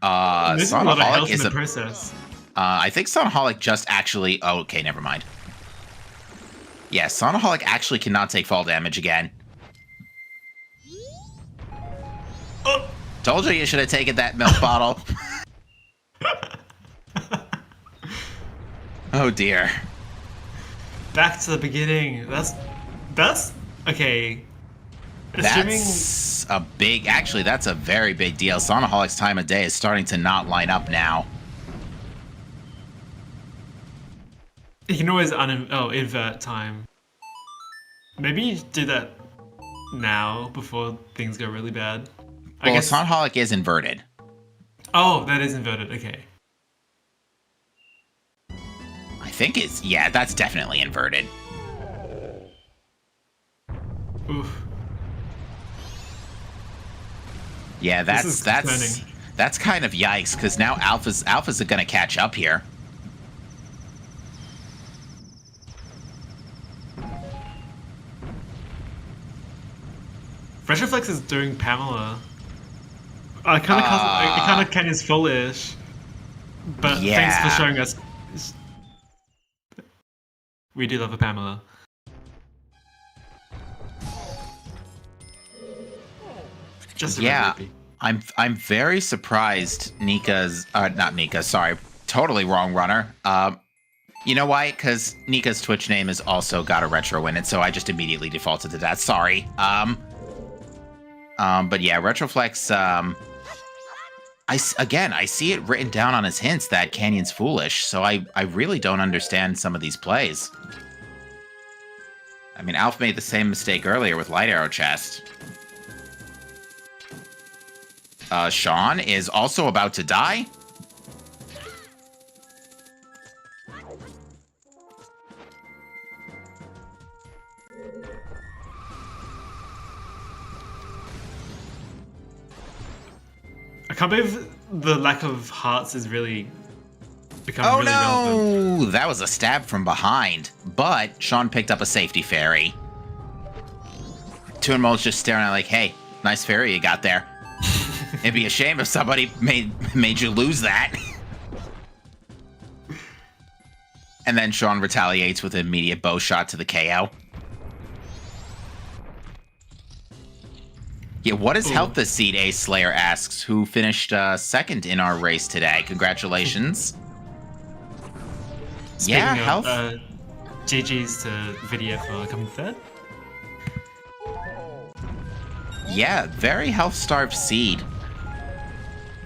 There's a lot of health in the process. I think Sonaholic just actually... Oh, okay, never mind. Yeah, Sonaholic actually cannot take fall damage again. Oh. Told you should have taken that milk bottle. Oh dear. Back to the beginning. That's okay. That's a big... Actually, that's a very big deal. Sonaholic's time of day is starting to not line up now. You can always invert time. Maybe you do that now before things go really bad. I guess Sonaholic is inverted. Oh, that is inverted. Okay. I think it's... Yeah, that's definitely inverted. Oof. Yeah, that's kind of yikes, because now Alpha's gonna catch up here. Fresh Reflex is doing Pamela. I kind of Kenya's foolish, but yeah. thanks for showing us We do love a Pamela. Just a Yeah, rupee. I'm very surprised Nika's not Nika, sorry, totally wrong runner. You know why? Because Nika's Twitch name has also got a retro in it, so I just immediately defaulted to that. Sorry. But yeah, Retroflex. I see it written down on his hints that Canyon's foolish, so I really don't understand some of these plays. I mean, Alf made the same mistake earlier with Light Arrow Chest. Sean is also about to die. I can't believe the lack of hearts is really becoming really relevant. Oh, that was a stab from behind. But Sean picked up a safety fairy. Toonmo's just staring at like, hey, nice fairy you got there. It'd be a shame if somebody made you lose that. And then Sean retaliates with an immediate bow shot to the KO. Yeah, what is Health this seed? Ace Slayer asks, who finished second in our race today. Congratulations. Speaking yeah, of, Health. GG's to Video for coming third. Yeah, very health-starved seed.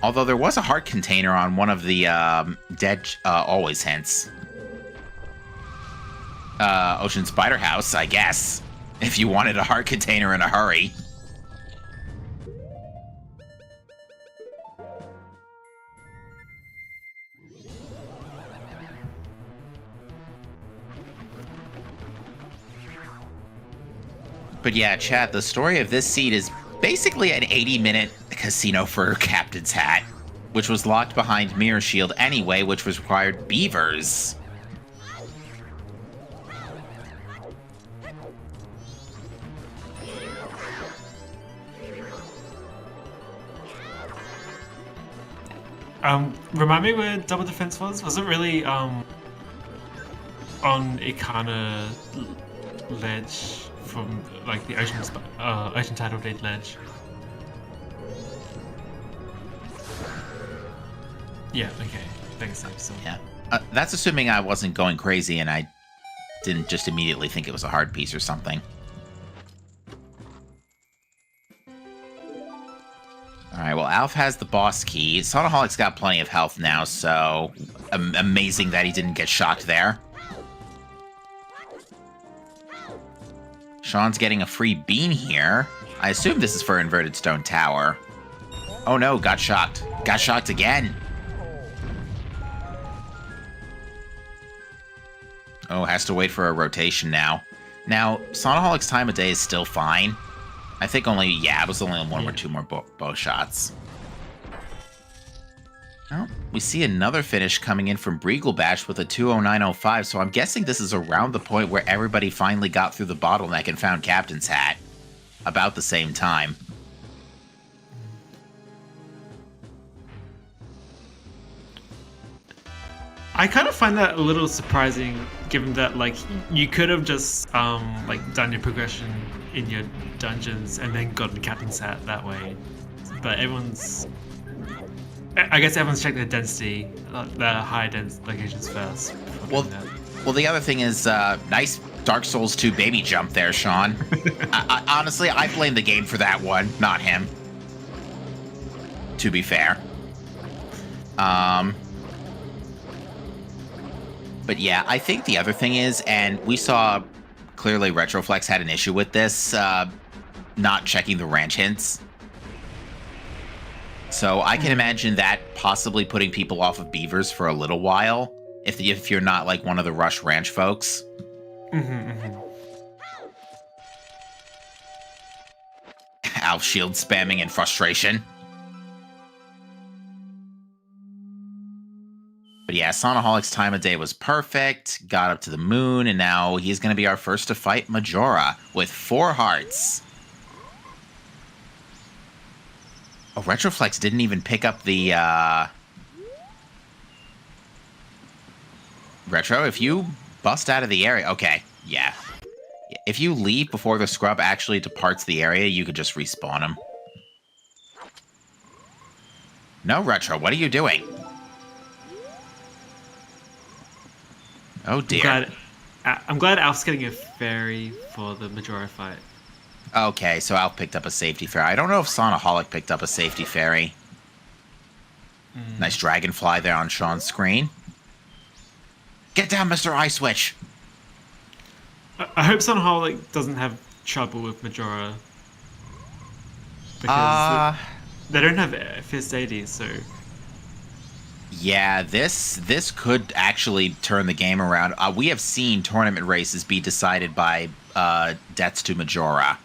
Although there was a heart container on one of the dead always hints. Ocean Spider House, I guess. If you wanted a heart container in a hurry. But yeah, chat, the story of this seed is basically an 80-minute casino for Captain's Hat, which was locked behind Mirror Shield anyway, which was required beavers. Remind me where Double Defense was? Was it really on Ikana ledge from like the Ocean Tidal Date ledge? Yeah, okay. Thanks, so. Yeah. That's assuming I wasn't going crazy and I didn't just immediately think it was a hard piece or something. Alright, well, Alf has the boss key. Sonaholic's got plenty of health now, so amazing that he didn't get shocked there. Sean's getting a free bean here. I assume this is for Inverted Stone Tower. Oh no, got shocked. Got shocked again. Oh, has to wait for a rotation now. Now, Sonaholic's time of day is still fine. I think only, yeah, it was only one or two more bow shots. Oh, we see another finish coming in from Breaglebash with a 209.05, so I'm guessing this is around the point where everybody finally got through the bottleneck and found Captain's Hat. About the same time. I kind of find that a little surprising, given that like you could have just like done your progression in your dungeons and then gotten Captain's Hat that way. But I guess everyone's checking the density, the high dense locations first. Well, the other thing is nice Dark Souls 2 baby jump there, Sean. Honestly, I blame the game for that one, not him. To be fair. But yeah, I think the other thing is, and we saw clearly Retroflex had an issue with this, not checking the ranch hints. So I can imagine that possibly putting people off of beavers for a little while, if you're not like one of the Rush Ranch folks. Alf shield spamming in frustration. But yeah, Sonaholic's time of day was perfect, got up to the moon, and now he's going to be our first to fight Majora with 4 hearts. Oh, Retroflex didn't even pick up the, Retro, if you bust out of the area. Okay, yeah. If you leave before the scrub actually departs the area, you could just respawn him. No, Retro, what are you doing? Oh, dear. I'm glad Alf's getting a fairy for the Majora fight. Okay, so Alf picked up a safety fairy. I don't know if Sonaholic picked up a safety fairy. Nice dragonfly there on Sean's screen. Get down, Mr. Ice Witch! I hope Sunholic doesn't have trouble with Majora. Because they don't have Fist 80, so... Yeah, this could actually turn the game around. We have seen tournament races be decided by deaths to Majora.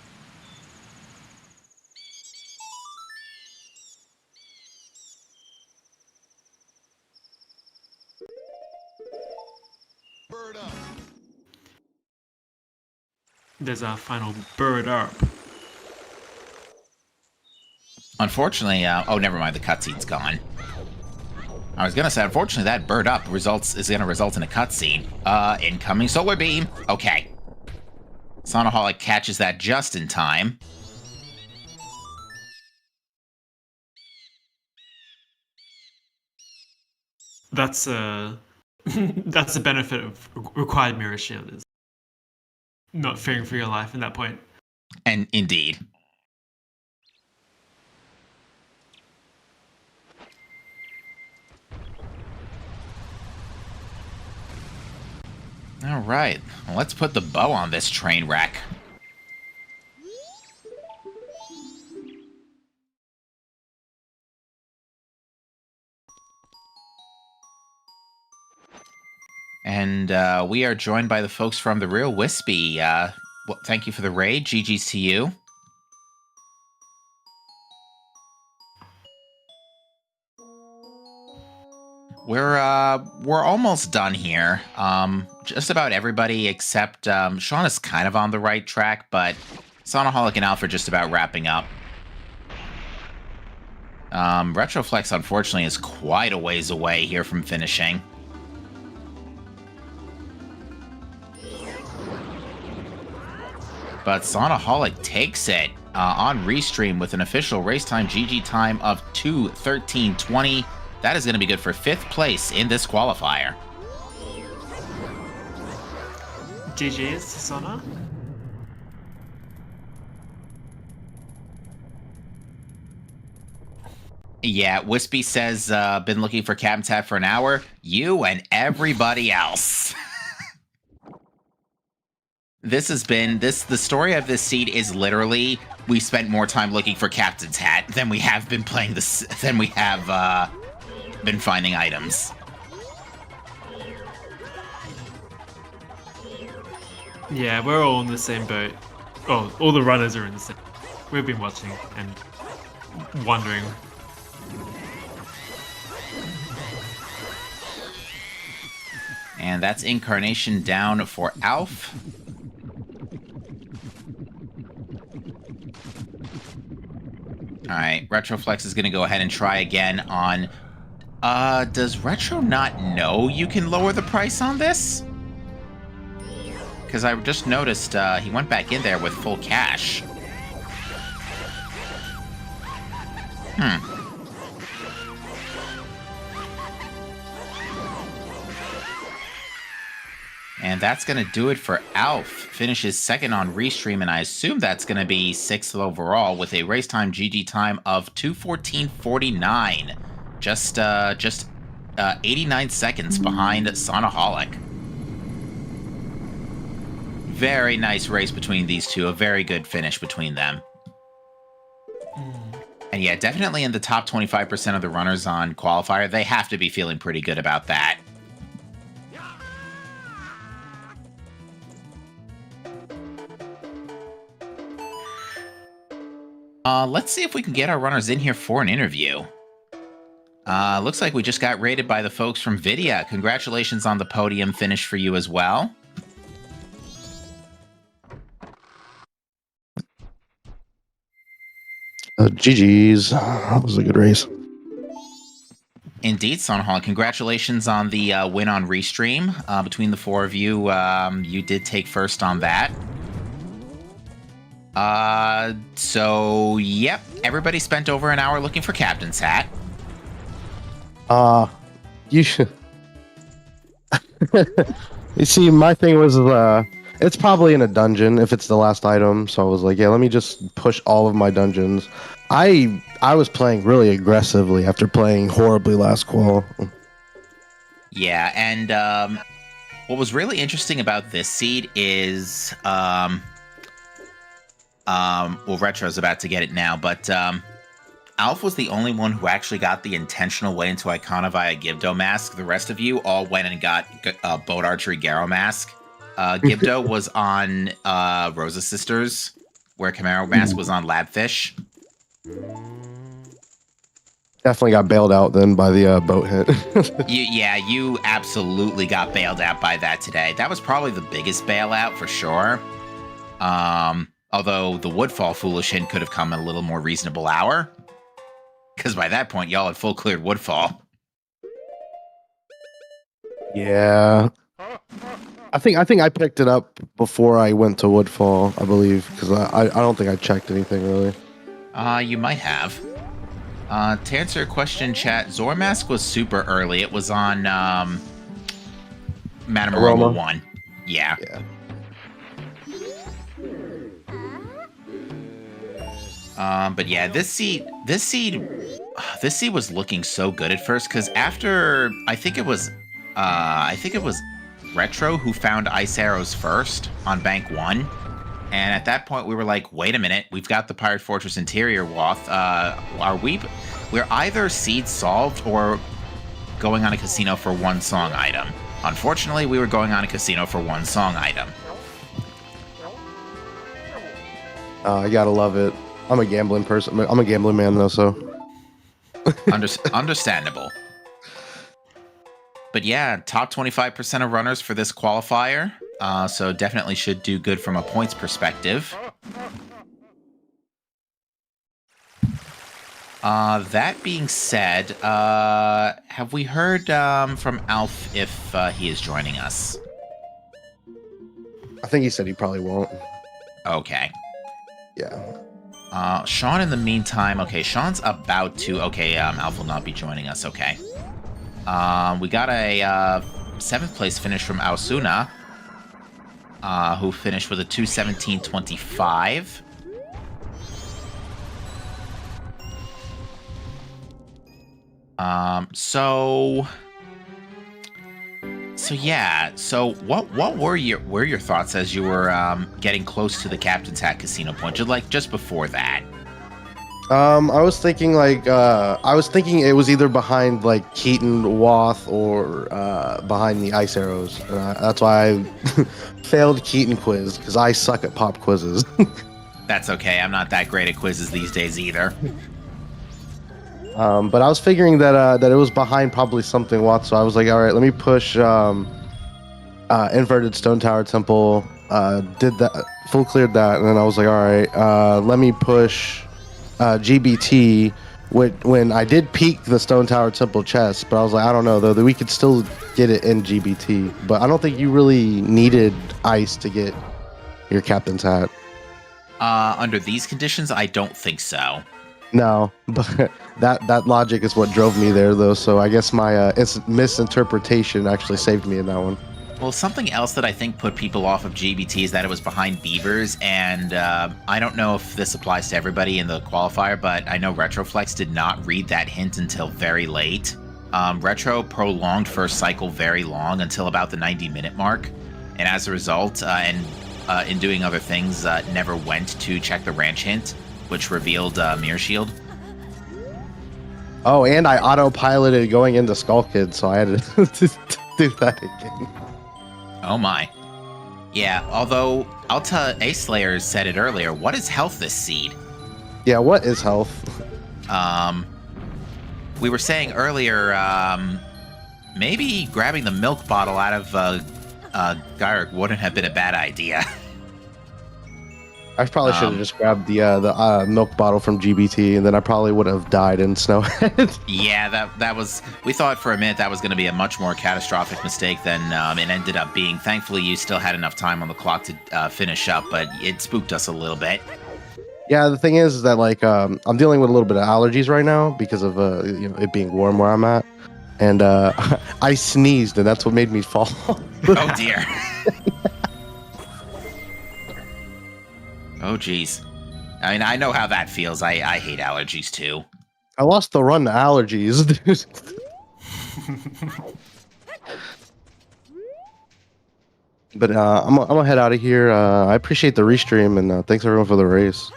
There's our final bird up. Unfortunately, oh, never mind. The cutscene's gone. I was gonna say, unfortunately, that bird up is gonna result in a cutscene. Incoming solar beam. Okay. Sonaholic catches that just in time. That's that's the benefit of required mirror shield, is not fearing for your life at that point. And indeed. All right, well, let's put the bow on this train wreck. And we are joined by the folks from The Real Wispy. Well, thank you for the raid. GG's to you. We're almost done here. Just about everybody except Sean is kind of on the right track, but Sonaholic and Alf are just about wrapping up. Retroflex, unfortunately, is quite a ways away here from finishing. But Sonaholic takes it on Restream with an official race time GG time of 2:13:20. That is going to be good for 5th place in this qualifier. GG's, Sona. Yeah, Wispy says, been looking for Captain's Hat for an hour. You and everybody else. This has been, the story of this seed is literally, we spent more time looking for Captain's Hat than we have been playing this, than we have, been finding items. Yeah, we're all in the same boat. Oh, all the runners are in the same. We've been watching and wondering. And that's Incarnation down for Alf. Alright, Retroflex is going to go ahead and try again on... does Retro not know you can lower the price on this? Because I just noticed he went back in there with full cash. And that's going to do it for Alf. Finishes 2nd on Restream, and I assume that's going to be 6th overall with a race time GG time of 2:14:49. Just 89 seconds behind Sonaholic. Very nice race between these two. A very good finish between them. And yeah, definitely in the top 25% of the runners on Qualifier. They have to be feeling pretty good about that. Let's see if we can get our runners in here for an interview. Looks like we just got rated by the folks from Vidya. Congratulations on the podium finish for you as well. GG's. That was a good race. Indeed, Sonahol. Congratulations on the win on Restream. Between the four of you, you did take first on that. So, yep, everybody spent over an hour looking for Captain's Hat. You should. You see, my thing was, it's probably in a dungeon if it's the last item. So I was like, yeah, let me just push all of my dungeons. I was playing really aggressively after playing horribly last qual. Yeah, and what was really interesting about this seed is, well, Retro's about to get it now, but Alf was the only one who actually got the intentional way into Icona via Gibdo mask. The rest of you all went and got Boat Archery Garrow mask. Gibdo was on Rosa Sisters, where Camaro mask was on Labfish. Definitely got bailed out then by the boat hit. You absolutely got bailed out by that today. That was probably the biggest bailout for sure. Although the Woodfall Foolish hint could have come at a little more reasonable hour. Because by that point, y'all had full cleared Woodfall. Yeah. I think I picked it up before I went to Woodfall, I believe. Because I don't think I checked anything really. You might have. To answer your question, chat, Zormask was super early. It was on Matamaroma 1. Yeah. But yeah, this seed was looking so good at first because after I think it was Retro who found Ice Arrows first on Bank 1. And at that point, we were like, wait a minute, we've got the Pirate Fortress Interior Wath. We're either seed solved or going on a casino for one song item. Unfortunately, we were going on a casino for one song item. I gotta love it. I'm a gambling person. I'm a gambling man, though, so. Understandable. But yeah, top 25% of runners for this qualifier. So definitely should do good from a points perspective. That being said, have we heard from Alf if he is joining us? I think he said he probably won't. Okay. Yeah. Sean, in the meantime, okay, Sean's about to. Okay, Alf will not be joining us. Okay. We got a 7th place finish from Ausuna, who finished with a 2:17.25. So yeah. So what were your thoughts as you were getting close to the Captain's Hat casino point, just before that? I was thinking it was either behind like Keaton Wath or behind the Ice Arrows. That's why I failed Keaton quiz because I suck at pop quizzes. That's okay. I'm not that great at quizzes these days either. But I was figuring that it was behind probably something Watt, so I was like, all right, let me push Inverted Stone Tower Temple. Did that, full cleared that, and then I was like, all right, let me push GBT. When I did peek the Stone Tower Temple chest, but I was like, I don't know though, that we could still get it in GBT. But I don't think you really needed ice to get your Captain's Hat. Under these conditions, I don't think so. No, but that logic is what drove me there, though. So I guess my misinterpretation actually saved me in that one. Well, something else that I think put people off of GBT is that it was behind Beavers, and I don't know if this applies to everybody in the qualifier, but I know Retroflex did not read that hint until very late. Retro prolonged first cycle very long until about the 90-minute mark, and as a result, in doing other things, never went to check the ranch hint, which revealed Mirror Shield. Oh, and I autopiloted going into Skull Kid, so I had to do that again. Oh my. Yeah, although I'll tell Ace Slayer said it earlier, what is health this seed? Yeah, what is health? We were saying earlier, maybe grabbing the milk bottle out of Gyrick wouldn't have been a bad idea. I probably should have just grabbed the milk bottle from GBT, and then I probably would have died in Snowhead. Yeah, that was. We thought for a minute that was going to be a much more catastrophic mistake than it ended up being. Thankfully, you still had enough time on the clock to finish up, but it spooked us a little bit. Yeah, the thing is that like I'm dealing with a little bit of allergies right now because of it being warm where I'm at, and I sneezed, and that's what made me fall. Oh dear. Oh geez. I mean, I know how that feels. I hate allergies too. I lost the run to allergies, dude. But I'm gonna head out of here. I appreciate the restream, and thanks everyone for the race.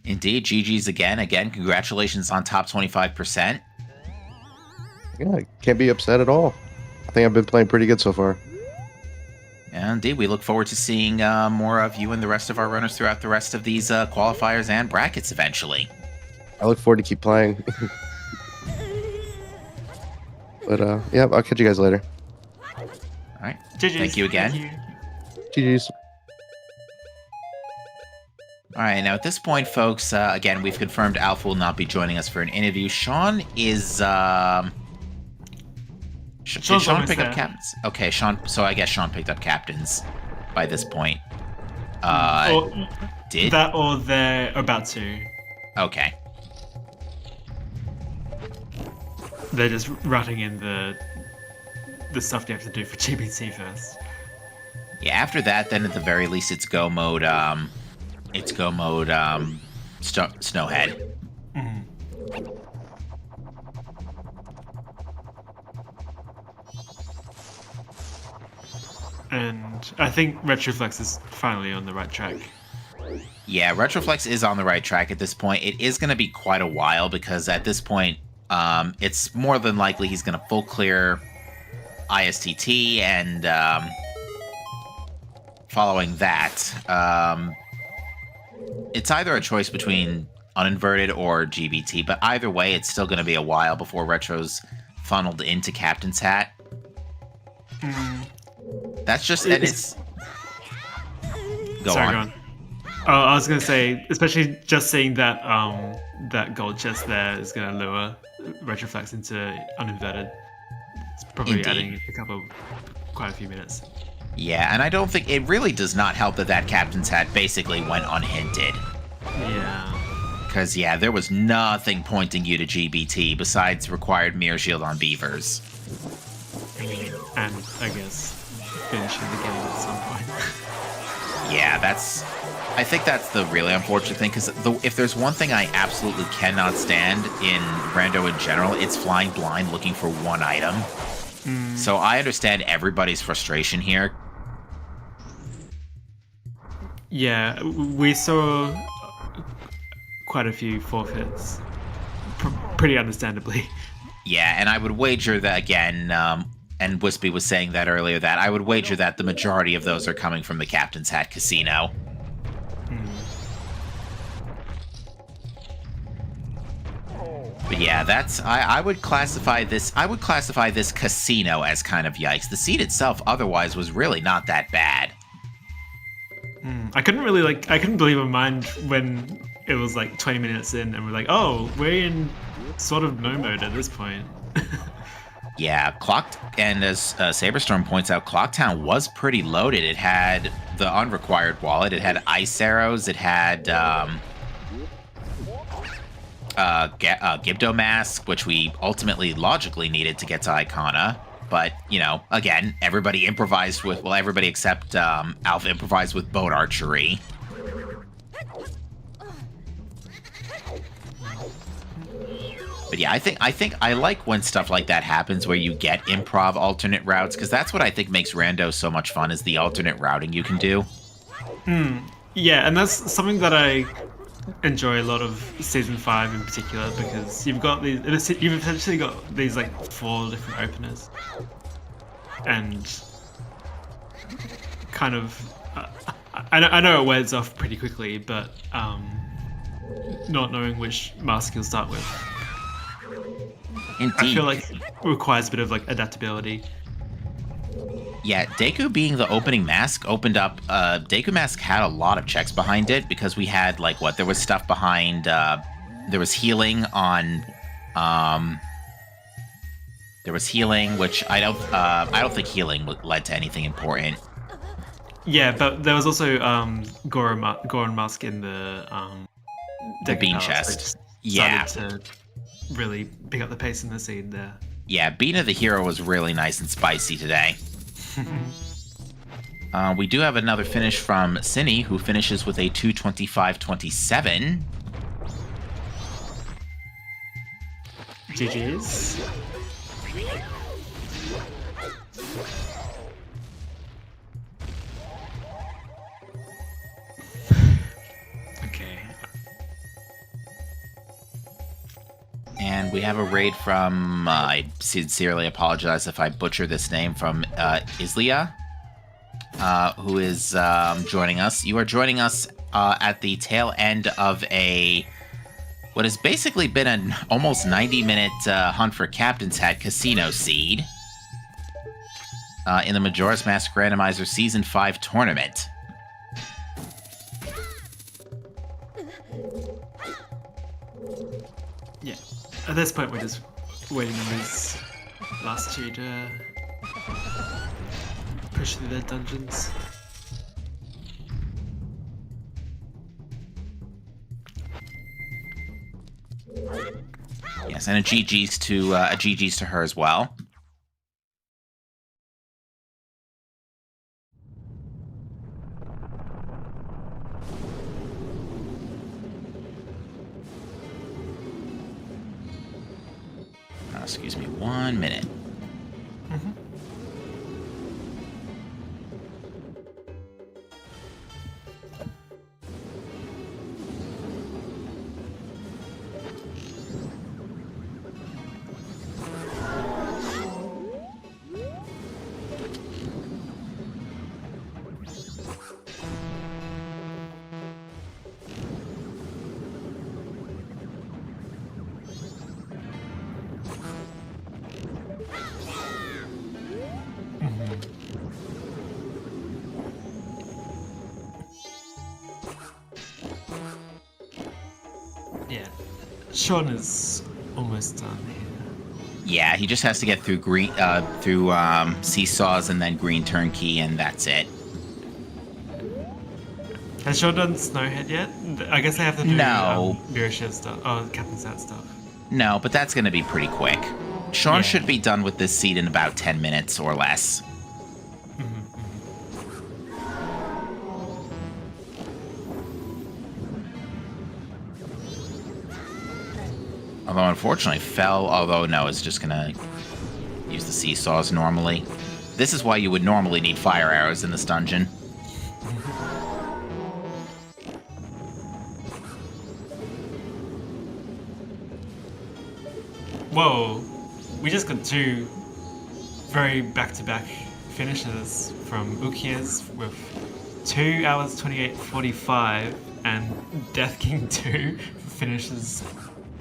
Indeed, GG's again. Again, congratulations on top 25%. Yeah, I can't be upset at all. I think I've been playing pretty good so far. Yeah, indeed, we look forward to seeing more of you and the rest of our runners throughout the rest of these qualifiers and brackets eventually. I look forward to keep playing. But yeah, I'll catch you guys later. All right. GG's. Thank you again. Thank you. GG's. All right, now at this point, folks, again, we've confirmed Alpha will not be joining us for an interview. Sean is... did Sean pick up captains? Okay, Sean. So I guess Sean picked up captains by this point. Did? That or they're about to. Okay. They're just routing in the stuff you have to do for GBT first. Yeah, after that, then at the very least, it's go mode. It's go mode. Snowhead. Mm-hmm. And I think Retroflex is finally on the right track. Yeah, Retroflex is on the right track at this point. It is going to be quite a while because at this point, it's more than likely he's going to full clear ISTT, and following that, it's either a choice between uninverted or GBT, but either way, it's still going to be a while before Retro's funneled into Captain's Hat. That's just... and it's... Go on. I was going to say, especially just seeing that that gold chest there is going to lure Retroflex into uninverted. It's probably Indeed. adding quite a few minutes. Yeah, and I don't think... It really does not help that Captain's Hat basically went unhinted. Yeah. Because, yeah, there was nothing pointing you to GBT besides required mirror shield on beavers. And I guess finishing the game at some point. Yeah, I think that's the really unfortunate thing, because if there's one thing I absolutely cannot stand in Rando in general, it's flying blind looking for one item. So I understand everybody's frustration here. Yeah, we saw quite a few forfeits, pretty understandably. Yeah, and I would wager that, again, and Wispy was saying that earlier, that I would wager that the majority of those are coming from the Captain's Hat Casino. But yeah, that's I would classify this casino as kind of yikes. The seed itself otherwise was really not that bad. I couldn't believe my mind when it was like 20 minutes in and we're like, oh, we're in sort of no mode at this point. Yeah, and as Saberstorm points out, Clocktown was pretty loaded. It had the unrequired wallet, it had ice arrows, it had Gibdo Mask, which we ultimately logically needed to get to Icona. But, you know, again, everybody improvised with, well, everybody except Alpha improvised with boat archery. But yeah, I think I like when stuff like that happens where you get improv alternate routes, because that's what I think makes Rando so much fun, is the alternate routing you can do. Yeah, and that's something that I enjoy a lot of Season 5 in particular, because you've essentially got these like 4 different openers. And kind of... I know it wears off pretty quickly, but not knowing which mask you'll start with. Indeed. I feel like it requires a bit of like adaptability. Yeah, Deku being the opening mask opened up. Deku mask had a lot of checks behind it because we had like what there was stuff behind. There was healing on. There was healing, which I don't think healing led to anything important. Yeah, but there was also Goron Musk in the The Deku bean Palace, chest. which Yeah. started to really pick up the pace in the scene there. Yeah, Bean of the Hero was really nice and spicy today. We do have another finish from Cinny, who finishes with a 2:25.27. GG's. Okay. And we have a raid from, I sincerely apologize if I butcher this name, from Islia, who is joining us. You are joining us at the tail end of what has basically been an almost 90-minute hunt for Captain's Hat Casino Seed in the Majora's Mask Randomizer Season 5 tournament. Yeah. At this point, we're just waiting on these last two to push through their dungeons. Yes, and a GG's to her as well. Excuse me, 1 minute. Yeah. Sean is almost done here. Yeah, he just has to get through seesaws and then green turnkey, and that's it. Has Sean done Snowhead yet? I guess they have to do No. Mirashiv stuff. Oh, Captain's Hat stuff. No, but that's going to be pretty quick. Sean should be done with this seed in about 10 minutes or less. Although, unfortunately, it's just going to use the seesaws normally. This is why you would normally need fire arrows in this dungeon. Whoa. We just got two very back-to-back finishes from Ukias with 2 hours 28:45 and Death King 2 finishes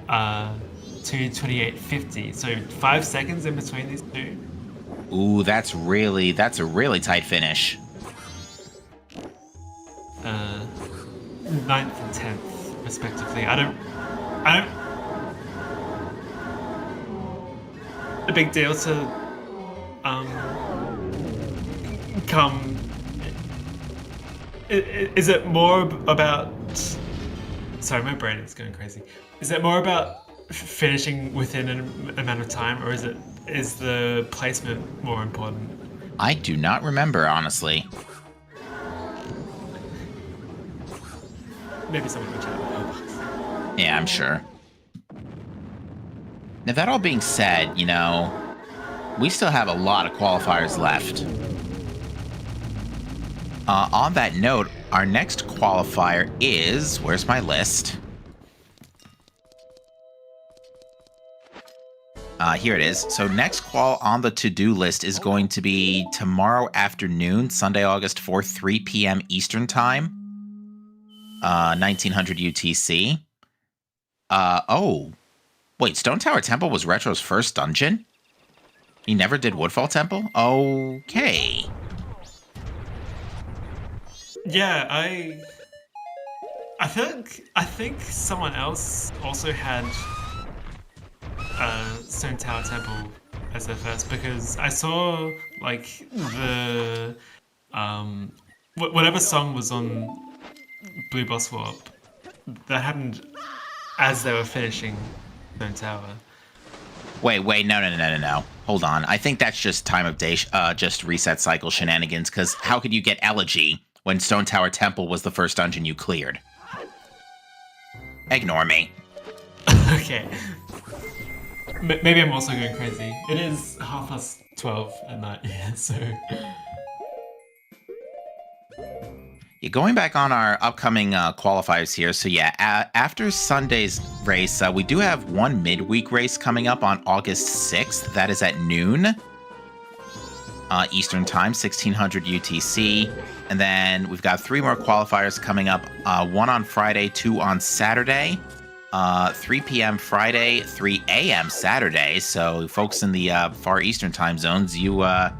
2:28:50. So 5 seconds in between these two. Ooh, that's a really tight finish. 9th and 10th respectively. I don't a big deal to come. Is it more about? Sorry, my brain is going crazy. Is it more about finishing within an amount of time, or is the placement more important? I do not remember, honestly. Maybe someone will chat about it. Yeah, I'm sure. Now, that all being said, we still have a lot of qualifiers left. On that note, our next qualifier is... Where's my list? Here it is. So next qual on the to-do list is going to be tomorrow afternoon, Sunday, August 4th, 3 p.m. Eastern Time. 1900 UTC. Oh... Wait, Stone Tower Temple was Retro's first dungeon? He never did Woodfall Temple? Okay. Yeah, I think someone else also had Stone Tower Temple as their first, because I saw like the whatever song was on Blue Boss Warp that happened as they were finishing Stone Tower. Wait, no. Hold on. I think that's just time of day, just reset cycle shenanigans, because how could you get Elegy when Stone Tower Temple was the first dungeon you cleared? Ignore me. Okay. Maybe I'm also going crazy. It is 12:30 at night, yeah, so... Yeah, going back on our upcoming qualifiers here. So yeah, after Sunday's race, we do have one midweek race coming up on August 6th. That is at noon Eastern Time, 1600 UTC. And then we've got 3 more qualifiers coming up. 1 on Friday, 2 on Saturday. 3 p.m. Friday, 3 a.m. Saturday. So folks in the far Eastern time zones, you will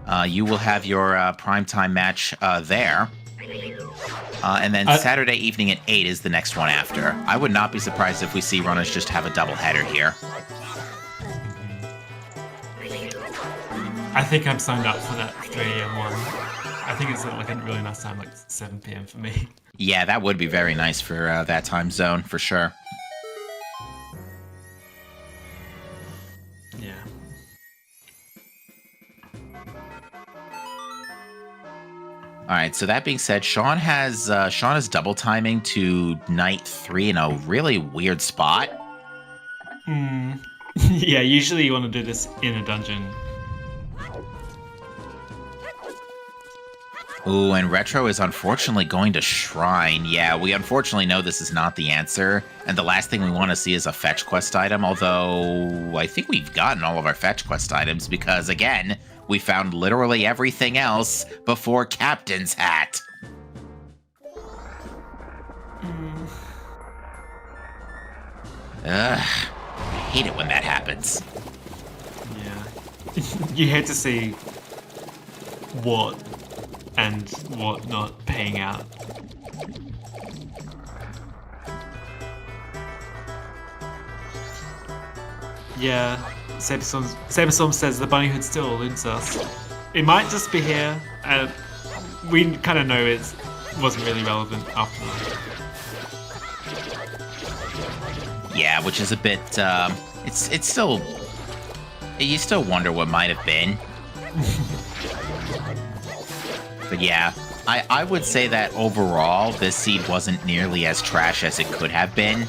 have your primetime match there. And then Saturday evening at 8 is the next one after. I would not be surprised if we see runners just have a doubleheader here. I think I'm signed up for that 3 a.m. one. I think it's like a really nice time, like 7 p.m. for me. Yeah, that would be very nice for that time zone, for sure. Yeah. All right, so that being said, Sean is double timing to night 3 in a really weird spot. Yeah, usually you want to do this in a dungeon. Ooh, and Retro is unfortunately going to Shrine. Yeah, we unfortunately know this is not the answer, and the last thing we want to see is a fetch quest item, although I think we've gotten all of our fetch quest items because, again, we found literally everything else before Captain's Hat. Ugh, I hate it when that happens. Yeah. You hate to see what and what not paying out. Yeah, Saberstorm says the bunny hood still eludes us. It might just be here. We kind of know it wasn't really relevant after that. Yeah, which is a bit, it's still, you still wonder what might have been. But yeah, I would say that overall, this seed wasn't nearly as trash as it could have been.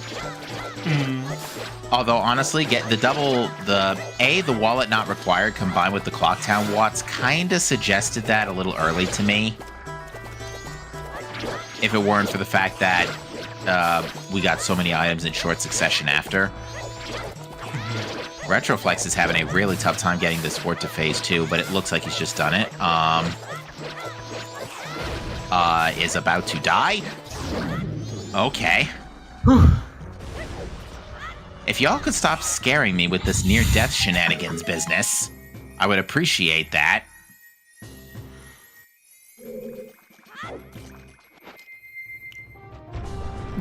Although, honestly, get the the wallet not required combined with the Clocktown Watts kind of suggested that a little early to me. If it weren't for the fact that we got so many items in short succession after. Retroflex is having a really tough time getting this fort to phase 2, but it looks like he's just done it. Is about to die. Okay. If y'all could stop scaring me with this near-death shenanigans business, I would appreciate that.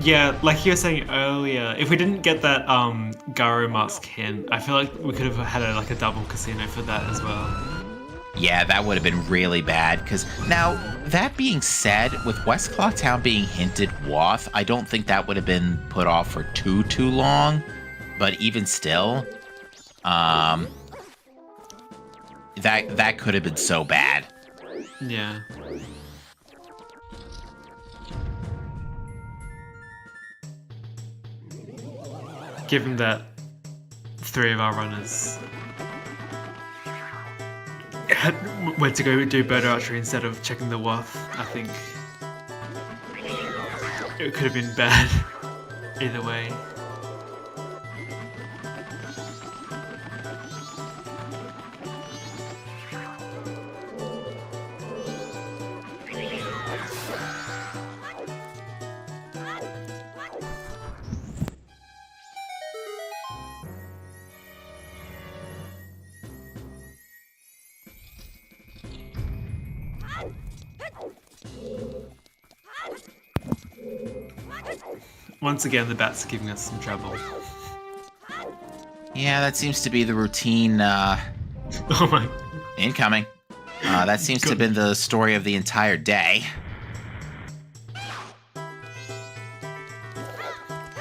Yeah, like you were saying earlier, if we didn't get that Garo mask hint, I feel like we could have had a double casino for that as well. Yeah, that would have been really bad, because now, that being said, with West Clocktown being hinted Woth, I don't think that would have been put off for too long, but even still, that could have been so bad. Yeah. Given that 3 of our runners went to go do bird archery instead of checking the Woth, I think it could have been bad either way. Once again, the bats are giving us some trouble. Yeah, that seems to be the routine. Oh my. Incoming. That seems to have been the story of the entire day.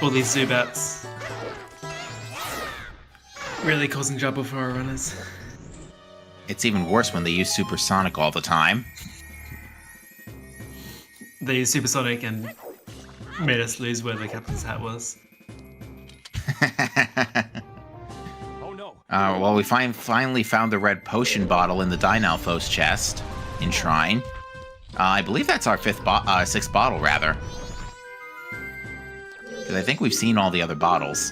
All these Zubats really causing trouble for our runners. It's even worse when they use Supersonic all the time. They used Supersonic and made us lose where the captain's hat was. Oh no. Well, we finally found the red potion bottle in the Dynalphos chest in Shrine. I believe that's our sixth bottle, rather. Because I think we've seen all the other bottles.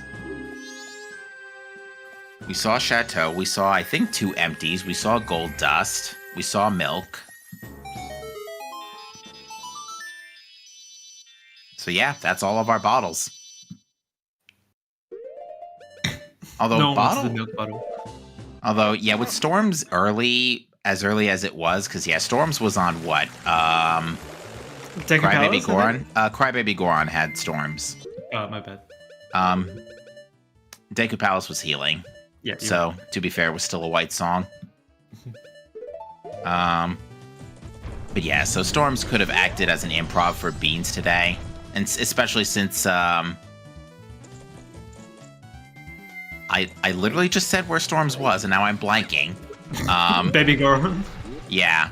We saw Chateau. We saw, I think, 2 empties. We saw gold dust. We saw milk. So yeah, that's all of our bottles. Although No one wants the milk bottle. Although, yeah, with Storms as early as it was, because yeah, Storms was on what? Crybaby Goron? Crybaby Goron had Storms. Oh, my bad. Deku Palace was healing. Yeah. So, to be fair, it was still a white song. But yeah, so Storms could have acted as an improv for Beans today. And especially since, I literally just said where Storms was, and now I'm blanking. Baby Goron. Yeah.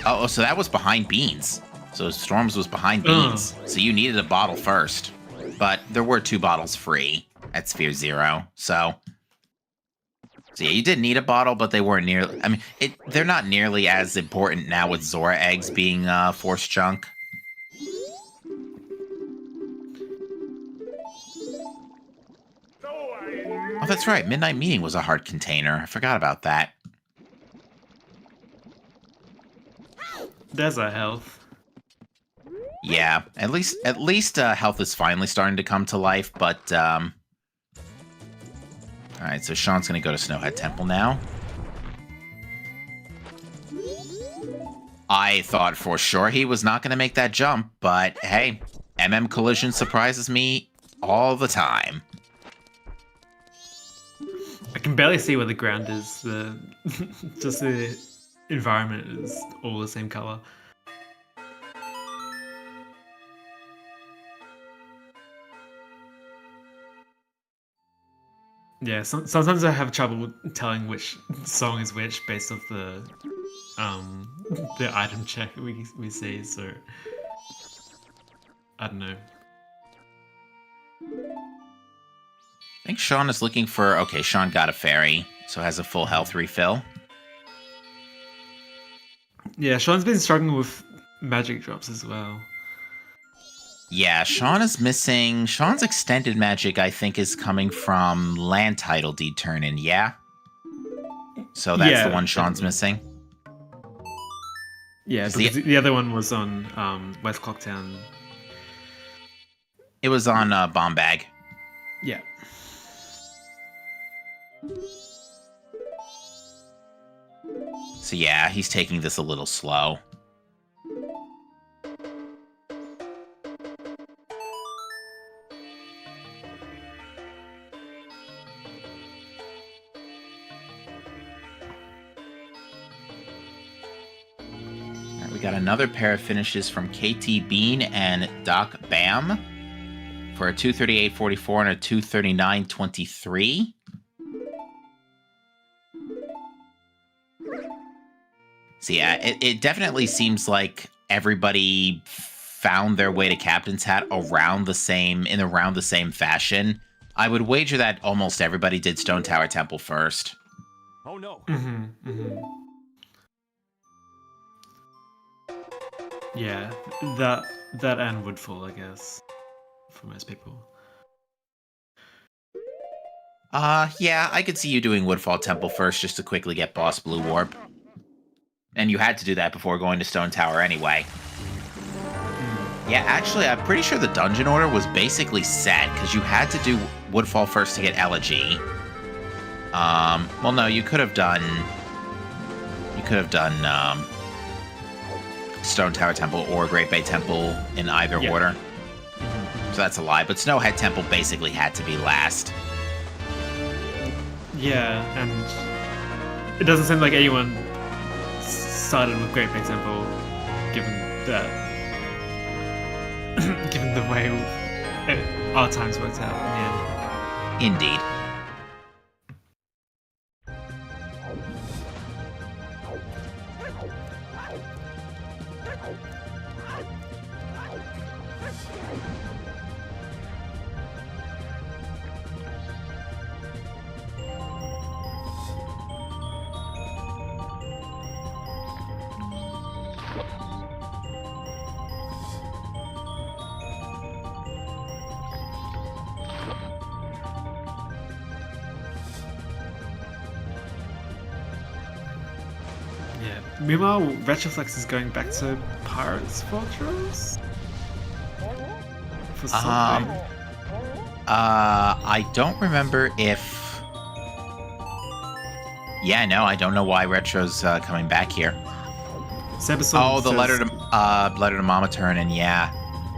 Oh, so that was behind Beans. So Storms was behind Beans. So you needed a bottle first. But there were 2 bottles free at Sphere 0. So yeah, you did need a bottle, but they weren't nearly... I mean, they're not nearly as important now with Zora eggs being Force Junk. Oh, that's right. Midnight Meeting was a heart container. I forgot about that. There's our health. Yeah, at least health is finally starting to come to life, but alright, so Sean's gonna go to Snowhead Temple now. I thought for sure he was not gonna make that jump, but hey, MM Collision surprises me all the time. I can barely see where the ground is. Just the environment is all the same color. Yeah, sometimes I have trouble telling which song is which based off the item check we see. So I don't know. I think Sean is looking for... Okay, Sean got a fairy, so has a full health refill. Yeah, Sean's been struggling with magic drops as well. Yeah, Sean is missing... Sean's extended magic, I think, is coming from land title deed turn-in, yeah? So that's the one Sean's missing? Yeah, because the other one was on West Clocktown. It was on Bomb Bag. Yeah. So yeah, he's taking this a little slow. We got another pair of finishes from KT Bean and Doc Bam for a 238.44 and a 239.23. So yeah, it definitely seems like everybody found their way to Captain's Hat around the same fashion. I would wager that almost everybody did Stone Tower Temple first. Oh no. Yeah, that and Woodfall, I guess, for most people. Yeah, I could see you doing Woodfall Temple first just to quickly get Boss Blue Warp. And you had to do that before going to Stone Tower anyway. Yeah, actually, I'm pretty sure the dungeon order was basically set, because you had to do Woodfall first to get Elegy. Well, no, you could have done Stone Tower Temple or Great Bay Temple in either order. So that's a lie. But Snowhead Temple basically had to be last. Yeah, and it doesn't seem like anyone started with Great Big Temple, given that, given the way our times worked out in the end. Indeed. Yeah. Meanwhile, Retroflex is going back to Pirate's Fortress for something. I don't remember if... Yeah, no, I don't know why Retro's coming back here. Sebasol Oh, the says- letter to Mama Turnin, yeah.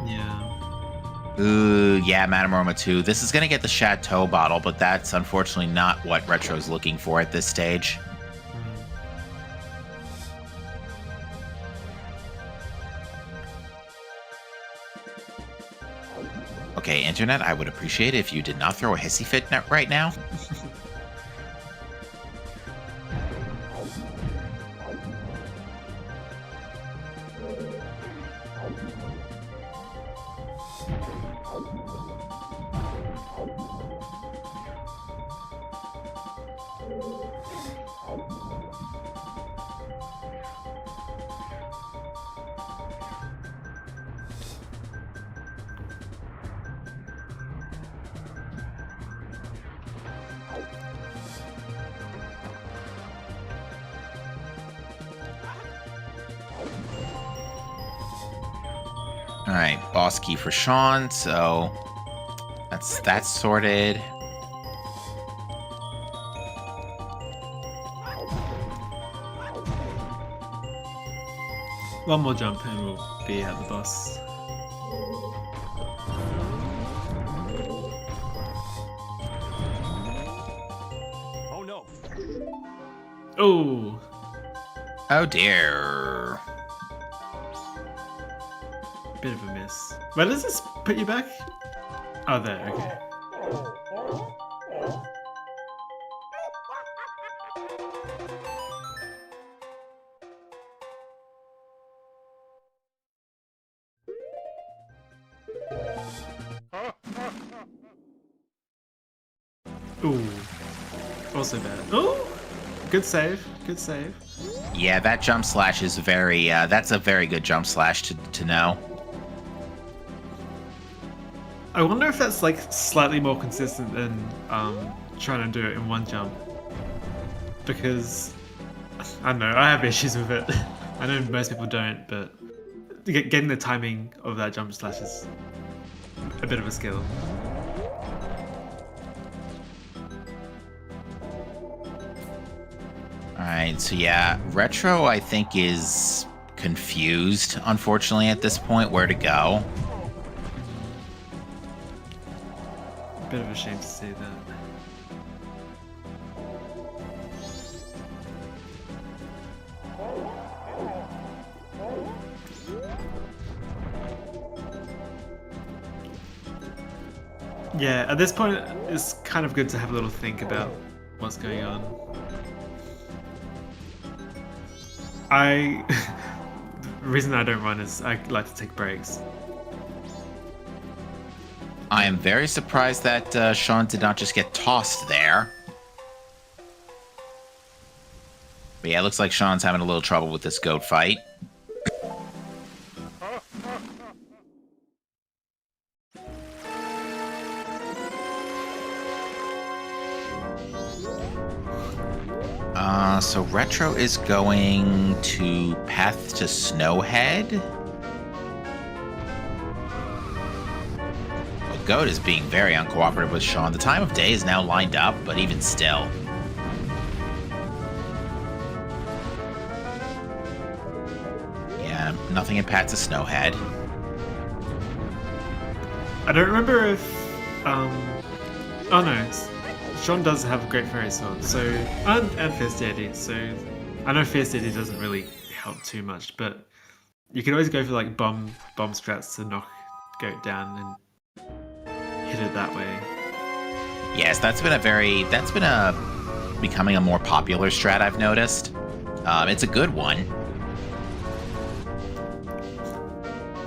Yeah. Ooh, yeah, Madame Roma 2. This is going to get the Chateau bottle, but that's unfortunately not what Retro's looking for at this stage. Okay, Internet, I would appreciate it if you did not throw a hissy fit right now. All right, boss key for Sean, so that's sorted. One more jump and we'll be at the boss. Oh no. Oh, Oh dear. bit of a miss. Where does this put you back? Oh, there. Okay. Ooh. Also bad. Oh! Good save. Good save. Yeah, that jump slash is very, that's a very good jump slash to know. I wonder if that's like slightly more consistent than trying to do it in one jump. Because, I don't know, I have issues with it. I know most people don't, but getting the timing of that jump slash is a bit of a skill. Alright, so yeah, Retro, I think, is confused, unfortunately, at this point, where to go. Bit of a shame to see that. Yeah, at this point, it's kind of good to have a little think about what's going on. The reason I don't run is I like to take breaks. I am very surprised that Sean did not just get tossed there. But yeah, it looks like Sean's having a little trouble with this goat fight. So Retro is going to Path to Snowhead. Well, Goat is being very uncooperative with Sean. The time of day is now lined up, but even still. Yeah, nothing in Path to Snowhead. I don't remember if oh no, Sean does have a great fairy sword, so and fierce deity, so I know fierce deity doesn't really help too much, but you can always go for like bomb strats to knock goat down and hit it that way. Yes, that's been becoming a more popular strat, I've noticed. It's a good one.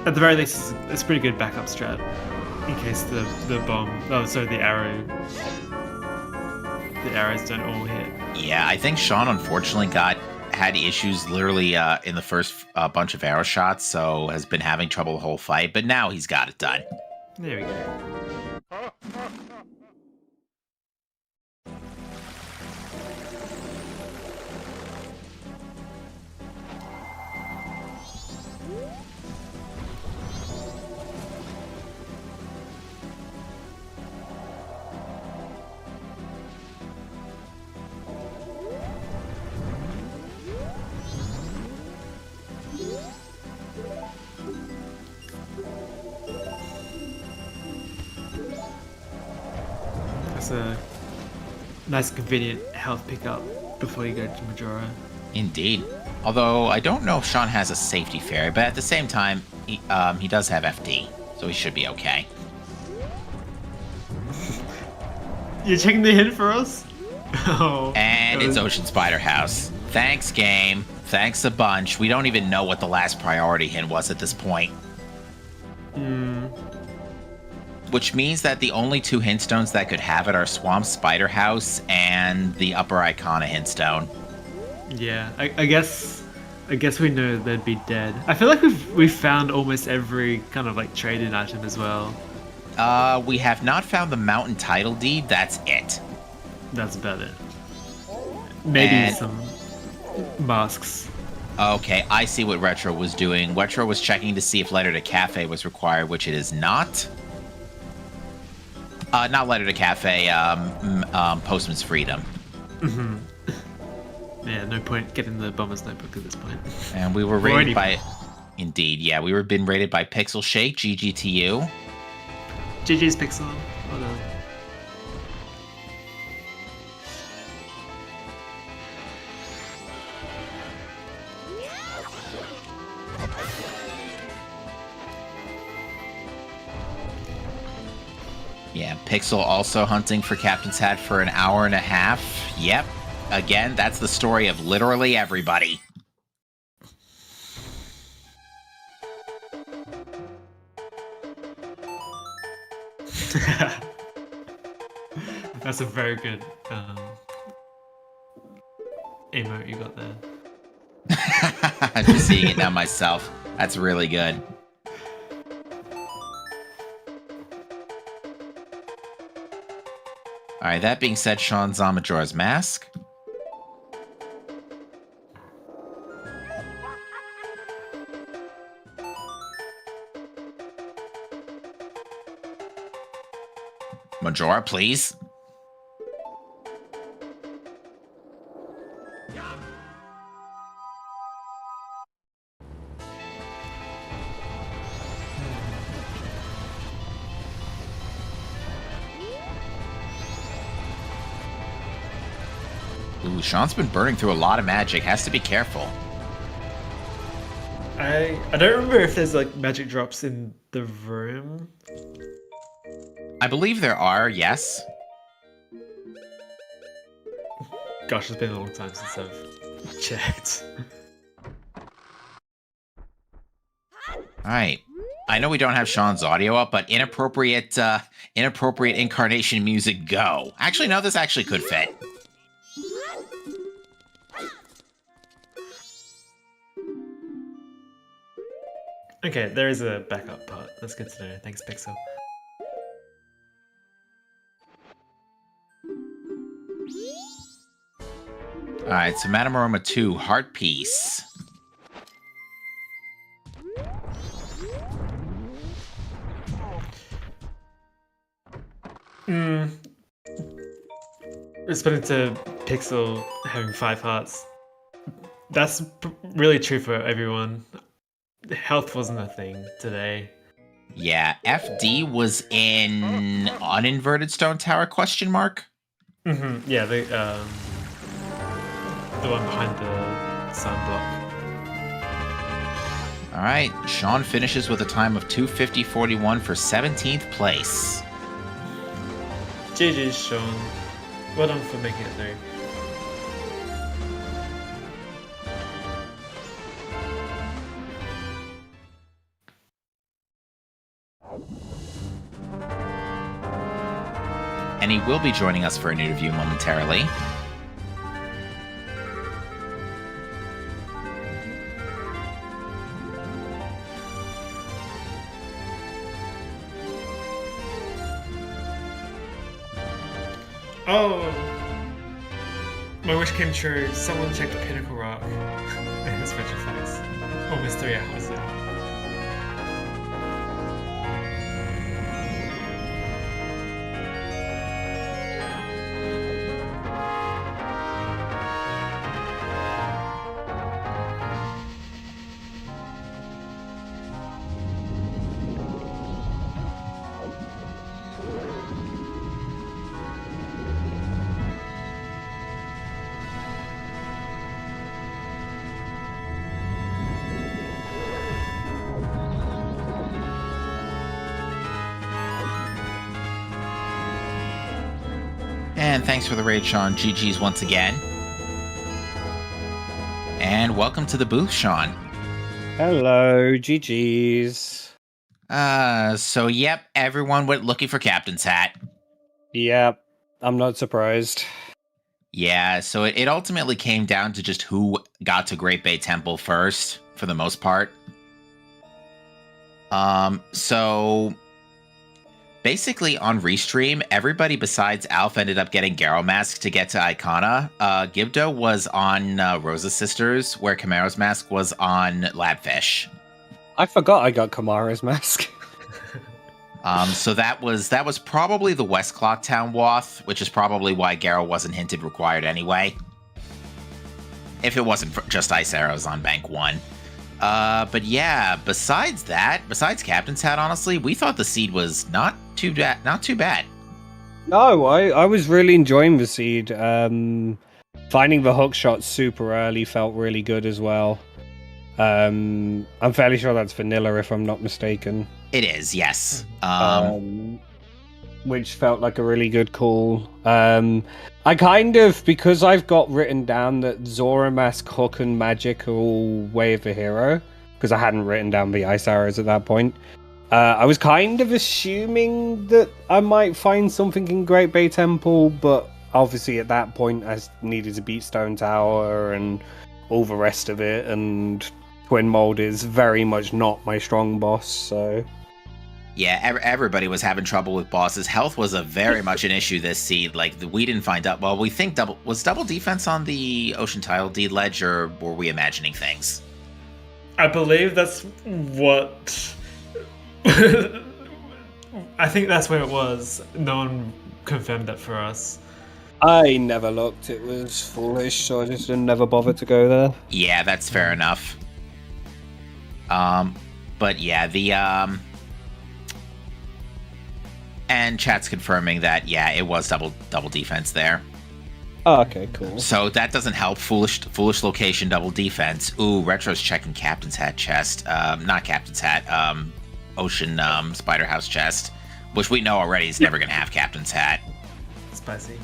At the very least, it's a pretty good backup strat in case the arrows don't all hit. Yeah, I think Sean unfortunately had issues literally in the first bunch of arrow shots, so has been having trouble the whole fight, but now he's got it done. There we go. That's a nice convenient health pickup before you go to Majora. Indeed. Although I don't know if Sean has a safety fairy, but at the same time, he does have FD, so he should be okay. You're checking the hint for us? Oh. And it's Ocean Spider House. Thanks, game. Thanks a bunch. We don't even know what the last priority hint was at this point. Which means that the only two hint stones that could have it are Swamp Spider House and the Upper Icona hint stone. Yeah, I guess we know they'd be dead. I feel like we've found almost every kind of like trade-in item as well. We have not found the mountain title deed. That's it. That's about it. Maybe some masks. Okay, I see what Retro was doing. Retro was checking to see if Letter to Cafe was required, which it is not. Not Letter to Cafe, Postman's Freedom. Mm-hmm. Yeah, no point getting the Bomber's Notebook at this point. And we were rated by... Indeed, yeah, we were been rated by Pixel Shake, GGTU. GG's Pixel. Well done. Yeah, Pixel also hunting for Captain's Hat for an hour and a half. Yep. Again, that's the story of literally everybody. That's a very good emote you got there. I'm just seeing it now myself. That's really good. Alright, that being said, Sean's on Majora's Mask. Majora, please. Ooh, Sean's been burning through a lot of magic. Has to be careful. I don't remember if there's like magic drops in the room. I believe there are, yes. Gosh, it's been a long time since I've checked. Alright. I know we don't have Sean's audio up, but inappropriate incarnation music, go. Actually, no, this actually could fit. Okay, there is a backup part. That's good to know. Thanks, Pixel. Alright, so Madame 2, Heart Piece. Responding to Pixel having 5 hearts. That's really true for everyone. Health wasn't a thing today. Yeah, FD was in uninverted stone tower, question mark? Mm-hmm. Yeah, the one behind the sun block. All right, Sean finishes with a time of 2:50.41 for 17th place. GG's, Sean. Well done for making it through. And he will be joining us for an interview momentarily. Oh! My wish came true. Someone checked Pinnacle Rock. In his special face. Almost 3 hours now. And thanks for the raid, Sean. GG's once again. And welcome to the booth, Sean. Hello, GG's. So yep, everyone went looking for Captain's Hat. Yep, I'm not surprised. Yeah, so it ultimately came down to just who got to Great Bay Temple first, for the most part. So basically on Restream, everybody besides Alf ended up getting Garrow Mask to get to Icona. Gibdo was on Rosa Sisters, where Camaro's Mask was on Labfish. I forgot I got Kamara's mask. So that was probably the West Clocktown Wath, which is probably why Garrow wasn't hinted required anyway. If it wasn't for just Ice Arrows on Bank 1. But yeah, besides Captain's Hat, honestly, we thought the seed was not too bad. No, I was really enjoying the seed. Finding the hook shot super early felt really good as well. I'm fairly sure that's vanilla if I'm not mistaken. It is, yes. Which felt like a really good call. I kind of, because I've got written down that Zora Mask, Hook, and Magic are all Way of the Hero, because I hadn't written down the Ice Arrows at that point. I was kind of assuming that I might find something in Great Bay Temple, but obviously at that point I needed to beat Stone Tower and all the rest of it, and Twin Mold is very much not my strong boss, so... Yeah, everybody was having trouble with bosses. Health was very much an issue this seed. Like, we didn't find out. Well, we think double defense on the Ocean Tile Deed ledge, or were we imagining things? I believe that's what... I think that's where it was. No one confirmed that for us. I never looked. It was foolish, so I just never bothered to go there. Yeah, that's fair enough. But yeah, the and chat's confirming that it was double defense there. Oh, okay, cool. So that doesn't help. Foolish location, double defense. Ooh, Retro's checking Captain's Hat chest. Not Captain's Hat. Ocean Spider House chest, which we know already is never gonna have Captain's Hat. Spicy.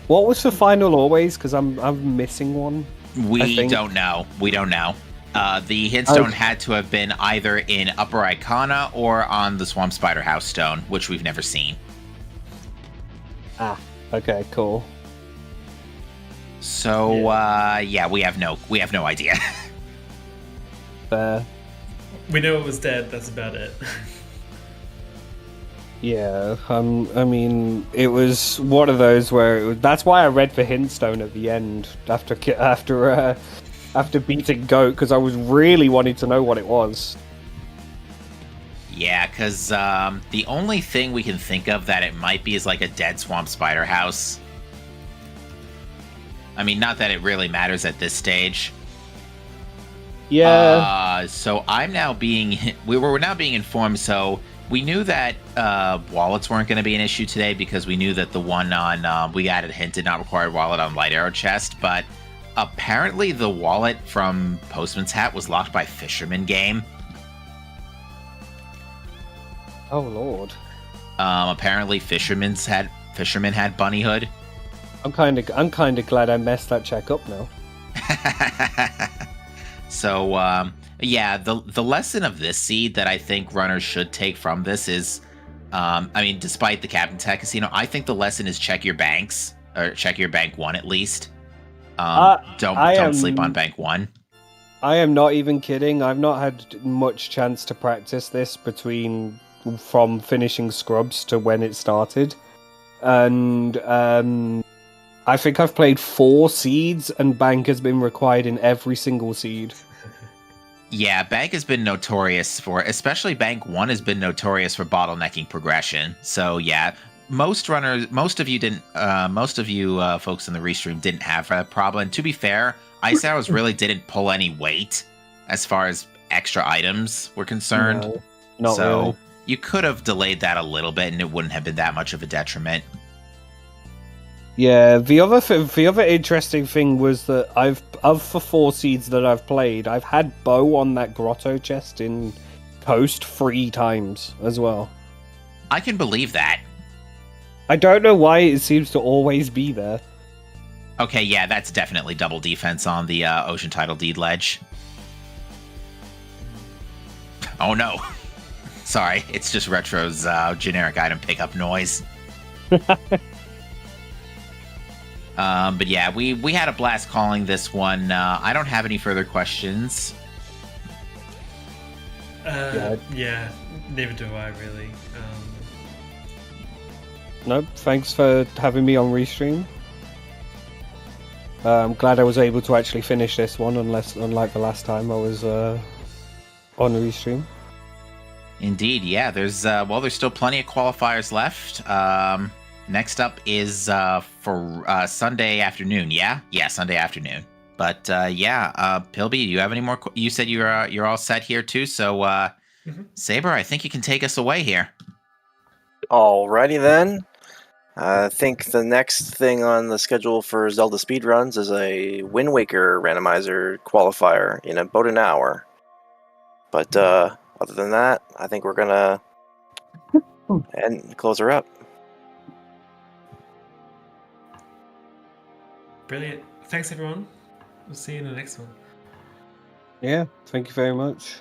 What was the final always? Because I'm missing one. We don't know. The hintstone had to have been either in Upper Icona or on the Swamp Spider House stone, which we've never seen. Ah, okay, cool. So we have no idea. Fair. We know it was dead. That's about it. Yeah, I mean, it was one of those where that's why I read for Hintstone at the end after beating Goat, because I was really wanting to know what it was. Yeah, because the only thing we can think of that it might be is like a dead Swamp Spider House. I mean, not that it really matters at this stage. Yeah. So we're now being informed. So we knew that wallets weren't going to be an issue today because we knew that the one on we added a hint did not require wallet on Light Arrow chest, but apparently the wallet from Postman's Hat was locked by Fisherman Game. Oh lord. Apparently Fisherman had Bunny Hood. I'm kind of glad I messed that check up now. So yeah, the lesson of this seed that I think runners should take from this is, I mean, despite the Captain's Hat Casino, I think the lesson is check your banks, or check your bank one at least. Don't sleep on bank one. I am not even kidding. I've not had much chance to practice this from finishing Scrubs to when it started, and I think I've played 4 seeds, and bank has been required in every single seed. Yeah, bank has been notorious especially bank 1 has been notorious for bottlenecking progression. So yeah, most of you folks in the restream didn't have that problem. To be fair, Ice Arrows really didn't pull any weight as far as extra items were concerned. No, not so really. You could have delayed that a little bit and it wouldn't have been that much of a detriment. Yeah, the other interesting thing was that of the 4 seeds that I've played, I've had Bow on that grotto chest in Coast 3 times as well. I can believe that. I don't know why it seems to always be there. Okay, yeah, that's definitely double defense on the Ocean Title Deed ledge. Oh no. Sorry, it's just Retro's generic item pickup noise. But yeah, we had a blast calling this one. I don't have any further questions. Yeah, neither do I really. Nope, thanks for having me on Restream. I'm glad I was able to actually finish this one, unlike the last time I was on Restream. Indeed, yeah. There's still plenty of qualifiers left. Next up is for Sunday afternoon. Yeah, Sunday afternoon. But Pilby, do you have any more? You said you're all set here too. So Saber, I think you can take us away here. Alrighty then. I think the next thing on the schedule for Zelda Speedruns is a Wind Waker randomizer qualifier in about an hour. But other than that, I think we're gonna close her up. Brilliant. Thanks, everyone. We'll see you in the next one. Yeah, thank you very much.